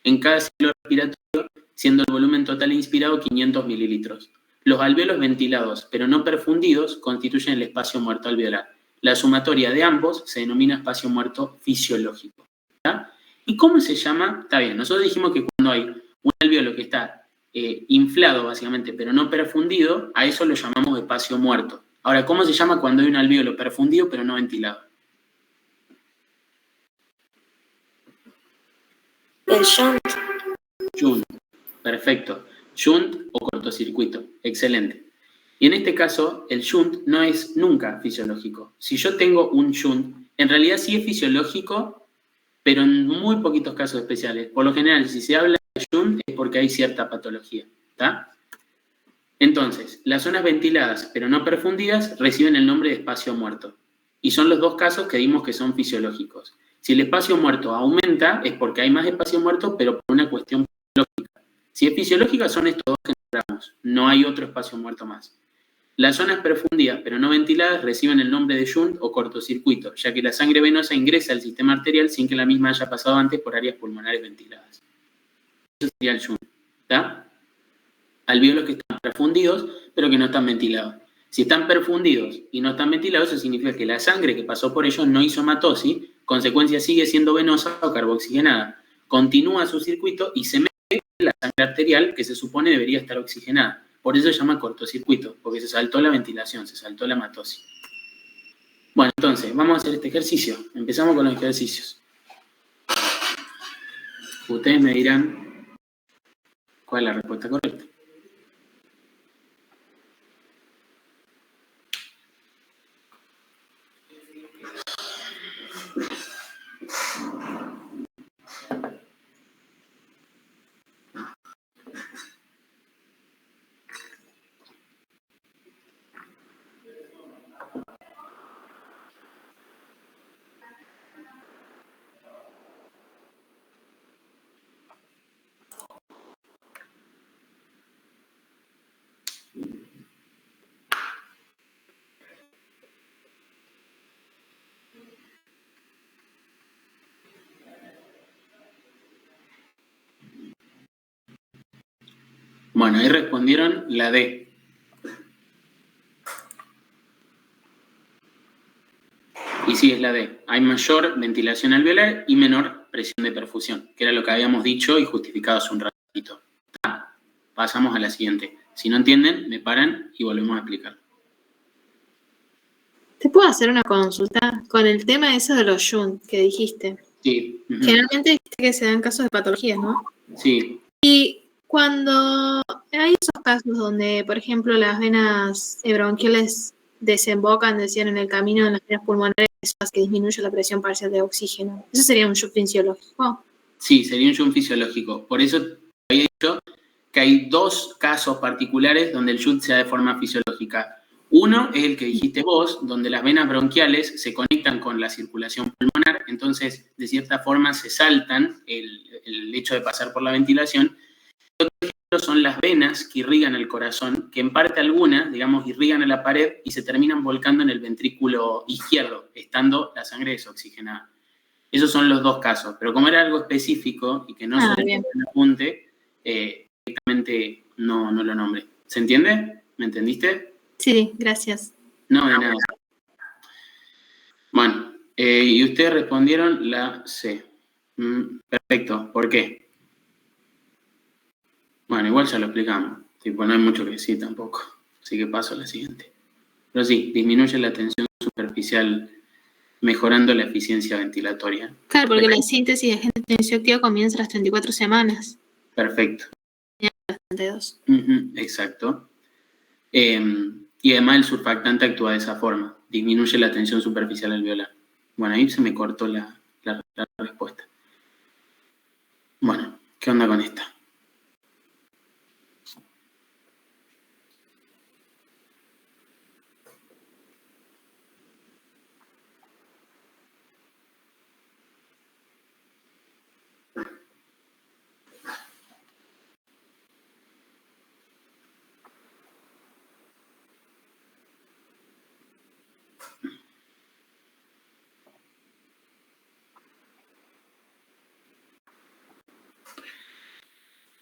en cada ciclo respiratorio, siendo el volumen total inspirado 500 mililitros. Los alveolos ventilados, pero no perfundidos, constituyen el espacio muerto alveolar. La sumatoria de ambos se denomina espacio muerto fisiológico. ¿Está? ¿Y cómo se llama? Está bien, nosotros dijimos que cuando hay un alveolo que está inflado, básicamente, pero no perfundido, a eso lo llamamos espacio muerto. Ahora, ¿cómo se llama cuando hay un alveolo perfundido pero no ventilado? El shunt. Shunt. Perfecto. Shunt o cortocircuito. Excelente. Y en este caso, el shunt no es nunca fisiológico. Si yo tengo un shunt, en realidad sí es fisiológico, pero en muy poquitos casos especiales. Por lo general, si se habla de shunt es porque hay cierta patología. ¿Está? Entonces, las zonas ventiladas pero no perfundidas reciben el nombre de espacio muerto. Y son los dos casos que dimos que son fisiológicos. Si el espacio muerto aumenta es porque hay más espacio muerto, pero por una cuestión fisiológica. Si es fisiológica son estos dos que nombramos. No hay otro espacio muerto más. Las zonas perfundidas pero no ventiladas reciben el nombre de shunt o cortocircuito, ya que la sangre venosa ingresa al sistema arterial sin que la misma haya pasado antes por áreas pulmonares ventiladas. Eso sería el shunt. ¿Está? Alveolos que están perfundidos, pero que no están ventilados. Si están perfundidos y no están ventilados, eso significa que la sangre que pasó por ellos no hizo matosis, consecuencia sigue siendo venosa o carbooxigenada. Continúa su circuito y se mete en la sangre arterial que se supone debería estar oxigenada. Por eso se llama cortocircuito, porque se saltó la ventilación, se saltó la matosis. Bueno, entonces, vamos a hacer este ejercicio. Empezamos con los ejercicios. Ustedes me dirán cuál es la respuesta correcta. Bueno, ahí respondieron la D. Y sí, es la D. Hay mayor ventilación alveolar y menor presión de perfusión, que era lo que habíamos dicho y justificado hace un ratito. Pasamos a la siguiente. Si no entienden, me paran y volvemos a explicar. ¿Te puedo hacer una consulta con el tema eso de los shunt que dijiste? Sí. Generalmente dijiste que se dan casos de patologías, ¿no? Sí. Y cuando hay esos casos donde, por ejemplo, las venas bronquiales desembocan, decían, en el camino de las venas pulmonares, que disminuye la presión parcial de oxígeno, ¿eso sería un shunt fisiológico? Sí, sería un shunt fisiológico. Por eso había dicho que hay dos casos particulares donde el shunt se da de forma fisiológica. Uno es el que dijiste vos, donde las venas bronquiales se conectan con la circulación pulmonar, entonces de cierta forma se saltan el hecho de pasar por la ventilación. Otro ejemplo son las venas que irrigan el corazón, que en parte algunas, digamos, irrigan a la pared y se terminan volcando en el ventrículo izquierdo, estando la sangre desoxigenada. Esos son los dos casos, pero como era algo específico y que no se le apunte, directamente no lo nombré. ¿Se entiende? ¿Me entendiste? Sí, gracias. No, de nada. Bueno, y ustedes respondieron la C. Perfecto. ¿Por qué? Bueno, igual ya lo explicamos. Tipo, no hay mucho que decir tampoco. Así que paso a la siguiente. Pero sí, disminuye la tensión superficial mejorando la eficiencia ventilatoria. Claro, porque la síntesis de agente tensioactivo comienza a las 34 semanas. Perfecto. 32. Exacto. Y además el surfactante actúa de esa forma. Disminuye la tensión superficial alveolar. Bueno, ahí se me cortó la respuesta. Bueno, ¿qué onda con esta?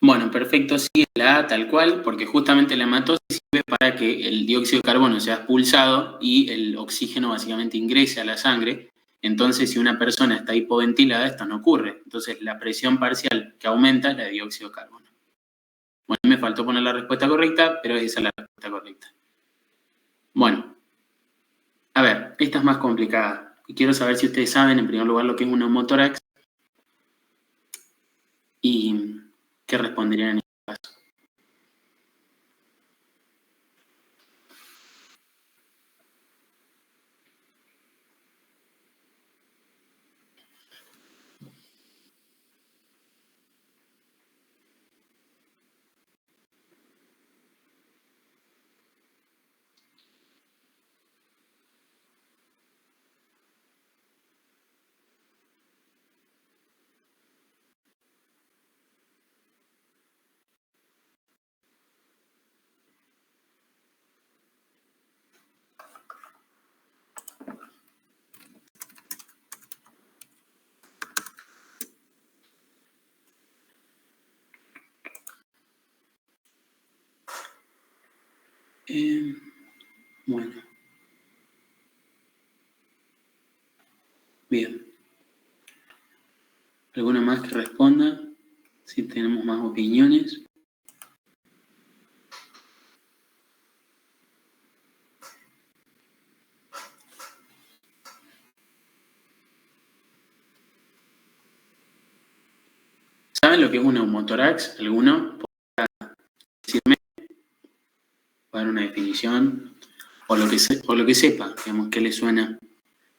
Bueno, perfecto, sigue la A tal cual, porque justamente la hematosis sirve para que el dióxido de carbono sea expulsado y el oxígeno básicamente ingrese a la sangre. Entonces, si una persona está hipoventilada, esto no ocurre. Entonces, la presión parcial que aumenta es la de dióxido de carbono. Bueno, me faltó poner la respuesta correcta, pero esa es la respuesta correcta. Bueno, a ver, esta es más complicada. Y quiero saber si ustedes saben, en primer lugar, lo que es un neumotórax y qué responderían en este caso. Bueno. Bien. ¿Alguna más que responda? Si tenemos más opiniones. ¿Saben lo que es un neumotórax? ¿Alguno podría decirme? ¿Para dar una definición? O lo que sepa, digamos, ¿qué le suena?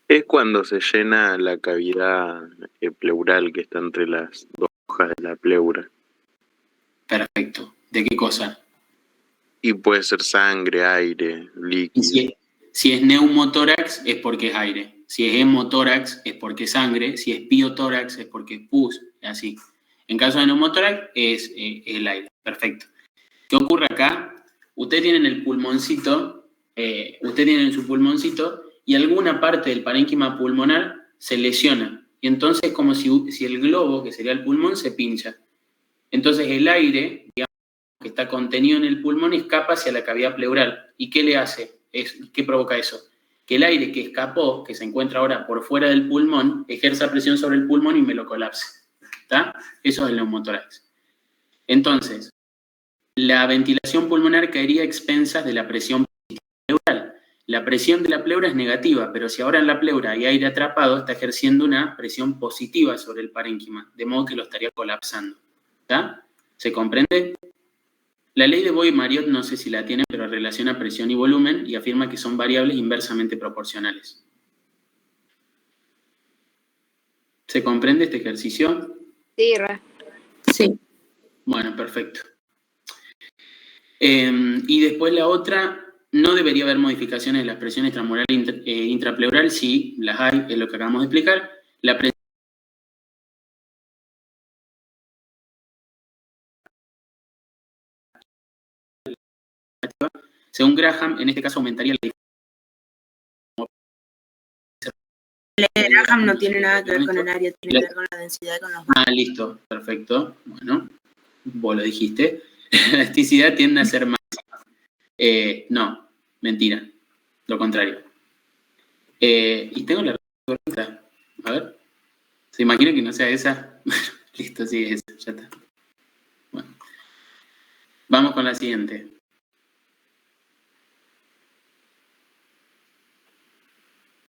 Es cuando se llena la cavidad pleural que está entre las dos hojas de la pleura. Perfecto. ¿De qué cosa? Y puede ser sangre, aire, líquido. Si es neumotórax es porque es aire. Si es hemotórax es porque es sangre. Si es piotórax es porque es pus. Así. En caso de neumotórax es el aire. Perfecto. ¿Qué ocurre acá? Ustedes tienen el pulmoncito, su pulmoncito y alguna parte del parénquima pulmonar se lesiona. Y entonces es como si el globo, que sería el pulmón, se pincha. Entonces el aire, digamos, que está contenido en el pulmón, escapa hacia la cavidad pleural. ¿Y qué le hace? ¿Qué provoca eso? Que el aire que escapó, que se encuentra ahora por fuera del pulmón, ejerza presión sobre el pulmón y me lo colapse. ¿Está? Eso es el neumotórax. Entonces, la ventilación pulmonar caería a expensas de la presión pleural. La presión de la pleura es negativa, pero si ahora en la pleura hay aire atrapado, está ejerciendo una presión positiva sobre el parénquima, de modo que lo estaría colapsando. ¿Está? ¿Se comprende? La ley de Boy-Marriott, no sé si la tienen, pero relaciona presión y volumen y afirma que son variables inversamente proporcionales. ¿Se comprende este ejercicio? Sí, re. Sí. Bueno, perfecto. Y después la otra, no debería haber modificaciones de las presiones transmural e intrapleural, si las hay, es lo que acabamos de explicar. La presión según Graham, en este caso aumentaría la Graham no tiene nada que ver con el área, tiene que ver con la densidad con los Ah, listo, perfecto. Bueno, vos lo dijiste. La elasticidad tiende a ser máxima. No, mentira. Lo contrario. Y tengo la respuesta correcta. A ver. ¿Se imagina que no sea esa? Listo, sí, es esa, ya está. Bueno. Vamos con la siguiente.